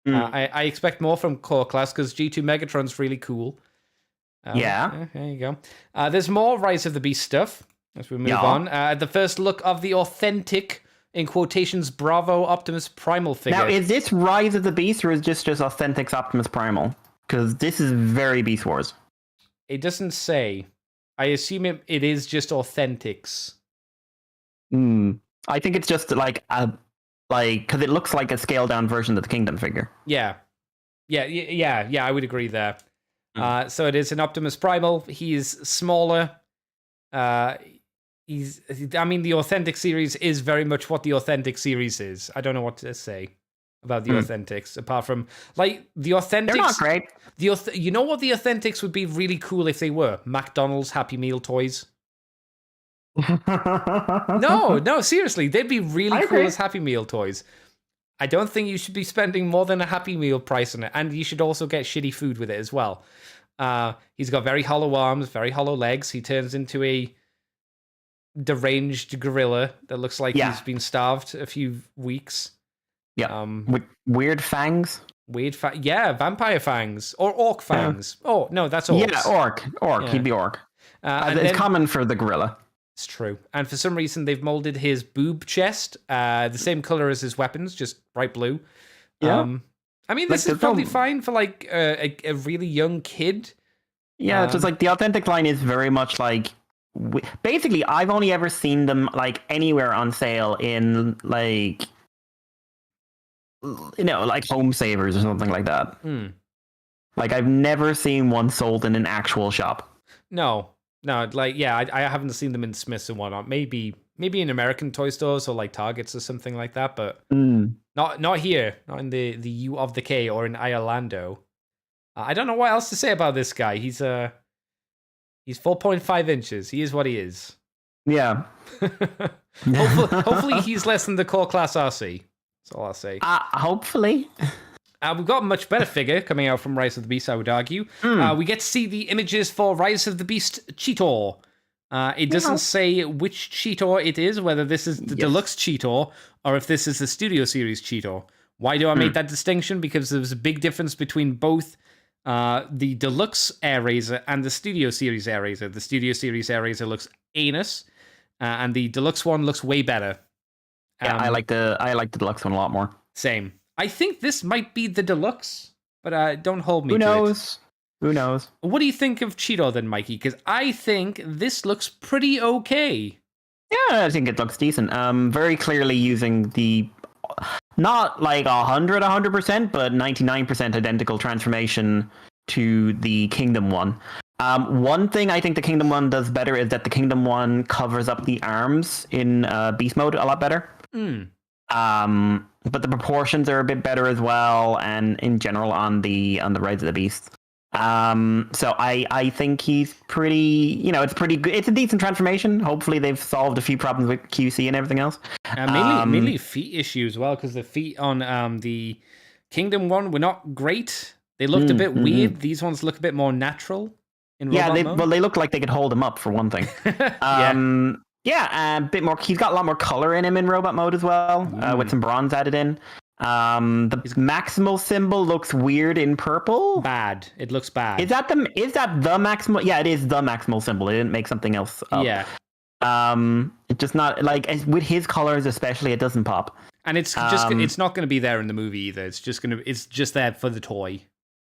I expect more from core class because G2 Megatron's really cool. Yeah. There you go. There's more Rise of the Beast stuff as we move on. The first look of the authentic, in quotations, Bravo Optimus Primal figure. Now, is this Rise of the Beast or is this just Authentic's Optimus Primal? Because this is very Beast Wars. It doesn't say. I assume it is just Authentics. I think it's just like because it looks like a scaled down version of the Kingdom figure. Yeah, I would agree there. So it is an Optimus Primal. He is smaller. I mean, the Authentic series is very much what the Authentic series is. I don't know what to say about the Authentics, apart from, like, the Authentics. They're not great. You know what the Authentics would be really cool if they were? McDonald's Happy Meal toys. No, seriously, they'd be really cool as Happy Meal toys. I don't think you should be spending more than a Happy Meal price on it, and you should also get shitty food with it as well. He's got very hollow arms, very hollow legs. He turns into a deranged gorilla that looks like he's been starved a few weeks. Yeah, with weird fangs. Vampire fangs or orc fangs. Oh no, that's orcs. Yeah, orc. Yeah. He'd be orc. It's common for the gorilla. It's true. And for some reason, they've molded his boob chest the same color as his weapons, just bright blue. Yeah. I mean, this is probably fine for like a really young kid. Yeah, just like the Authentic line is very much like. Basically, I've only ever seen them like anywhere on sale in like. Like Home Savers or something like that. Like, I've never seen one sold in an actual shop. No, like, yeah, I haven't seen them in Smiths and whatnot. Maybe in American toy stores or like Targets or something like that, but not here, not in the U of the K or in Iolando. I don't know what else to say about this guy. He's 4.5 inches. He is what he is. Yeah. Hopefully he's less than the core class RC. That's all I'll say. Hopefully. We've got a much better figure coming out from Rise of the Beast, I would argue. We get to see the images for Rise of the Beast Cheetor. It doesn't say which Cheetor it is, whether this is the Deluxe Cheetor or if this is the Studio Series Cheetor. Why do I make that distinction? Because there's a big difference between both the Deluxe Air Razor and the Studio Series Air Razor. The Studio Series Air Razor looks anus, and the Deluxe one looks way better. Yeah, I like the Deluxe one a lot more. Same. I think this might be the Deluxe, but don't hold me to it. Who knows? What do you think of Cheetor then, Mikey? Because I think this looks pretty okay. Yeah, I think it looks decent. Very clearly using the not like 100%, but 99% identical transformation to the Kingdom one. One thing I think the Kingdom one does better is that the Kingdom one covers up the arms in Beast mode a lot better. But the proportions are a bit better as well, and in general on the Rise of the Beast. So I think he's pretty, it's pretty good. It's a decent transformation. Hopefully they've solved a few problems with QC and everything else. Mainly feet issue as well, because the feet on the Kingdom one were not great. They looked a bit weird. These ones look a bit more natural in robot mode. Well, they look like they could hold him up for one thing. Yeah, a bit more. He's got a lot more color in him in robot mode as well, with some bronze added in. The maximal symbol looks weird in purple. Bad. It looks bad. Is that the maximal? Yeah, it is the maximal symbol. They didn't make something else up. Yeah. It just not like with his colors especially. It doesn't pop. And it's just it's not going to be there in the movie either. It's just there for the toy.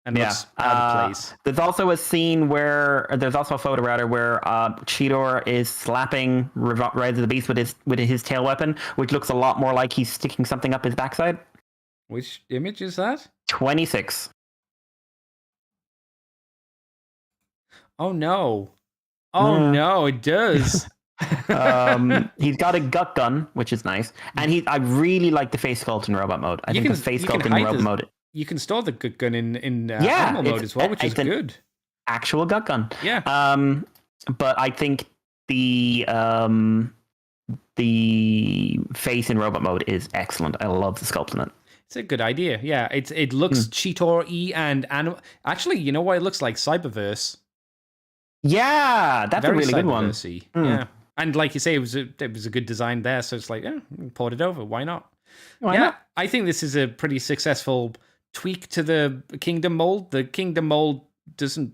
And looks out of place. There's also a scene where there's also a photo rather where Cheetor is slapping Rise of the Beast with his tail weapon, which looks a lot more like he's sticking something up his backside. Which image is that? 26. Oh no! Oh no! It does. He's got a gut gun, which is nice, and I really like the face sculpt in robot mode. I think the face sculpt in robot mode. You can store the gut gun in animal mode as well, which is good. Actual gut gun. Yeah. But I think the face in robot mode is excellent. I love the sculpt in it. It's a good idea. Yeah, it looks Cheetor-y and animal. Actually, you know what it looks like? Cyberverse. Yeah, that's a really good one. Yeah, and like you say, it was a good design there. So it's like, port it over. Why not? Why not? I think this is a pretty successful tweak to the Kingdom mold. The Kingdom mold doesn't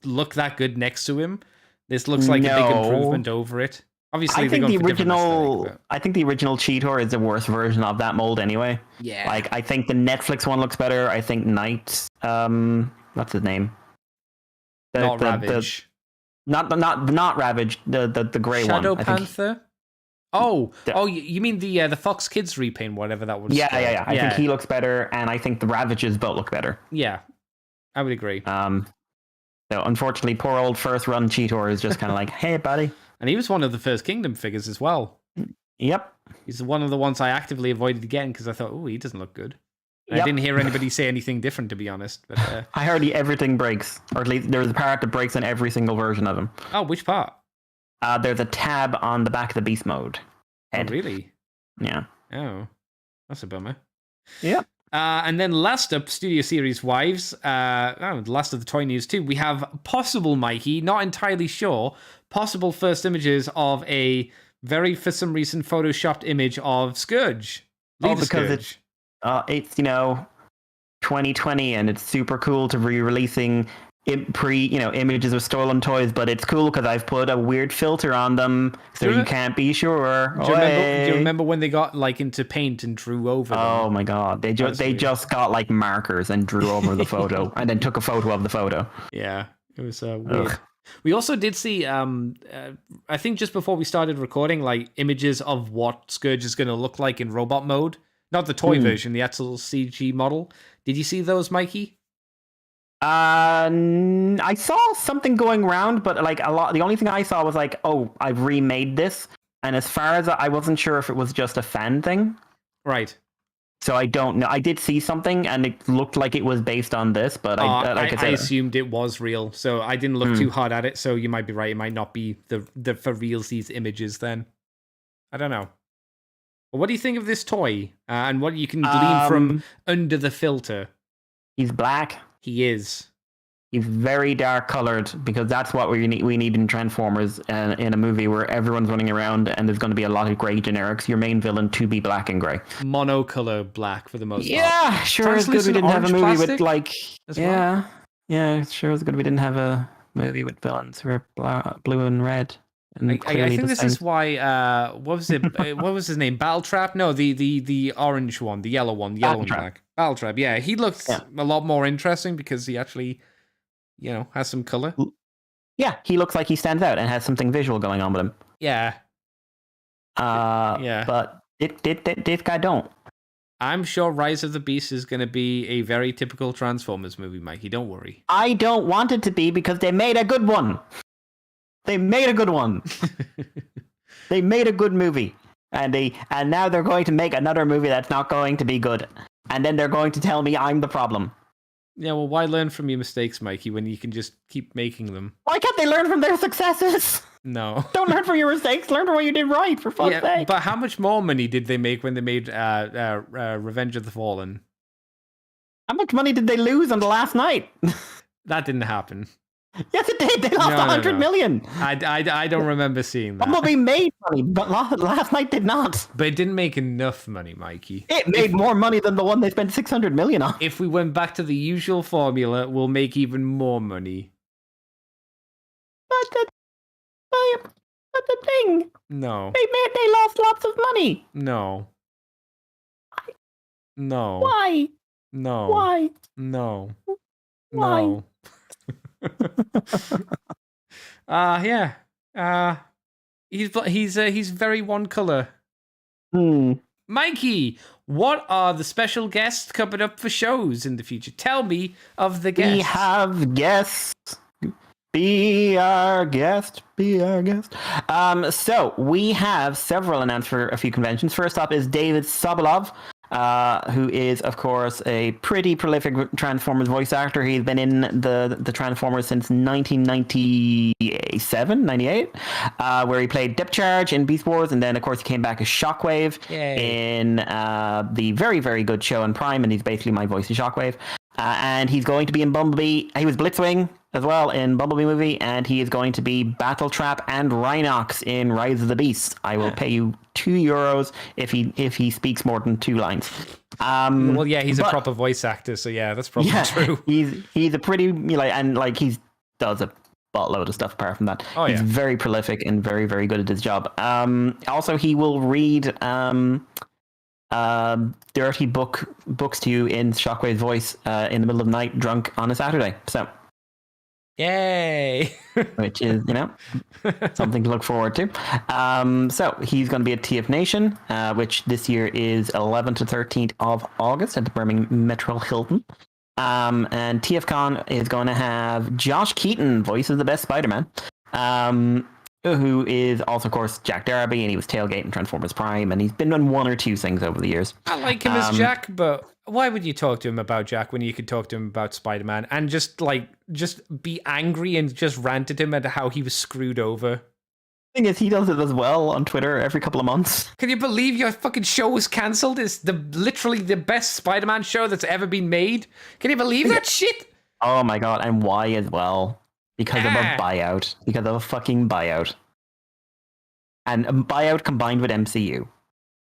look that good next to him. This looks like a big improvement over it. Obviously, I think the original Cheetor is the worst version of that mold anyway. Yeah. Like I think the Netflix one looks better. I think Knight, what's his name? Not Ravage. Not Ravage. The grey one. Shadow Panther. You mean the Fox Kids repaint, whatever that was. Yeah. I think he looks better, and I think the Ravages both look better. Yeah, I would agree. So unfortunately, poor old first run Cheetor is just kind of like, hey, buddy. And he was one of the first Kingdom figures as well. Yep. He's one of the ones I actively avoided getting because I thought, he doesn't look good. Yep. I didn't hear anybody say anything different, to be honest. But I heard everything breaks, or at least there's a part that breaks in every single version of him. Oh, which part? There's a tab on the back of the beast mode. Head. Oh, really? Yeah. Oh, that's a bummer. Yeah. And then last up, Studio Series Wives. The last of the toy news too. We have possible, Mikey, not entirely sure, possible first images of a very, for some reason, photoshopped image of Scourge. Because Scourge. It's 2020 and it's super cool to be releasing images of stolen toys, but it's cool because I've put a weird filter on them so you can't be sure. Do you remember when they got into paint and drew over them? Oh my god, they just got markers and drew over the photo and then took a photo of the photo. Yeah, it was weird. Ugh. We also did see, I think just before we started recording, images of what Scourge is going to look like in robot mode. Not the toy version, the actual CG model. Did you see those, Mikey? I saw something going around, but the only thing I saw was I've remade this, and as far as I wasn't sure if it was just a fan thing. Right. So I don't know. I did see something, and it looked like it was based on this, but I assumed it was real, so I didn't look too hard at it. So you might be right; it might not be the for realsies images. Then I don't know. But what do you think of this toy, and what you can glean from under the filter? He's black. He is. He's very dark colored because that's what we need in Transformers in a movie where everyone's running around and there's going to be a lot of grey generics. Your main villain to be black and grey. Monocolor black for the most part. Yeah, sure. It's good we didn't have a movie with sure it's good we didn't have a movie with villains who are blue and red. And I think this is why. What was it? What was his name? Battletrap? No, the orange one, the yellow one, and black. Battletrap. Yeah, he looks a lot more interesting because he actually, has some color. Yeah, he looks like he stands out and has something visual going on with him. Yeah. But this guy don't. I'm sure Rise of the Beast is going to be a very typical Transformers movie, Mikey. Don't worry. I don't want it to be because they made a good one. They made a good one. They made a good movie. And now they're going to make another movie that's not going to be good. And then they're going to tell me I'm the problem. Yeah, well, why learn from your mistakes, Mikey, when you can just keep making them? Why can't they learn from their successes? No. Don't learn from your mistakes. Learn from what you did right, for fuck's sake. But how much more money did they make when they made Revenge of the Fallen? How much money did they lose on the last night? That didn't happen. Yes, it did. They lost 100 million. I don't remember seeing that. Bumblebee made money, but last night did not. But it didn't make enough money, Mikey. It made more money than the one they spent 600 million on. If we went back to the usual formula, we'll make even more money. But the thing. No. They lost lots of money. No. No. Why? No. Why? No. Why? No. Yeah. He's very one color. Mikey, what are the special guests coming up for shows in the future? Tell me of the guests. We have guests. Be our guest. Be our guest. So we have several announced for a few conventions. First up is David Sobolov, who is, of course, a pretty prolific Transformers voice actor. He's been in the Transformers since 1997, 98, where he played Depth Charge in Beast Wars, and then, of course, he came back as Shockwave in the very, very good show on Prime, and he's basically my voice of Shockwave. And he's going to be in Bumblebee. He was Blitzwing as well in Bumblebee movie, and he is going to be Battletrap and Rhinox in Rise of the Beast. I will pay you €2 if he speaks more than 2 lines. Well, yeah, he's a proper voice actor, so yeah, that's probably true. He's a pretty he does a buttload of stuff apart from that. He's very prolific and very, very good at his job. Also, he will read dirty books to you in Shockwave's voice in the middle of the night, drunk on a Saturday. So, yay! Which is something to look forward to. So he's going to be at TF Nation, which this year is 11th to 13th of August at the Birmingham Metro Hilton. And TFCon is going to have Josh Keaton, voice of the best Spider-Man. Who is also, of course, Jack Darby, and he was Tailgate in Transformers Prime, and he's been on 1 or 2 things over the years. I like him as Jack, but why would you talk to him about Jack when you could talk to him about Spider-Man and just be angry and just rant at him at how he was screwed over? Thing is, he does it as well on Twitter every couple of months. Can you believe your fucking show was cancelled? It's literally the best Spider-Man show that's ever been made. Can you believe that shit? Oh my god, and why as well? Because of a buyout. Because of a fucking buyout. And a buyout combined with MCU.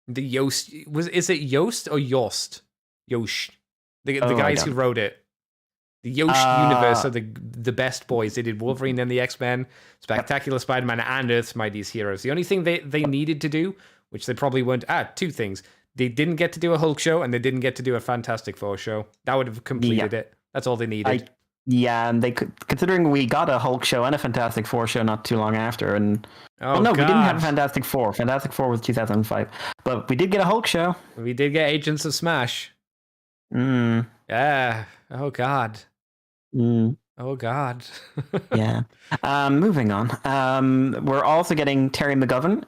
The Yoast... Is it Yoast or Yost? Yosh. The guys who wrote it. The Yoast universe are the best boys. They did Wolverine and the X-Men, Spectacular Spider-Man, and Earth's Mightiest Heroes. The only thing they needed to do, which they probably weren't... 2 things. They didn't get to do a Hulk show, and they didn't get to do a Fantastic Four show. That would have completed it. That's all they needed. Yeah, and they could, considering we got a Hulk show and a Fantastic Four show not too long after, and we didn't have a Fantastic Four. Fantastic Four was 2005, but we did get a Hulk show. We did get Agents of Smash. Yeah. Oh God. Oh God. Yeah. Moving on. We're also getting Terry McGovern,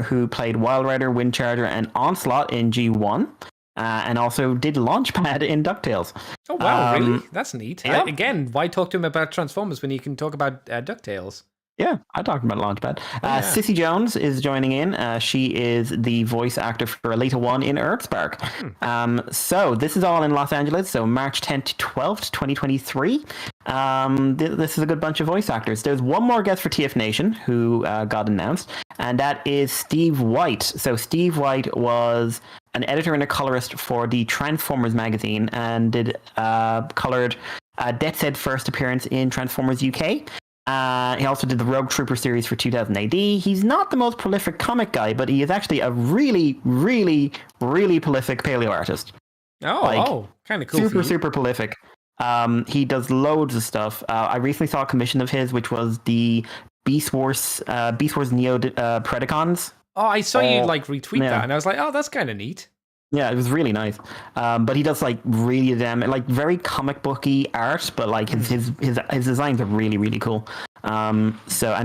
who played Wild Rider, Windcharger, and Onslaught in G1. And also did Launchpad in DuckTales. Oh, wow, really? That's neat. Yeah. Again, why talk to him about Transformers when you can talk about DuckTales? Yeah, I talked about Launchpad. Sissy Jones is joining in. She is the voice actor for Alita 1 in Earthspark. So this is all in Los Angeles, so March 10th to 12th, 2023. This is a good bunch of voice actors. There's one more guest for TF Nation who got announced, and that is Steve White. So Steve White was an editor and a colorist for the Transformers magazine and did colored Death's first appearance in Transformers UK. He also did the Rogue Trooper series for 2000 AD. He's not the most prolific comic guy, but he is actually a really, really, really prolific paleo artist. Kind of cool. Super prolific. He does loads of stuff. I recently saw a commission of his, which was the Beast Wars Neo Predacons. Oh, I saw you retweet that, and I was like, oh, that's kind of neat. Yeah, it was really nice. But he does really very comic booky art, but his designs are really, really cool. And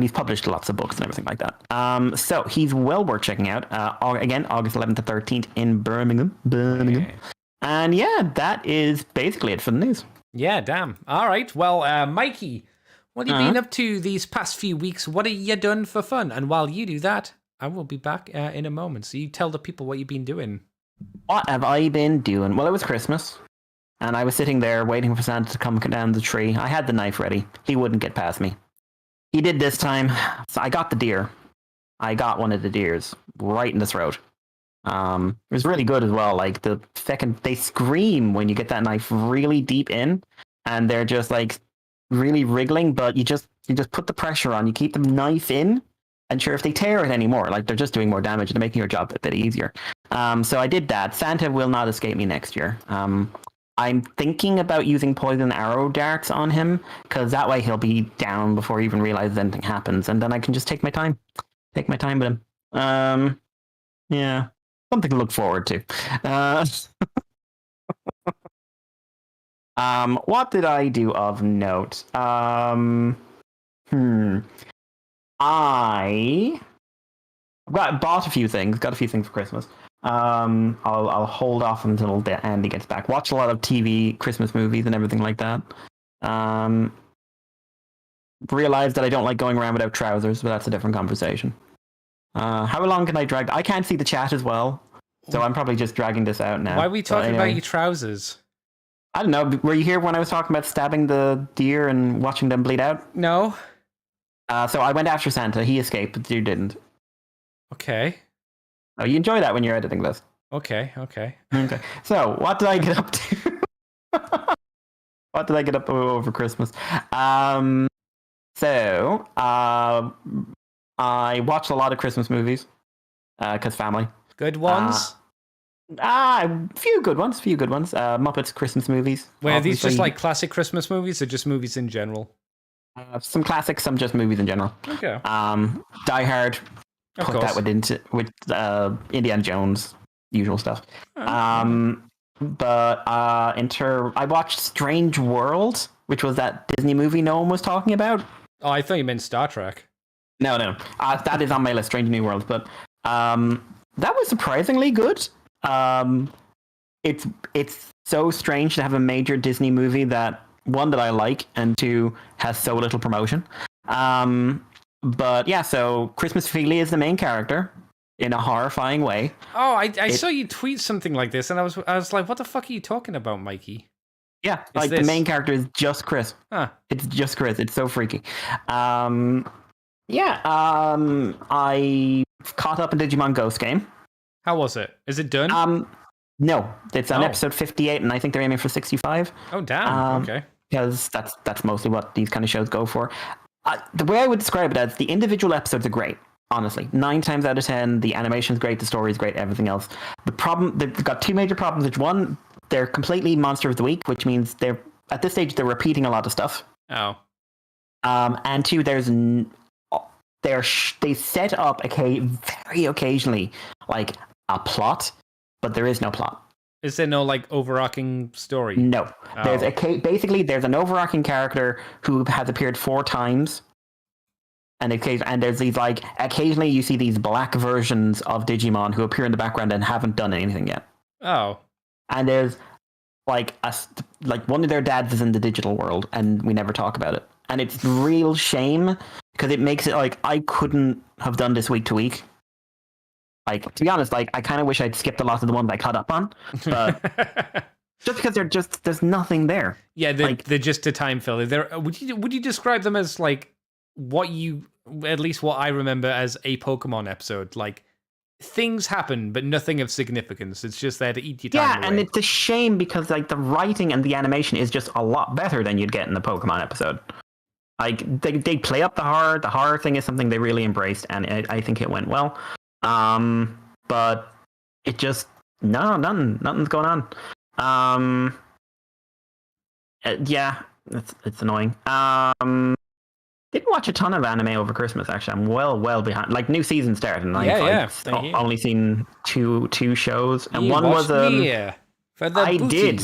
he's published lots of books and everything like that. So he's well worth checking out. Again, August 11th to 13th in Birmingham. Okay. And yeah, that is basically it for the news. Yeah, damn. All right. Well, Mikey, what have you been up to these past few weeks? What have you done for fun? And while you do that, I will be back in a moment. So you tell the people what you've been doing. What have I been doing? Well, it was Christmas, and I was sitting there waiting for Santa to come down the tree. I had the knife ready. He wouldn't get past me. He did this time, so I got the deer. I got one of the deers right in the throat. It was really good as well. They scream when you get that knife really deep in, and they're just really wriggling. But you just put the pressure on. You keep the knife in, And sure, if they tear it anymore, like they're just doing more damage, they're making your job a bit easier. So I did that. Santa will not escape me next year. I'm thinking about using poison arrow darts on him, because that way he'll be down before he even realizes anything happens, and then I can just take my time. Take my time with him. Yeah. Something to look forward to. What did I do of note? I bought a few things. Got a few things for Christmas. I'll hold off until Andy gets back. Watch a lot of TV, Christmas movies, and everything like that. Realized that I don't like going around without trousers, but that's a different conversation. How long can I drag? I can't see the chat as well, so I'm probably just dragging this out now. Why are we talking about your trousers? I don't know. Were you here when I was talking about stabbing the deer and watching them bleed out? No. So I went after Santa. He escaped, but you didn't. Okay. Oh, you enjoy that when you're editing this. Okay. So, what did I get up to? What did I get up to over Christmas? I watched a lot of Christmas movies because family. Good ones? A few good ones. Muppets Christmas movies. Were these just like classic Christmas movies or just movies in general? Some classics, some just movies in general. Okay. Die Hard. Put that with Indiana Jones, usual stuff. I watched Strange World, which was that Disney movie no one was talking about. Oh, I thought you meant Star Trek. No. That is on my list, Strange New World. But that was surprisingly good. It's so strange to have a major Disney movie that, one, that I like, and two, has so little promotion. But yeah, so Christmas Feely is the main character in a horrifying way. Oh, I saw you tweet something like this, and I was like, what the fuck are you talking about, Mikey? Yeah, the main character is just Chris. Huh. It's just Chris. It's so freaky. I caught up in Digimon Ghost Game. How was it? Is it done? No, it's on episode 58, and I think they're aiming for 65. Oh, damn. Okay. Because that's mostly what these kind of shows go for. The way I would describe it as, the individual episodes are great, honestly. 9 times out of 10, the animation's great, the story's great, everything else. The problem, they've got 2 major problems. Which, one, they're completely Monster of the Week, which means at this stage they're repeating a lot of stuff. Oh. And 2, they set up very occasionally like a plot, but there is no plot. Is there no like overarching story? No. There's there's an overarching character who has appeared 4 times, and there's these like occasionally you see these black versions of Digimon who appear in the background and haven't done anything yet. Oh. And there's like one of their dads is in the digital world, and we never talk about it. And it's a real shame because it makes it like I couldn't have done this week to week. Like, to be honest, like I kind of wish I'd skipped a lot of the ones I caught up on, but just because there's nothing there. Yeah, they're just a time filler. Would you describe them as like at least what I remember as a Pokemon episode? Like, things happen, but nothing of significance. It's just there to eat your time away. And it's a shame because like the writing and the animation is just a lot better than you'd get in the Pokemon episode. Like they play up the horror. The horror thing is something they really embraced, and I think it went well. But it just nothing's going on. Yeah, it's annoying. Didn't watch a ton of anime over Christmas. Actually, I'm well behind. Like, new season started, and I've only seen two shows, and one was for the I booty. did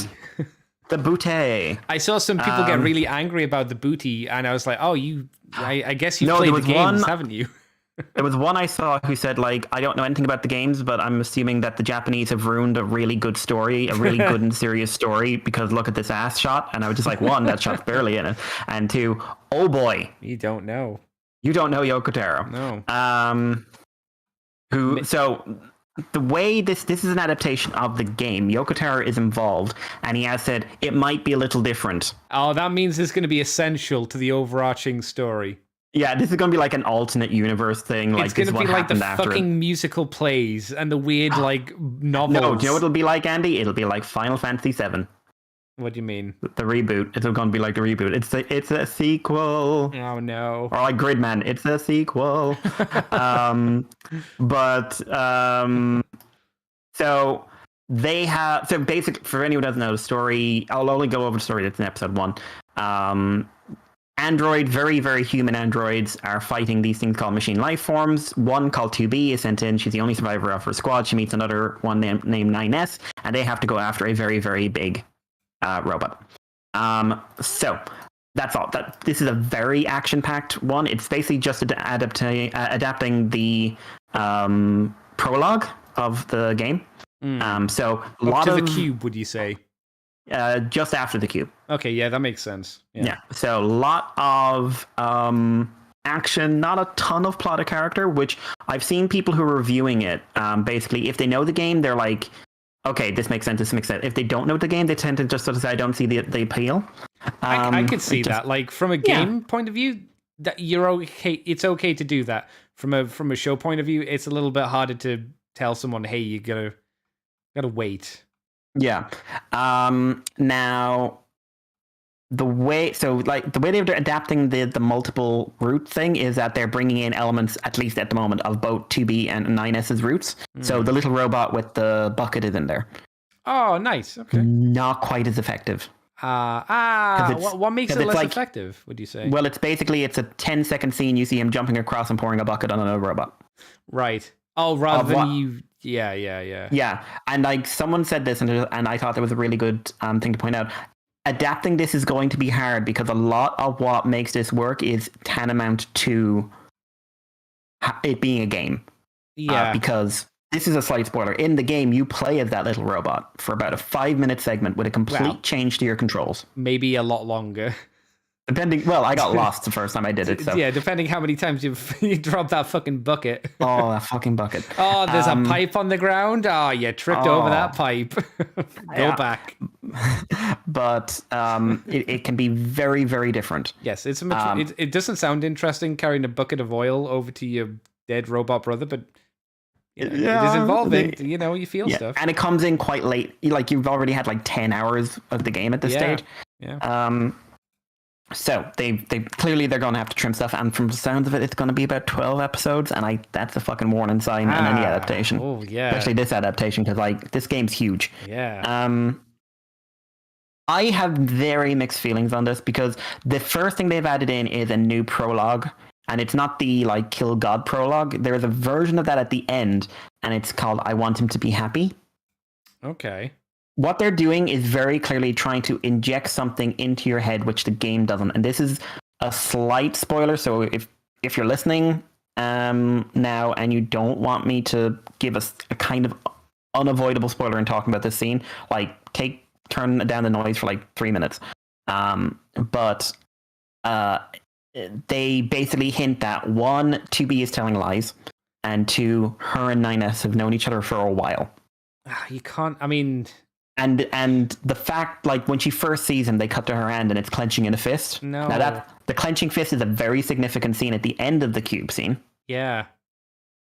the booty. I saw some people get really angry about the booty, and I was like, "Oh, I guess you've played the games, haven't you?" There was one I saw who said, like, I don't know anything about the games, but I'm assuming that the Japanese have ruined a really good story, a really good and serious story, because look at this ass shot. And I was just like, 1, that shot's barely in it. And 2, oh boy. You don't know. You don't know Yoko Taro. No. So the way this is an adaptation of the game, Yoko Taro is involved, and he has said it might be a little different. Oh, that means it's going to be essential to the overarching story. Yeah, this is going to be like an alternate universe thing. Like, it's going to be like the fucking musical plays and the weird, like, novels. No, do you know what it'll be like, Andy? It'll be like Final Fantasy VII. What do you mean? The reboot. It's going to be like the reboot. It's a sequel. Oh no. Or like Gridman. It's a sequel. So they have. So basically, for anyone who doesn't know the story, I'll only go over the story that's in episode 1. Android, very, very human androids are fighting these things called machine life forms. One called 2B is sent in. She's the only survivor of her squad. She meets another one named 9S, and they have to go after a very, very big robot. So that's all. This is a very action-packed one. It's basically just adapting the prologue of the game. So a lot to of the cube, would you say? Just after the cube. Okay, yeah, that makes sense. Yeah. So a lot of action, not a ton of plot or character, which I've seen people who are reviewing it. Basically, if they know the game, they're like, okay, this makes sense, this makes sense. If they don't know the game, they tend to just sort of say, I don't see the appeal. I could see that. Like, from a game point of view, that you're okay. It's okay to do that. From a show point of view, it's a little bit harder to tell someone, hey, you gotta wait. Yeah. Now, the way they're adapting the multiple route thing is that they're bringing in elements, at least at the moment, of both 2B and 9S's routes. So the little robot with the bucket is in there. Oh, nice. Okay. Not quite as effective. What makes it less effective, would you say? Well, it's a 10-second scene. You see him jumping across and pouring a bucket on another robot. Right. Oh, rather than you... Yeah. And like someone said this, and I thought that was a really good thing to point out. Adapting this is going to be hard because a lot of what makes this work is tantamount to it being a game. Yeah. Because this is a slight spoiler. In the game, you play as that little robot for about a 5-minute segment with a complete change to your controls. Maybe a lot longer. I got lost the first time I did it. So. Yeah, depending how many times you drop that fucking bucket. Oh, that fucking bucket. Oh, there's a pipe on the ground. Oh, you tripped over that pipe. Go back. But it can be very, very different. Yes, it's it doesn't sound interesting carrying a bucket of oil over to your dead robot brother, but it is involving. You feel stuff. And it comes in quite late. Like you've already had like 10 hours of the game at this stage. Yeah. So they clearly they're going to have to trim stuff, and from the sounds of it, it's going to be about 12 episodes, and that's a fucking warning sign in any adaptation. Oh yeah, especially this adaptation because like this game's huge. Yeah. I have very mixed feelings on this because the first thing they've added in is a new prologue, and it's not the like Kill God prologue. There's a version of that at the end, and it's called I Want Him to Be Happy. Okay. What they're doing is very clearly trying to inject something into your head, which the game doesn't. And this is a slight spoiler. So if you're listening now and you don't want me to give us a kind of unavoidable spoiler in talking about this scene, like turn down the noise for like 3 minutes. But they basically hint that 1, 2B is telling lies, and 2, her and 9S have known each other for a while. You can't. I mean. And the fact, like, when she first sees him, they cut to her hand and it's clenching in a fist. No. Now, the clenching fist is a very significant scene at the end of the cube scene. Yeah.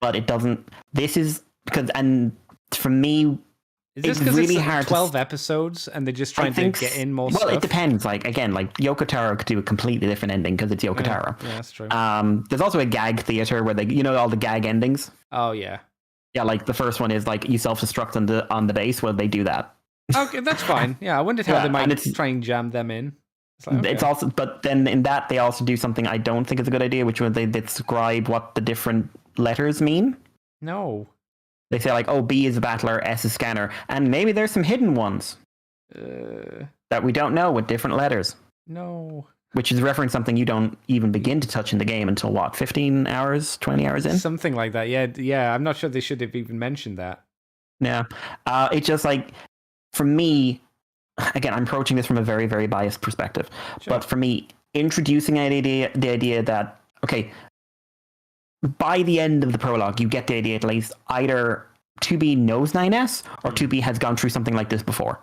But it doesn't... This is... because, and for me, is this it's really hard 12 episodes and they're just trying to get in more stuff? Well, it depends. Like, again, like, Yoko Taro could do a completely different ending because it's Yoko Taro. Yeah, that's true. There's also a gag theater where they... all the gag endings? Oh, yeah. Yeah, like, the first one is, like, you self-destruct on the base. Well, they do that. Okay, that's fine. Yeah, I wondered how they might try and jam them in. It's also, but then in that they also do something I don't think is a good idea, which was they describe what the different letters mean. No. They say like, oh, B is a battler, S is scanner, and maybe there's some hidden ones that we don't know with different letters. No. Which is referencing something you don't even begin to touch in the game until what, 15 hours, 20 hours in? Something like that. Yeah. I'm not sure they should have even mentioned that. Yeah. It's just like, for me, again, I'm approaching this from a very, very biased perspective. Sure. But for me, introducing the idea that, okay, by the end of the prologue, you get the idea at least either 2B knows 9S or 2B has gone through something like this before.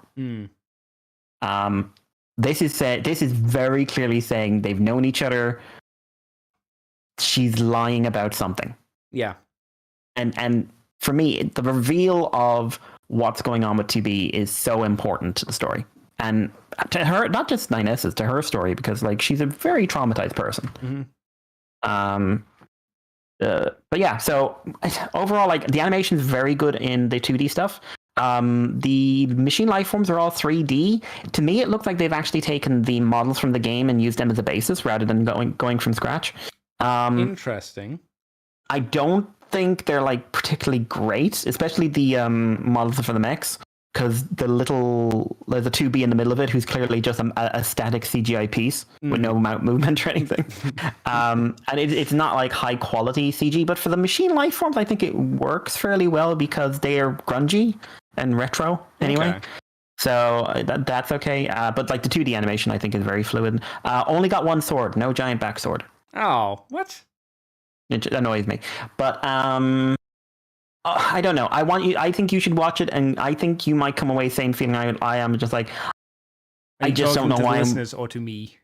This is very clearly saying they've known each other. She's lying about something. Yeah. And for me, the reveal of what's going on with 2B is so important to the story. and to her, not just 9S's, to her story, because like she's a very traumatized person. Mm-hmm. But yeah, so overall, like the animation is very good in the 2D stuff. The machine life forms are all 3D. To me, it looks like they've actually taken the models from the game and used them as a basis rather than going from scratch. Interesting. I don't think they're like particularly great, especially the models for the mechs, because there's a 2B in the middle of it who's clearly just a static CGI piece with no movement or anything. And it's not like high quality CG, but for the machine life forms, I think it works fairly well because they are grungy and retro anyway. Okay. So that's okay. But like the 2D animation, I think is very fluid. Only got one sword, no giant back sword. Oh, what? It annoys me. But I don't know. I think you should watch it, and I think you might come away same feeling I am, just like I just don't know why. To listeners or to me?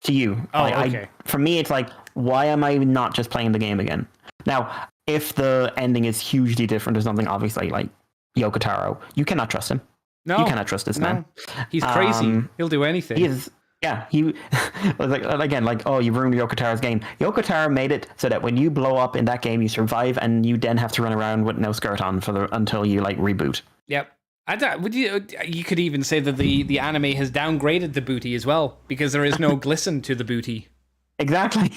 To you. Oh, okay. For me, it's like, why am I not just playing the game again? Now, if the ending is hugely different or something, obviously, like Yoko Taro, you cannot trust him. No, you cannot trust this man. He's crazy. He'll do anything. He is. Yeah, he was like, again, like, oh, you ruined Yoko Taro's game. Yoko Taro made it so that when you blow up in that game, you survive, and you then have to run around with no skirt on until you like reboot. Yep. You could even say that the anime has downgraded the booty as well, because there is no glisten to the booty. Exactly.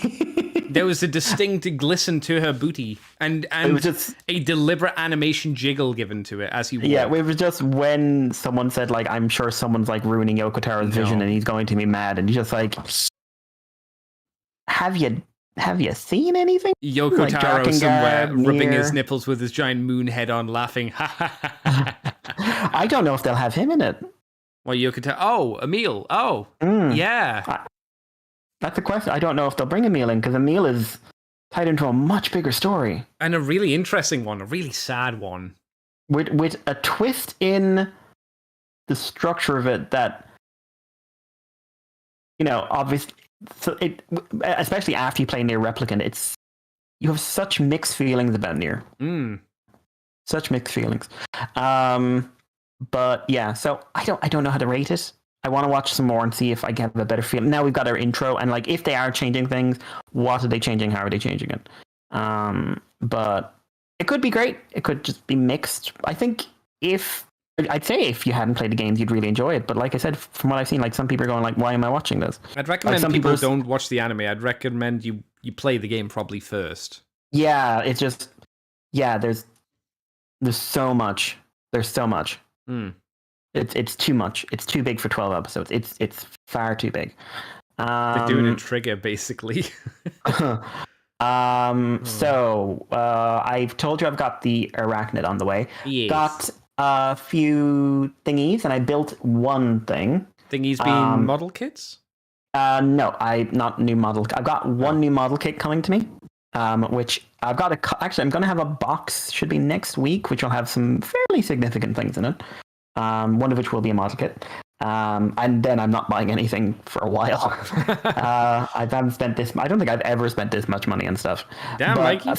There was a distinct glisten to her booty, and it was just a deliberate animation jiggle given to it as he walked. Yeah, it was just when someone said, like, I'm sure someone's like ruining Yoko Taro's vision and he's going to be mad, and he's just like, have you seen anything? Yoko like Taro somewhere rubbing his nipples with his giant moon head on, laughing. I don't know if they'll have him in it. Well, Yoko Taro. Oh, Emil. Oh, yeah. That's the question. I don't know if they'll bring Emil in, because Emil is tied into a much bigger story. And a really interesting one, a really sad one. With a twist in the structure of it that, obviously, so especially after you play Nier Replicant, you have such mixed feelings about Nier. Such mixed feelings. But yeah, so I don't know how to rate it. I want to watch some more and see if I get a better feel. Now we've got our intro, and like if they are changing things, what are they changing? How are they changing it? But it could be great. It could just be mixed. I think I'd say if you hadn't played the games, you'd really enjoy it. But like I said, from what I've seen, like some people are going like, why am I watching this? I'd recommend some people don't watch the anime. I'd recommend you play the game probably first. Yeah, it's just, there's so much. There's so much. It's too much. It's too big for 12 episodes. It's far too big. They're doing a trigger, basically. So I've told you I've got the Arachnid on the way. Yes. Got a few thingies, and I built one thing. Thingies being model kits? No, not new model. I've got one new model kit coming to me. Which I've got actually, I'm going to have a box, should be next week, which will have some fairly significant things in it. One of which will be a model kit. And then I'm not buying anything for a while. I haven't spent this. I don't think I've ever spent this much money on stuff. Damn, Mikey.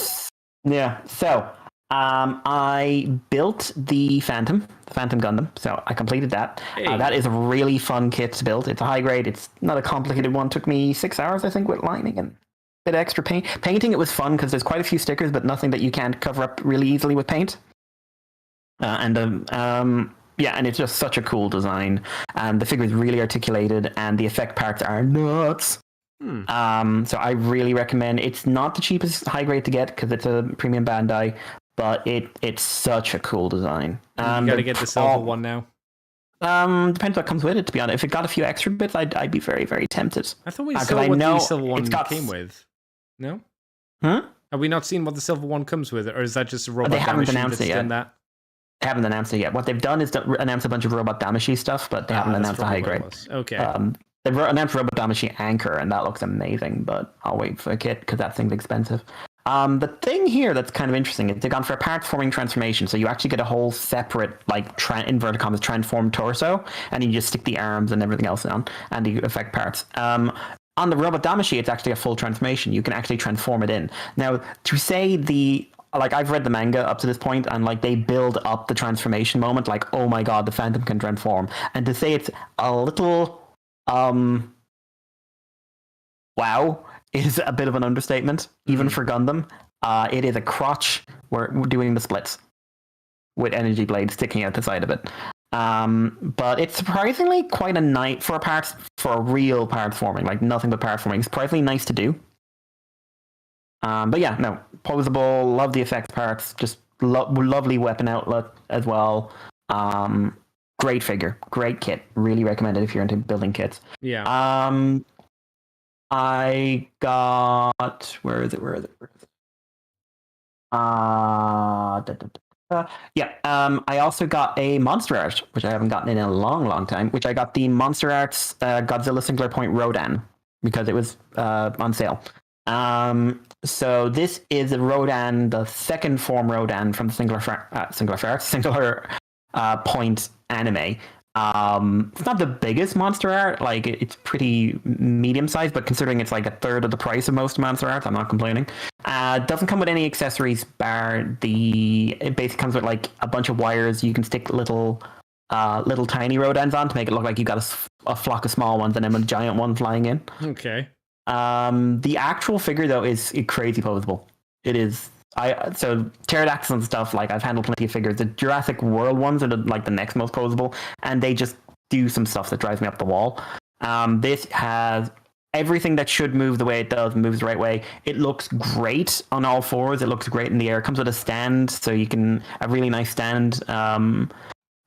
Yeah. So I built the Phantom Gundam. So I completed that. Hey. That is a really fun kit to build. It's a high grade. It's not a complicated one. It took me 6 hours, I think, with lining and a bit of extra paint. Painting it was fun because there's quite a few stickers, but nothing that you can't cover up really easily with paint. Yeah, and it's just such a cool design. The figure is really articulated, and the effect parts are nuts. So I really recommend. It's not the cheapest high grade to get because it's a premium Bandai, but it's such a cool design. You gotta get the silver one now. Depends what comes with it. To be honest, if it got a few extra bits, I'd be very, very tempted. I thought we saw what the silver one came with. No. Have we not seen what the silver one comes with, or is that just a robot? They haven't announced it yet. They haven't announced it yet. What they've done is announce a bunch of Robot Damashi stuff, but they haven't announced the high grade. Okay. They've announced Robot Damashi Anchor, and that looks amazing, but I'll wait for a kit because that thing's expensive. The thing here that's kind of interesting is they've gone for a part-forming transformation, so you actually get a whole separate, like, inverted commas, transformed torso, and you just stick the arms and everything else on, and the effect parts. On the Robot Damashi, it's actually a full transformation. You can actually transform it in. Now, to say the like I've read the manga up to this point, and like they build up the transformation moment, like, oh my god, the Phantom can transform, and to say it's a little wow is a bit of an understatement, even for Gundam. It is a crotch. We're doing the splits with energy blades sticking out the side of it. But it's surprisingly quite a nice for a real parts forming, like nothing but parts forming. It's surprisingly nice to do. But yeah, no, posable. Love the effects parts. Just lovely weapon outlet as well. Great figure, great kit. Really recommend it if you're into building kits. Yeah. I got where is it? I also got a Monster Art, which I haven't gotten in a long time, which I got the Monster Arts Godzilla Singular Point Rodan because it was on sale. So this is a Rodan, the second form Rodan from the Singular Point anime. It's not the biggest Monster Art, like it's pretty medium sized, but considering it's like a third of the price of most Monster Arts, I'm not complaining. Doesn't come with any accessories bar it basically comes with like a bunch of wires you can stick little tiny Rodans on to make it look like you got a flock of small ones and then a giant one flying in. Okay. The actual figure though is crazy posable. It is. So pterodactyls and stuff, like I've handled plenty of figures. The Jurassic World ones are like the next most posable, and they just do some stuff that drives me up the wall. This has everything that should move the way it does, moves the right way. It looks great on all fours. It looks great in the air. It comes with a stand, so you can a really nice stand.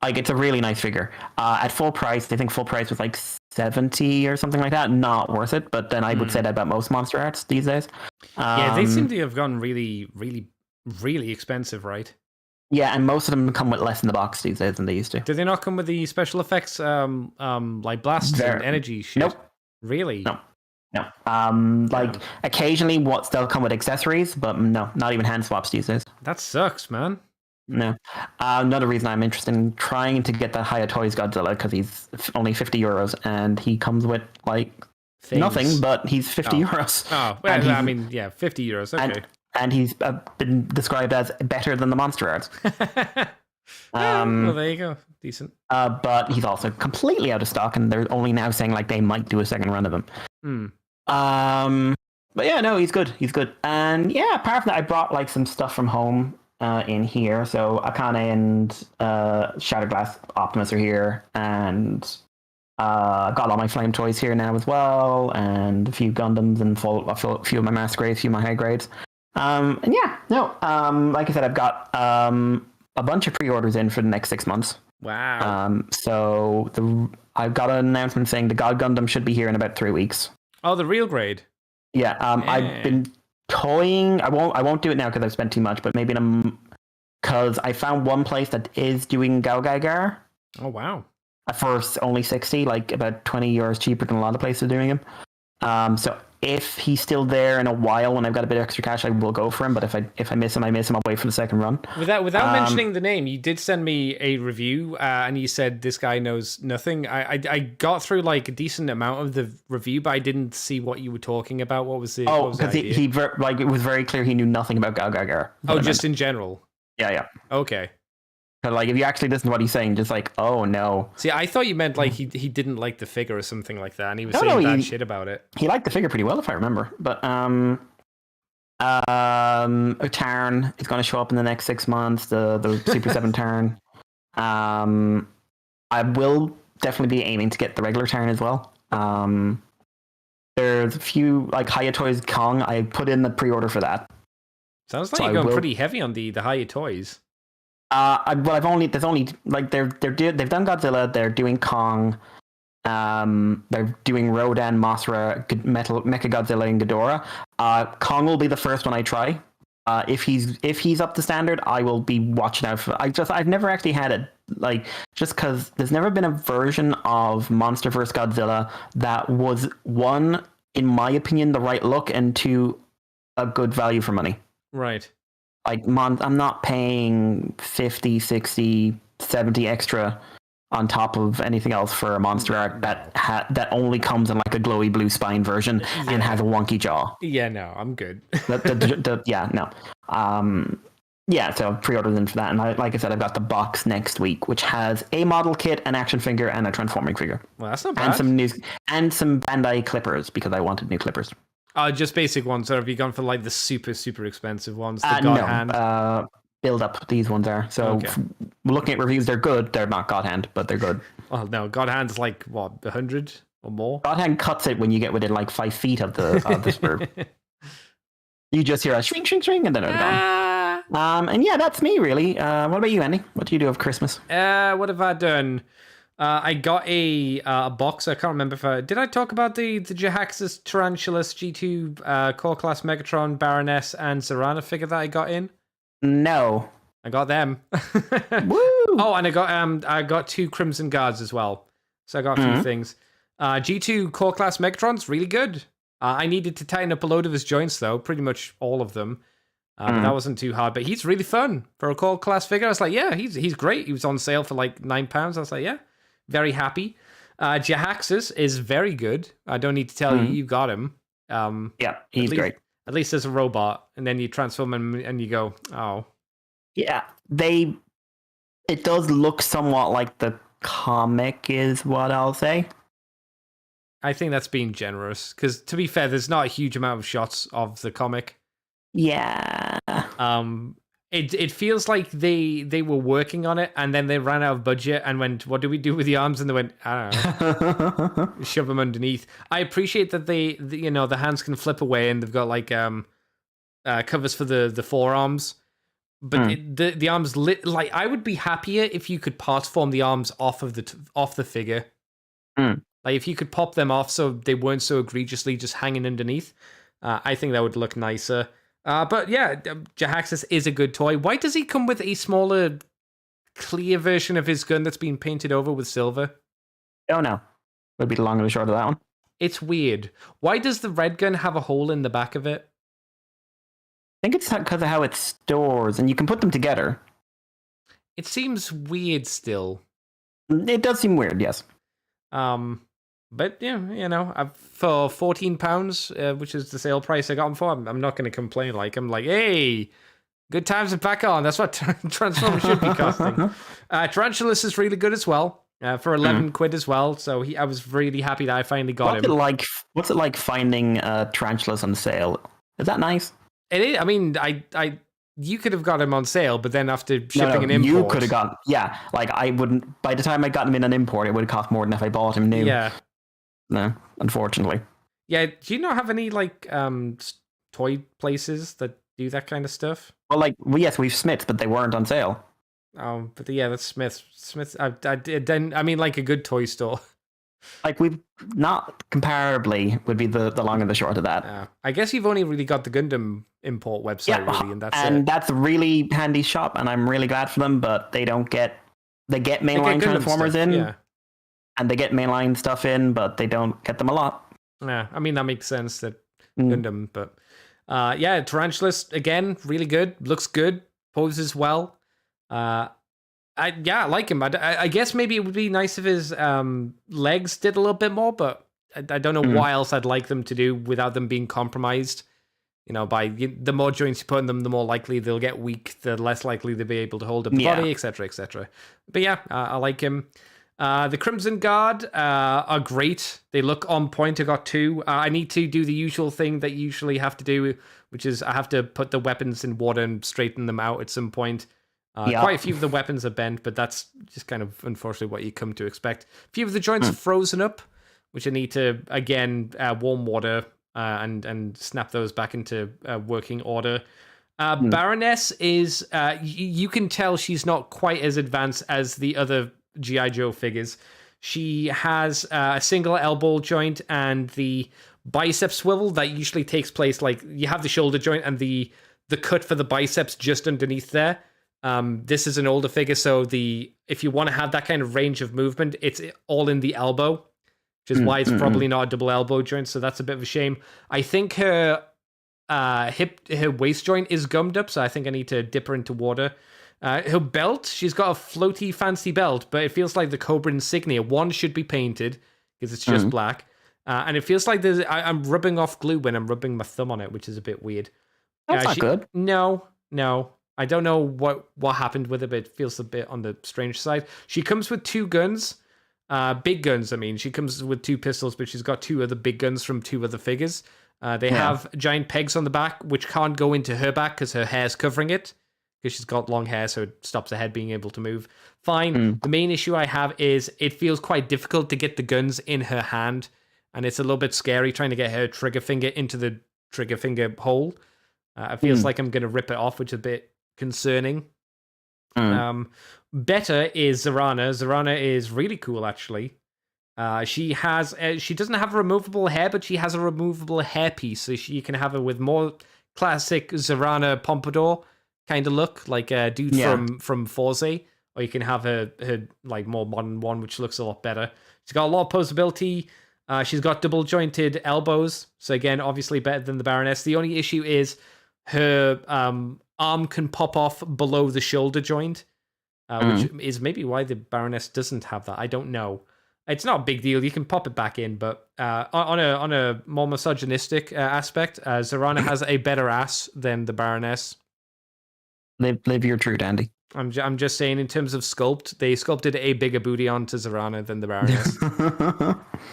Like it's a really nice figure. At full price, I think full price was like 70 or something like that. Not worth it, but then I would say that about most Monster Arts these days. Yeah, they seem to have gone really, really, really expensive, right? Yeah, and most of them come with less in the box these days than they used to. Do they not come with the special effects, like blasts and energy shit? Nope. Really? No. Occasionally, they'll come with accessories, but no, not even hand swaps these days. That sucks, man. No. Another reason I'm interested in trying to get that Haya Toys Godzilla, because he's only €50 and he comes with like nothing, but he's €50. Oh, well, I mean, yeah, €50. Okay. And he's been described as better than the Monster Arts. Well, there you go. Decent. But he's also completely out of stock, and they're only now saying like they might do a second run of him. But yeah, no, he's good. He's good. And yeah, apart from that, I brought like some stuff from home in here. So Akane and Shattered Glass Optimus are here, and got all my flame toys here now as well, and a few Gundams and a few of my mass grades, a few of my high grades. And yeah, no, like I said, I've got a bunch of pre-orders in for the next 6 months. Wow. So I've got an announcement saying the God Gundam should be here in about 3 weeks. Oh, the real grade. Yeah. I've been toying. I won't do it now because I've spent too much. But maybe because I found one place that is doing Gao Gaigar. Oh wow. For only 60, like about €20 cheaper than a lot of places doing him. So if he's still there in a while when I've got a bit of extra cash, I will go for him. But if I miss him, I'll wait for the second run. Without mentioning the name, you did send me a review, and you said this guy knows nothing. I got through like a decent amount of the review, but I didn't see what you were talking about. What was the? Oh, because it was very clear he knew nothing about Gao Gaigar. Oh, just in general. Yeah. Okay. Like if you actually listen to what he's saying, just like, oh no. See, I thought you meant like he didn't like the figure or something like that, and he was saying bad shit about it. He liked the figure pretty well, if I remember. But Tarn is going to show up in the next 6 months. The Super 7 Tarn. I will definitely be aiming to get the regular Tarn as well. There's a few like Haya Toys Kong. I put in the pre-order for that. Sounds like you're going pretty heavy on the Haya Toys. They've done Godzilla, they're doing Kong, they're doing Rodan, Mothra, Mechagodzilla, and Ghidorah. Kong will be the first one I try. If he's up to standard, I will be watching out for. I've never actually had it, like, just because there's never been a version of Monster vs. Godzilla that was, one, in my opinion, the right look, and two, a good value for money. Right. Like, I'm not paying 50, 60, 70 extra on top of anything else for a Monster Art that only comes in like a glowy blue spine version and has a wonky jaw. Yeah, no, I'm good. Yeah, no. Yeah, so I've pre-ordered them for that, and like I said, I've got the box next week, which has a model kit, an action figure, and a transforming figure. Well, that's not bad. And some Bandai clippers because I wanted new clippers. Just basic ones, or have you gone for like the super, super expensive ones? The God Hand? Build up, these ones are. So looking at reviews, they're good. They're not God Hand, but they're good. Well, no, God Hand's like, what, 100 or more? God Hand cuts it when you get within like 5 feet of the spur. You just hear a shrink, shrink, shrink, and then it's gone. And yeah, that's me, really. What about you, Andy? What do you do of Christmas? What have I done? I got a box. I can't remember if did I talk about the Jahaxus Tarantulas G2 Core Class Megatron Baroness and Zarana figure that I got in? No. I got them. Woo! Oh, and I got 2 Crimson Guards as well. So I got a few things. G2 Core Class Megatron's really good. I needed to tighten up a load of his joints, though, pretty much all of them. But that wasn't too hard. But he's really fun for a Core Class figure. I was like, yeah, he's great. He was on sale for like £9. I was like, yeah, very happy. Jahaxus is very good. I don't need to tell you, you got him. Yeah, he's great. At least as a robot, and then you transform him and you go, oh. Yeah, it does look somewhat like the comic is what I'll say. I think that's being generous, because to be fair, there's not a huge amount of shots of the comic. Yeah. It feels like they were working on it, and then they ran out of budget and went, what do we do with the arms? And they went, I don't know, shove them underneath. I appreciate that the hands can flip away, and they've got like covers for the forearms. But the arms, like, I would be happier if you could part form the arms off the figure. Like, if you could pop them off so they weren't so egregiously just hanging underneath, I think that would look nicer. But yeah, Jahaxus is a good toy. Why does he come with a smaller, clear version of his gun that's been painted over with silver? Oh no, would be the long and the short of that one. It's weird. Why does the red gun have a hole in the back of it? I think it's because of how it stores, and you can put them together. It seems weird still. It does seem weird, yes. But yeah, for £14, which is the sale price I got them for, I'm not going to complain. Like, I'm like, hey, good times are back on. That's what Transformers should be costing. Tarantulas is really good as well, for 11 quid as well. So I was really happy that I finally got him. What's it like finding Tarantulas on sale? Is that nice? It is. I mean, you could have got him on sale, but then after shipping an import, you could have got. Yeah, like I wouldn't. By the time I got him in an import, it would have cost more than if I bought him new. Yeah. No, unfortunately. Yeah. Do you not have any like toy places that do that kind of stuff? Well, yes, we've Smiths, but they weren't on sale. Oh, but yeah, that's Smiths. Smiths. I mean, like a good toy store. Like, we've not comparably would be the long and the short of that. I guess you've only really got the Gundam import website, really, and that's a really handy shop, and I'm really glad for them. But they get mainline Transformers in, and they get mainline stuff in, but they don't get them a lot. Yeah, I mean that makes sense that Gundam, but yeah, Tarantulas again, really good, looks good, poses well. I like him. I guess maybe it would be nice if his legs did a little bit more, but I don't know what else I'd like them to do without them being compromised. By the more joints you put in them, the more likely they'll get weak, the less likely they'll be able to hold up the body, etc., etc. But yeah, I like him. The Crimson Guard are great. They look on point. I got 2. I need to do the usual thing that you usually have to do, which is I have to put the weapons in water and straighten them out at some point. Quite a few of the weapons are bent, but that's just kind of unfortunately what you come to expect. A few of the joints are frozen up, which I need to, again, warm water and snap those back into working order. Baroness is, you can tell she's not quite as advanced as the other G.I. Joe figures. She has a single elbow joint and the bicep swivel that usually takes place, like you have the shoulder joint and the cut for the biceps just underneath there. This is an older figure, so if you want to have that kind of range of movement, it's all in the elbow, which is why it's probably not a double elbow joint, so that's a bit of a shame. I think her waist joint is gummed up, so I think I need to dip her into water. Her belt, she's got a floaty fancy belt, but it feels like the Cobra insignia. One should be painted, because it's just black. And it feels like I'm rubbing off glue when I'm rubbing my thumb on it, which is a bit weird. That's not good. No. I don't know what happened with it, but it feels a bit on the strange side. She comes with 2 guns. Big guns, I mean. She comes with 2 pistols, but she's got 2 other big guns from 2 other figures. They have giant pegs on the back, which can't go into her back because her hair's covering it. Because she's got long hair, so it stops her head being able to move. Fine. The main issue I have is it feels quite difficult to get the guns in her hand. And it's a little bit scary trying to get her trigger finger into the trigger finger hole. It feels like I'm going to rip it off, which is a bit concerning. Better is Zarana. Zarana is really cool, actually. She doesn't have a removable hair, but she has a removable hairpiece, so you can have her with more classic Zarana pompadour kind of look, like a dude from Forza, or you can have her like more modern one, which looks a lot better. She's got a lot of posability. She's got double jointed elbows, so again, obviously better than the Baroness. The only issue is her arm can pop off below the shoulder joint, which is maybe why the Baroness doesn't have that. I don't know. It's not a big deal. You can pop it back in, but on a more misogynistic aspect, Zarana has a better ass than the Baroness. Live your truth, Andy. I'm just saying, in terms of sculpt, they sculpted a bigger booty onto Zarana than the Baroness.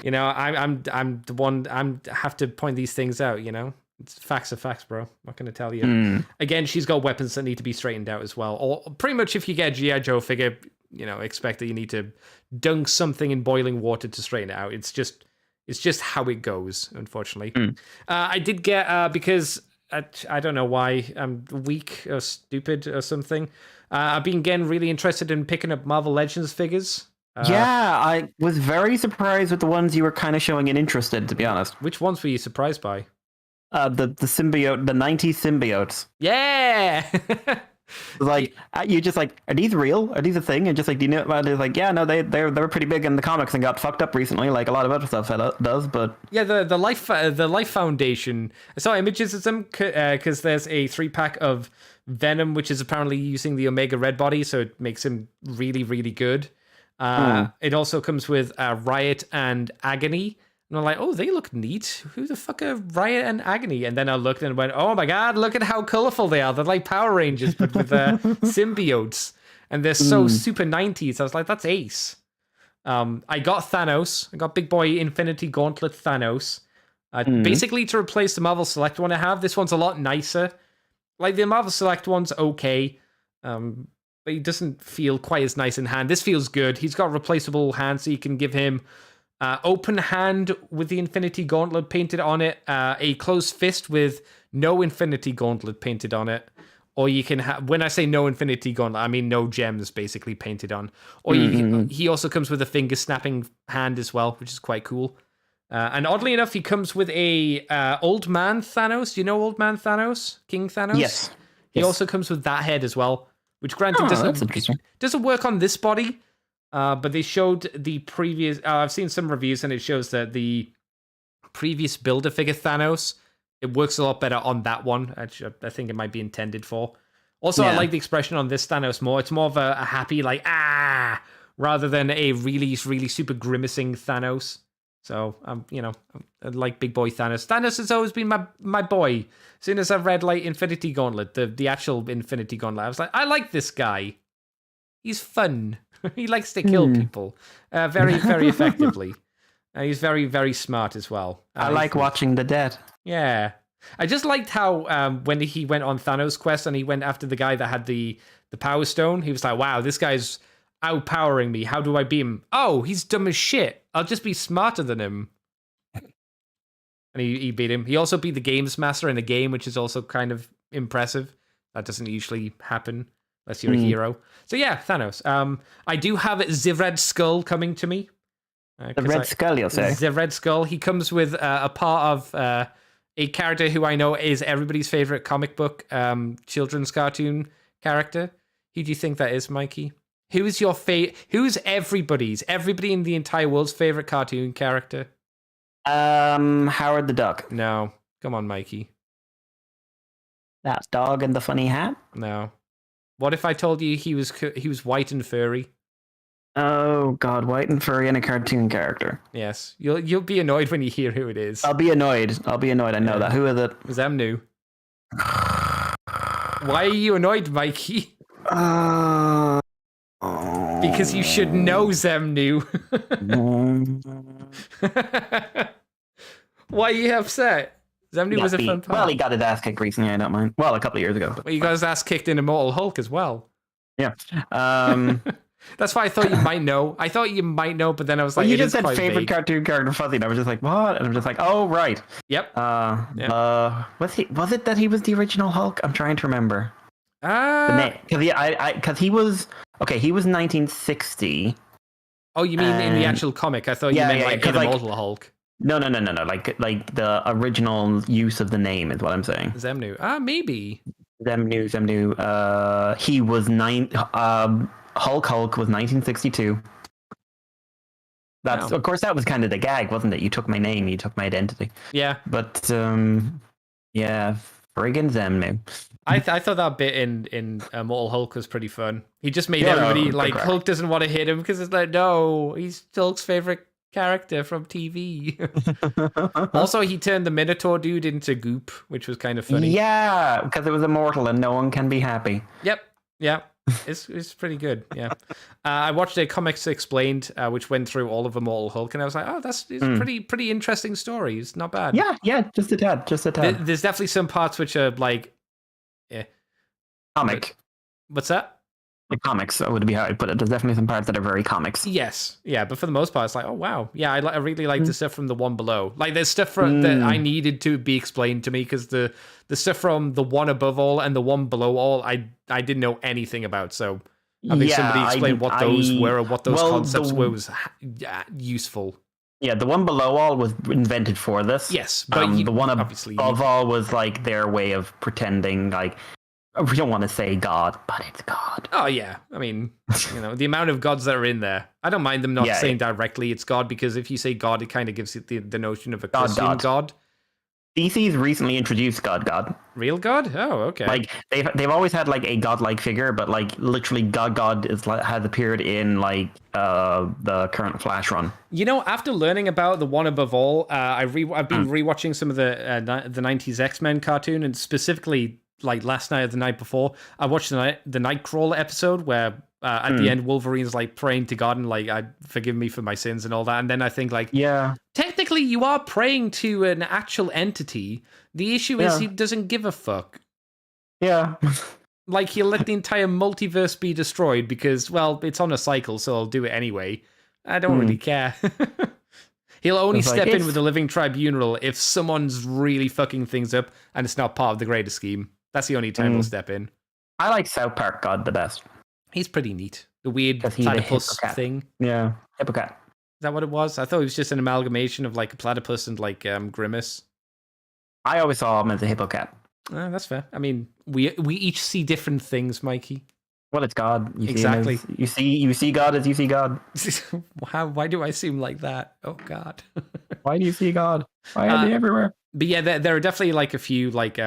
You know, I'm the one. Have to point these things out. You know, facts are facts, bro. What can I tell you? Again, she's got weapons that need to be straightened out as well. Or pretty much, if you get a G.I. Joe figure, you know, expect that you need to dunk something in boiling water to straighten it out. It's just how it goes, unfortunately. I did get because I don't know why I'm weak or stupid or something. I've been getting really interested in picking up Marvel Legends figures. I was very surprised with the ones you were kind of showing an interest in, to be honest. Which ones were you surprised by? The symbiote, the 90s symbiotes. Yeah! Like, you just like, are these real? Are these a thing? And just like, do you know? They're like, yeah, no, they were pretty big in the comics and got fucked up recently, like a lot of other stuff does. But yeah, the Life Foundation. I saw images of them because there's a 3-pack of Venom, which is apparently using the Omega Red body, so it makes him really, really good. It also comes with Riot and Agony. And I'm like, oh, they look neat. Who the fuck are Riot and Agony? And then I looked and went, oh my god, look at how colorful they are. They're like Power Rangers, but with symbiotes. And they're so super 90s. I was like, that's ace. I got Thanos. I got big boy Infinity Gauntlet Thanos. Basically to replace the Marvel Select one I have. This one's a lot nicer. Like the Marvel Select one's okay. But he doesn't feel quite as nice in hand. This feels good. He's got replaceable hands, so you can give him open hand with the Infinity Gauntlet painted on it, a closed fist with no Infinity Gauntlet painted on it, or you can have, when I say no Infinity Gauntlet, I mean no gems basically painted on, or he also comes with a finger snapping hand as well, which is quite cool. And oddly enough, he comes with a Old Man Thanos. Do you know Old Man Thanos? King Thanos? Yes. He also comes with that head as well, which granted doesn't work on this body. But they showed the previous... I've seen some reviews and it shows that the previous Build-A-Figure Thanos, it works a lot better on that one. Actually, I think it might be intended for. Also, I like the expression on this Thanos more. It's more of a happy, like, rather than a really, really super grimacing Thanos. So, I like big boy Thanos. Thanos has always been my boy. As soon as I read, like, Infinity Gauntlet, the actual Infinity Gauntlet, I was like, I like this guy. He's fun. He likes to kill people very, very effectively. He's very, very smart as well. I like watching the dead. Yeah. I just liked how when he went on Thanos' quest and he went after the guy that had the Power Stone, he was like, wow, this guy's outpowering me. How do I beat him? Oh, he's dumb as shit. I'll just be smarter than him. And he beat him. He also beat the Games Master in a game, which is also kind of impressive. That doesn't usually happen unless you're a hero. So yeah, Thanos. I do have the Red Skull coming to me. The Red Skull, you'll say? The Red Skull. He comes with a part of a character who I know is everybody's favorite comic book children's cartoon character. Who do you think that is, Mikey? Who is your who's everybody in the entire world's favorite cartoon character? Howard the Duck. No. Come on, Mikey. That dog in the funny hat? No. What if I told you he was white and furry? Oh God, white and furry and a cartoon character. Yes, you'll be annoyed when you hear who it is. I'll be annoyed. I know that. Who is it? Is that new? Why are you annoyed, Mikey? Oh. Because you should know Zemnu. Why are you upset? Zemnu was a fun part. Well, he got his ass kicked recently, I don't mind. Well, a couple of years ago. Well, you got his ass kicked in Immortal Hulk as well. Yeah. That's why I thought you might know. I thought you might know, but then I was like, you just said favorite vague. cartoon character Fuzzy, and I was just like, what? And I'm just like, oh, right. Yep. Was it that he was the original Hulk? I'm trying to remember. Because he was 1960. Oh, you mean in the actual comic? I thought you meant like in Immortal Hulk. No. Like the original use of the name is what I'm saying. Zemnu. Maybe. Zemnu. He was Hulk was 1962. Of course, that was kind of the gag, wasn't it? You took my name, you took my identity. Yeah. But yeah, friggin' Zemnu. I thought that bit in Immortal Hulk was pretty fun. He just made everybody like Hulk doesn't want to hit him because it's like, no, he's Hulk's favorite character from TV. Also, he turned the Minotaur dude into goop, which was kind of funny. Yeah, because it was immortal and no one can be happy. Yep. Yeah. It's pretty good. Yeah. I watched a Comics Explained, which went through all of Immortal Hulk, and I was like, oh, it's pretty interesting story. It's not bad. Yeah, just a tad. There's definitely some parts which are like, yeah. Comic. What's that? The comics would be how I put it. There's definitely some parts that are very comics. Yes, yeah, but for the most part, it's like, oh wow, yeah, I really like the stuff from the one below. Like, there's stuff that I needed to be explained to me because the stuff from the one above all and the one below all, I didn't know anything about. So having somebody explain what those were or what those concepts were was useful. Yeah, the one below all was invented for this. Yes, but the one above all was like their way of pretending like. We don't want to say God, but it's God. Oh, yeah. I mean, the amount of gods that are in there. I don't mind them not saying directly it's God, because if you say God, it kind of gives it the notion of a Christian God. DC's recently introduced God. Real God? Oh, okay. Like, they've always had, like, a godlike figure, but, like, literally God has appeared in, like, the current Flash run. After learning about the one above all, I've been rewatching some of the 90s X-Men cartoon, and specifically... like last night or the night before, I watched the Nightcrawler episode where at the end Wolverine's like praying to God and like, forgive me for my sins and all that. And then I think like, technically you are praying to an actual entity. The issue is he doesn't give a fuck. Yeah. Like, he'll let the entire multiverse be destroyed because, well, it's on a cycle, so I'll do it anyway. I don't really care. He'll only step in with the Living Tribunal if someone's really fucking things up and it's not part of the greater scheme. That's the only time he'll step in. I like South Park God the best. He's pretty neat. The weird platypus thing. Yeah, Hippocat. Is that what it was? I thought it was just an amalgamation of like a platypus and like Grimace. I always saw him as a Hippocat. That's fair. I mean, we each see different things, Mikey. Well, it's God. Exactly. You see God as you see God. Why do I seem like that? Oh God. Why do you see God? Why are they everywhere? But yeah, there are definitely like a few like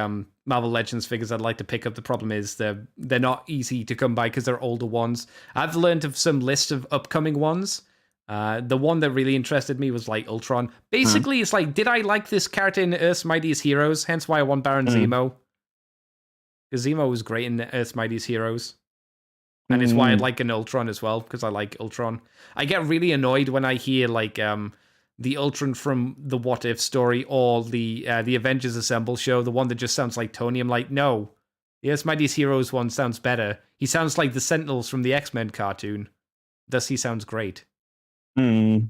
Marvel Legends figures I'd like to pick up. The problem is they're not easy to come by because they're older ones. I've learned of some list of upcoming ones. The one that really interested me was like Ultron. Basically, it's like, did I like this character in Earth's Mightiest Heroes? Hence why I want Baron Zemo. Because Zemo was great in Earth's Mightiest Heroes. And it's why I like an Ultron as well, because I like Ultron. I get really annoyed when I hear like the Ultron from the What If story or the Avengers Assemble show, the one that just sounds like Tony. I'm like, no. The Earth's Mightiest Heroes one sounds better. He sounds like the Sentinels from the X-Men cartoon. Thus, he sounds great. The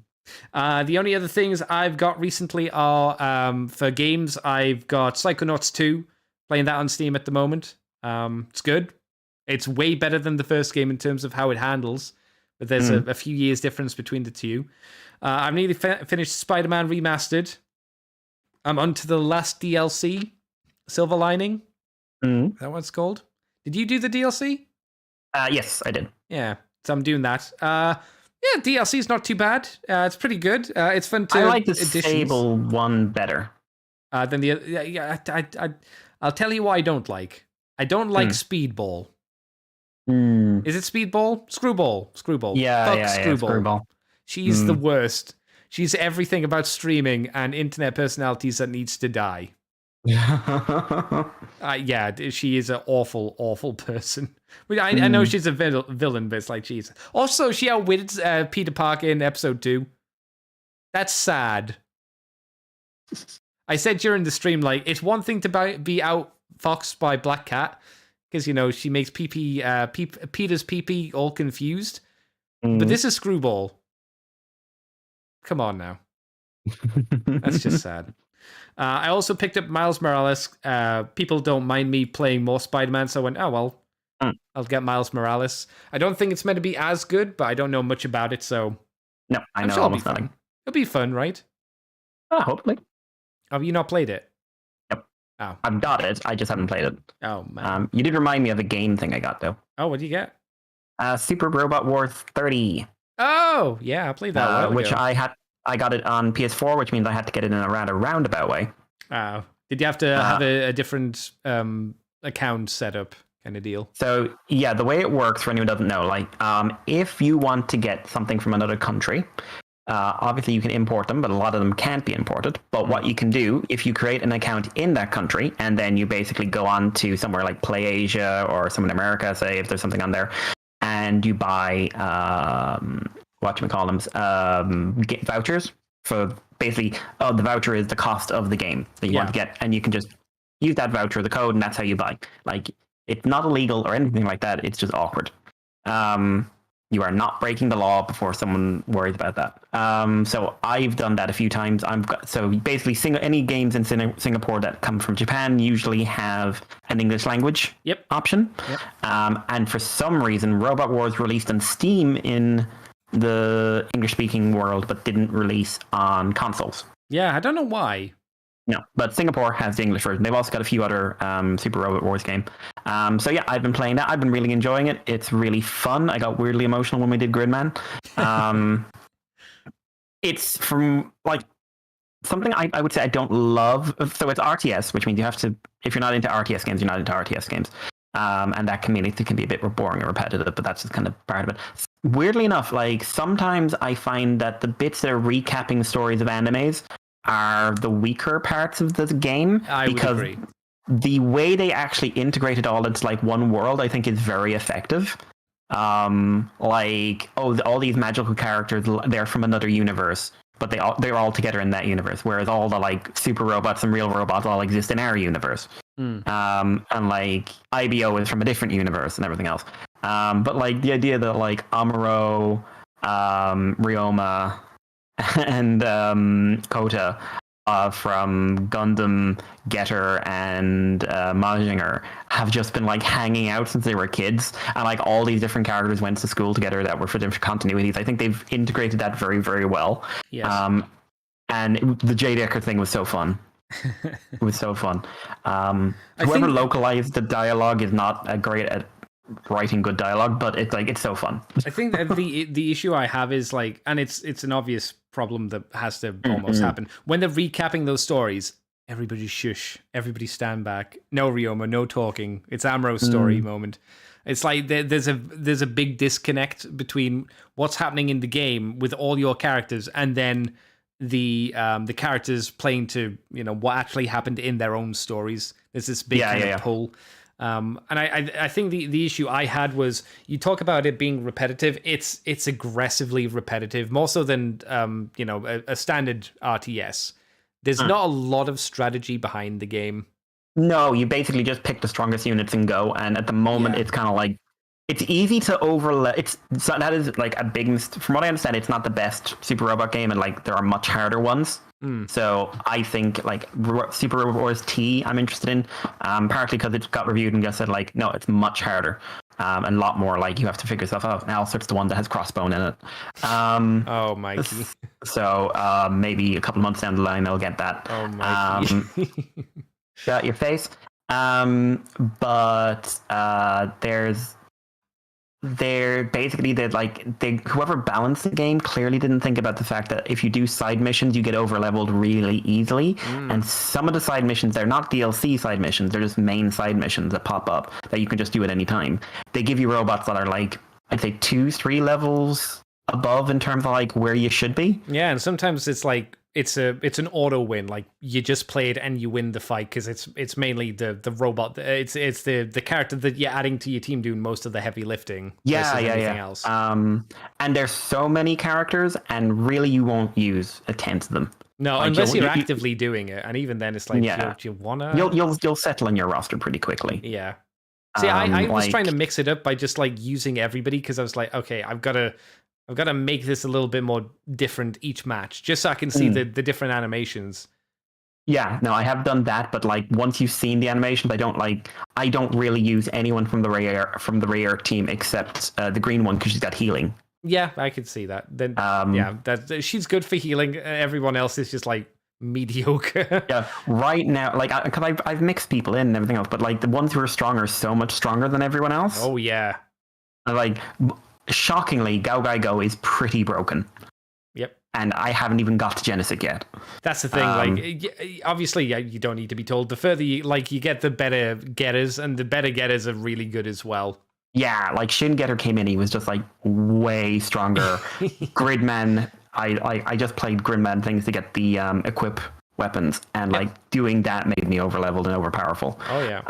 only other things I've got recently are for games. I've got Psychonauts 2, playing that on Steam at the moment. It's good. It's way better than the first game in terms of how it handles, but there's a few years difference between the two. I've nearly finished Spider-Man Remastered. I'm on to the last DLC, Silver Lining. Is that what it's called? Did you do the DLC? Yes, I did. Yeah, so I'm doing that. Yeah, DLC is not too bad. It's pretty good. It's fun to. I like the Sable one better than the. I'll tell you what I don't like. I don't like Speedball. Is it Speedball? Screwball. Yeah, Screwball. She's the worst. She's everything about streaming and internet personalities that needs to die. Yeah, she is an awful, awful person. I know she's a villain, but it's like, jeez. Also, she outwitted Peter Parker in episode 2. That's sad. I said during the stream, like, it's one thing to be outfoxed by Black Cat, because, you know, she makes Peter's pee-pee all confused. But this is Screwball. Come on now. That's just sad. I also picked up Miles Morales. People don't mind me playing more Spider-Man, so I went, oh, well, I'll get Miles Morales. I don't think it's meant to be as good, but I don't know much about it, so... No, I know almost nothing. It'll be fun, right? Hopefully. Have you not played it? Yep. Oh. I've got it, I just haven't played it. Oh, man. You did remind me of a game thing I got, though. Oh, what did you get? Super Robot Wars 30. Oh, yeah, I played that which I got it on PS4, which means I had to get it in a roundabout way. Oh. Did you have to have a different account set up kind of deal? So, yeah, the way it works, for anyone who doesn't know, like, if you want to get something from another country, obviously you can import them, but a lot of them can't be imported. But what you can do, if you create an account in that country, and then you basically go on to somewhere like PlayAsia or somewhere in America, say, if there's something on there, and you buy... vouchers for basically, the voucher is the cost of the game that you want to get, and you can just use that voucher, the code, and that's how you buy. Like, it's not illegal or anything like that. It's just awkward. You are not breaking the law before someone worries about that. So I've done that a few times. So basically, any games in Singapore that come from Japan usually have an English language option. Yep. And for some reason, Robot Wars released on Steam in the English-speaking world, but didn't release on consoles. Yeah, I don't know why. No, but Singapore has the English version. They've also got a few other Super Robot Wars game. So yeah, I've been playing that. I've been really enjoying it. It's really fun. I got weirdly emotional when we did Gridman. It's from like something I would say I don't love. So it's RTS, which means you have to, if you're not into RTS games, you're not into RTS games. And that community can be a bit boring and repetitive, but that's just kind of part of it. Weirdly enough, like sometimes I find that the bits that are recapping stories of animes are the weaker parts of the game. I would agree. The way they actually integrate it all into like one world, I think, is very effective. All these magical characters, they're from another universe, but they're all together in that universe. Whereas all the like super robots and real robots all exist in our universe. And like IBO is from a different universe and everything else. But like the idea that like Amuro, Ryoma, and Kota from Gundam, Getter, and Mazinger have just been like hanging out since they were kids, and like all these different characters went to school together that were for different continuities. I think they've integrated that very, very well. Yes. And the J Decker thing was so fun. It was so fun. Whoever localized the dialogue is not great at writing good dialogue, but it's so fun. I think that the issue I have is like, and it's an obvious problem that has to almost happen when they're recapping those stories. Everybody shush, everybody stand back. No Ryoma, no talking. It's Amuro's story moment. It's like there's a big disconnect between what's happening in the game with all your characters and then the characters playing to, you know, what actually happened in their own stories. There's this big pull. And I think the issue I had was, you talk about it being repetitive. It's aggressively repetitive, more so than a standard RTS. There's not a lot of strategy behind the game. No, you basically just pick the strongest units and go. And at the moment, it's kind of like, it's easy to that is like a big from what I understand, it's not the best Super Robot game, and like there are much harder ones. So I think like Super Robot Wars T I'm interested in, partly because it got reviewed and just said like, no, it's much harder, and a lot more like you have to figure stuff out. And also it's the one that has Crossbone in it. Oh, Mikey. So maybe a couple of months down the line I'll get that. Oh, Mikey. Got your face. But whoever balanced the game clearly didn't think about the fact that if you do side missions, you get over leveled really easily. And some of the side missions, they're not DLC side missions, they're just main side missions that pop up that you can just do at any time. They give you robots that are like, I'd say 2-3 levels above in terms of like where you should be. Yeah, and sometimes it's like it's an auto win. Like you just played and you win the fight because it's mainly the robot. It's the character that you're adding to your team doing most of the heavy lifting. Yeah. Else. And there's so many characters, and really you won't use a tenth of them. No, like unless you're actively doing it, and even then, it's like, do you wanna? You'll settle on your roster pretty quickly. Yeah. See, I was trying to mix it up by just like using everybody because I was like, okay, I've got to make this a little bit more different each match, just so I can see the different animations. Yeah, no, I have done that, but like once you've seen the animations, I don't really use anyone from the rare team except the green one because she's got healing. Yeah, I could see that. Then she's good for healing. Everyone else is just like mediocre. Yeah, right now, like because I've mixed people in and everything else, but like the ones who are strong are so much stronger than everyone else. Oh yeah. Like shockingly, Go is pretty broken. Yep. And I haven't even got to Genesis yet. That's the thing. Like, obviously, you don't need to be told. The further you get, the better getters, and the better getters are really good as well. Yeah, like Shin Getter came in, he was just like way stronger. Gridman, I just played Gridman things to get the equip weapons, and like doing that made me overleveled and overpowerful. Oh yeah.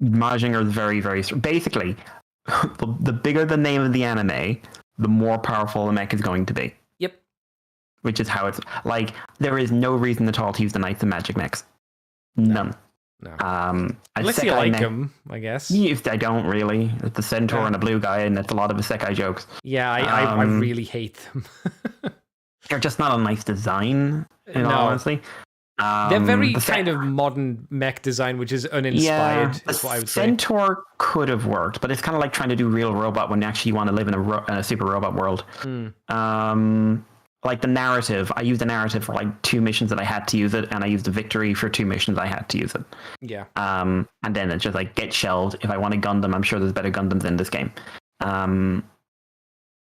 Mazinger is very, very strong. Basically, the bigger the name of the anime, the more powerful the mech is going to be. Yep. Which is how it's like. There is no reason at all to use the Knights of Magic mechs. None. No. Unless you like them, I guess. I don't really. It's a centaur and a blue guy, and it's a lot of isekai jokes. Yeah, I really hate them. They're just not a nice design, in all honesty. They're very kind of modern mech design, which is uninspired. Is what I would say. Centaur could have worked, but it's kind of like trying to do real robot when you actually want to live in a super robot world. Like the narrative, I used the narrative for like 2 missions that I had to use it, and I used the victory for 2 missions I had to use it. Yeah. And then it's just like get shelled. If I want a Gundam, I'm sure there's better Gundams in this game.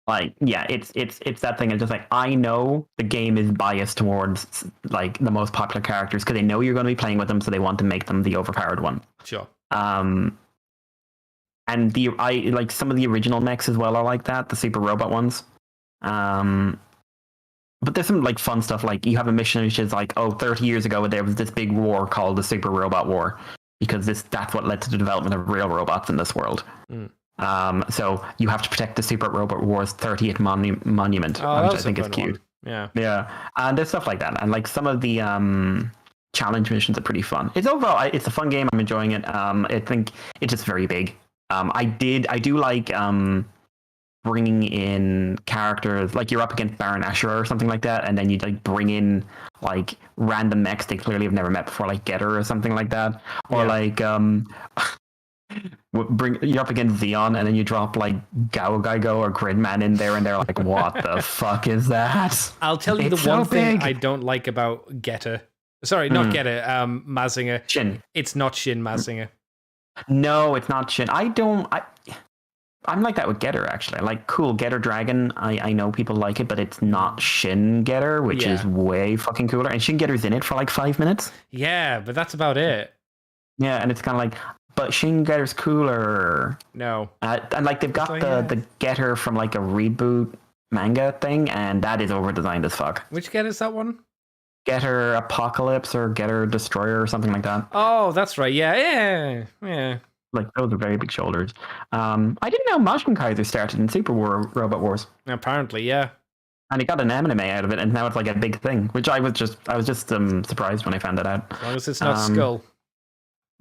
Like yeah, it's that thing. It's just like I know the game is biased towards like the most popular characters because they know you're going to be playing with them, so they want to make them the overpowered one. Sure. And I like some of the original mechs as well are like that, the super robot ones. But there's some like fun stuff, like you have a mission which is like, 30 years ago there was this big war called the Super Robot War, because that's what led to the development of real robots in this world. So you have to protect the Super Robot War's 30th monument, which I think is cute. One. Yeah. And there's stuff like that. And like some of the challenge missions are pretty fun. It's a fun game. I'm enjoying it. I think it's just very big. I do like bringing in characters, like you're up against Baron Ashura or something like that, and then you like bring in like random mechs they clearly have never met before, like Getter or something like that, or like you're up against Xeon, and then you drop like Gaigo or Gridman in there, and they're like, what the fuck is that? I'll tell you the one thing I don't like about Getter. Sorry, not Getter. Mazinger. Shin. It's not Shin Mazinger. No, it's not Shin. I'm like that with Getter, actually. I like cool Getter Dragon. I know people like it, but it's not Shin Getter, which is way fucking cooler. And Shin Getter's in it for like 5 minutes. Yeah, but that's about it. Yeah, and it's kind of like, but Shin Getter's cooler. No. And like they've got the Getter from like a reboot manga thing, and that is over-designed as fuck. Which Getter is that one? Getter Apocalypse or Getter Destroyer or something like that. Oh, that's right. Yeah. Like those are very big shoulders. I didn't know Majin Kaiser started in Robot Wars. Apparently, yeah. And he got an anime out of it, and now it's like a big thing. Which I was just surprised when I found that out. As long as it's not Skull.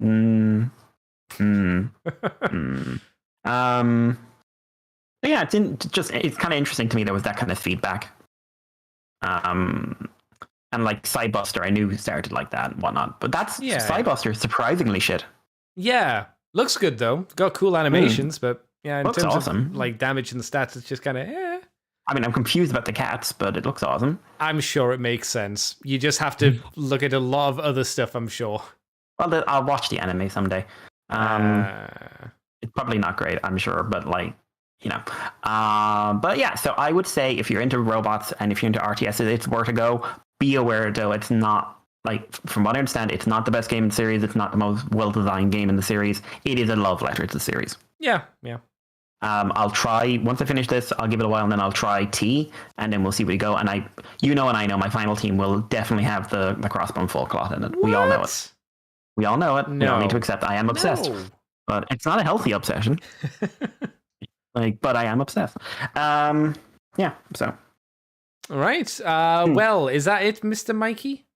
Yeah, it's kind of interesting to me. There was that kind of feedback. And like Sidebuster, I knew started like that and whatnot. But Sidebuster is surprisingly shit. Yeah. Looks good though. Got cool animations, but yeah, in terms awesome. of like damage and the stats, it's just kind of I mean, I'm confused about the cats, but it looks awesome. I'm sure it makes sense. You just have to look at a lot of other stuff, I'm sure. Well, I'll watch the anime someday. It's probably not great, I'm sure, but like, you know. But yeah, so I would say if you're into robots and if you're into RTS, it's worth a go. Be aware though, it's not, like, from what I understand, it's not the best game in the series. It's not the most well-designed game in the series. It is a love letter to the series. Yeah. I'll try, once I finish this, I'll give it a while and then I'll try T and then we'll see where we go. And I know my final team will definitely have the crossbone full cloth in it. What? We all know it. We all know it. No. We don't need to accept I am obsessed. No. But it's not a healthy obsession. But I am obsessed. Yeah, so. All right. Well, is that it, Mr. Mikey?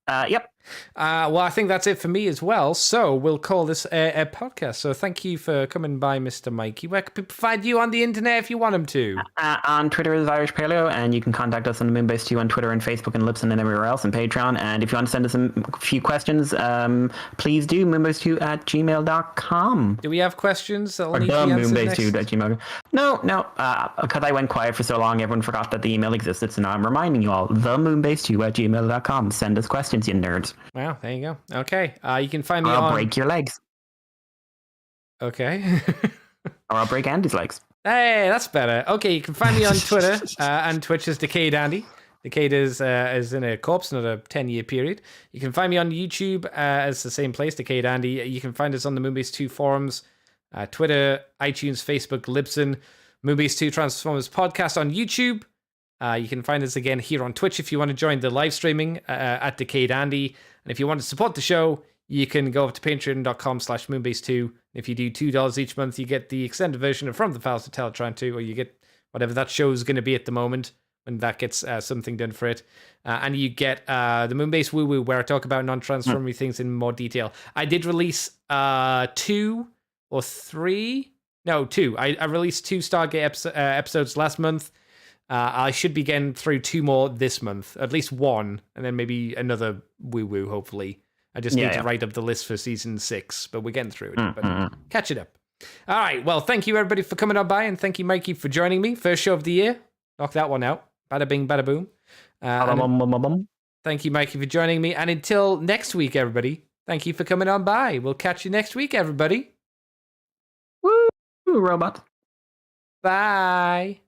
Yep. Well, I think that's it for me as well. So we'll call this a podcast. So thank you for coming by, Mr. Mikey. Where can people find you on the internet if you want them to? On Twitter is Irish Paleo, and you can contact us on the Moonbase 2 on Twitter and Facebook and Libsyn and everywhere else and Patreon. And if you want to send us a few questions, please do moonbase2@gmail.com. Do we have questions that will Or need to be answered next? moonbase2@gmail.com. No, because I went quiet for so long, everyone forgot that the email existed. So now I'm reminding you all, the moonbase2@gmail.com. Send us questions, you nerds. Wow, there you go. Okay. You can find me Or I'll on... break your legs. Okay. Or I'll break Andy's legs. Hey, that's better. Okay, you can find me on Twitter and Twitch as Decayed Andy. Decayed is in a corpse, not a 10-year period. You can find me on YouTube as the same place, Decayed Andy. You can find us on the Moonbase 2 forums, Twitter, iTunes, Facebook, Libsyn, Moonbase 2 Transformers podcast on YouTube. You can find us again here on Twitch if you want to join the live streaming at Decayed Andy. And if you want to support the show, you can go up to patreon.com/moonbase2. If you do $2 each month, you get the extended version of From the Files to Teletran 2, or you get whatever that show is going to be at the moment when that gets something done for it. And you get the Moonbase Woo Woo, where I talk about non-transforming things in more detail. I did release 2 or 3. No, 2. I released 2 Stargate episodes last month. I should be getting through 2 more this month, at least 1, and then maybe another woo-woo, hopefully. I just need to write up the list for season 6, but we're getting through it. But catch it up. All right, well, thank you, everybody, for coming on by, and thank you, Mikey, for joining me. First show of the year. Knock that one out. Bada bing, bada boom. Thank you, Mikey, for joining me. And until next week, everybody, thank you for coming on by. We'll catch you next week, everybody. Woo, robot. Bye.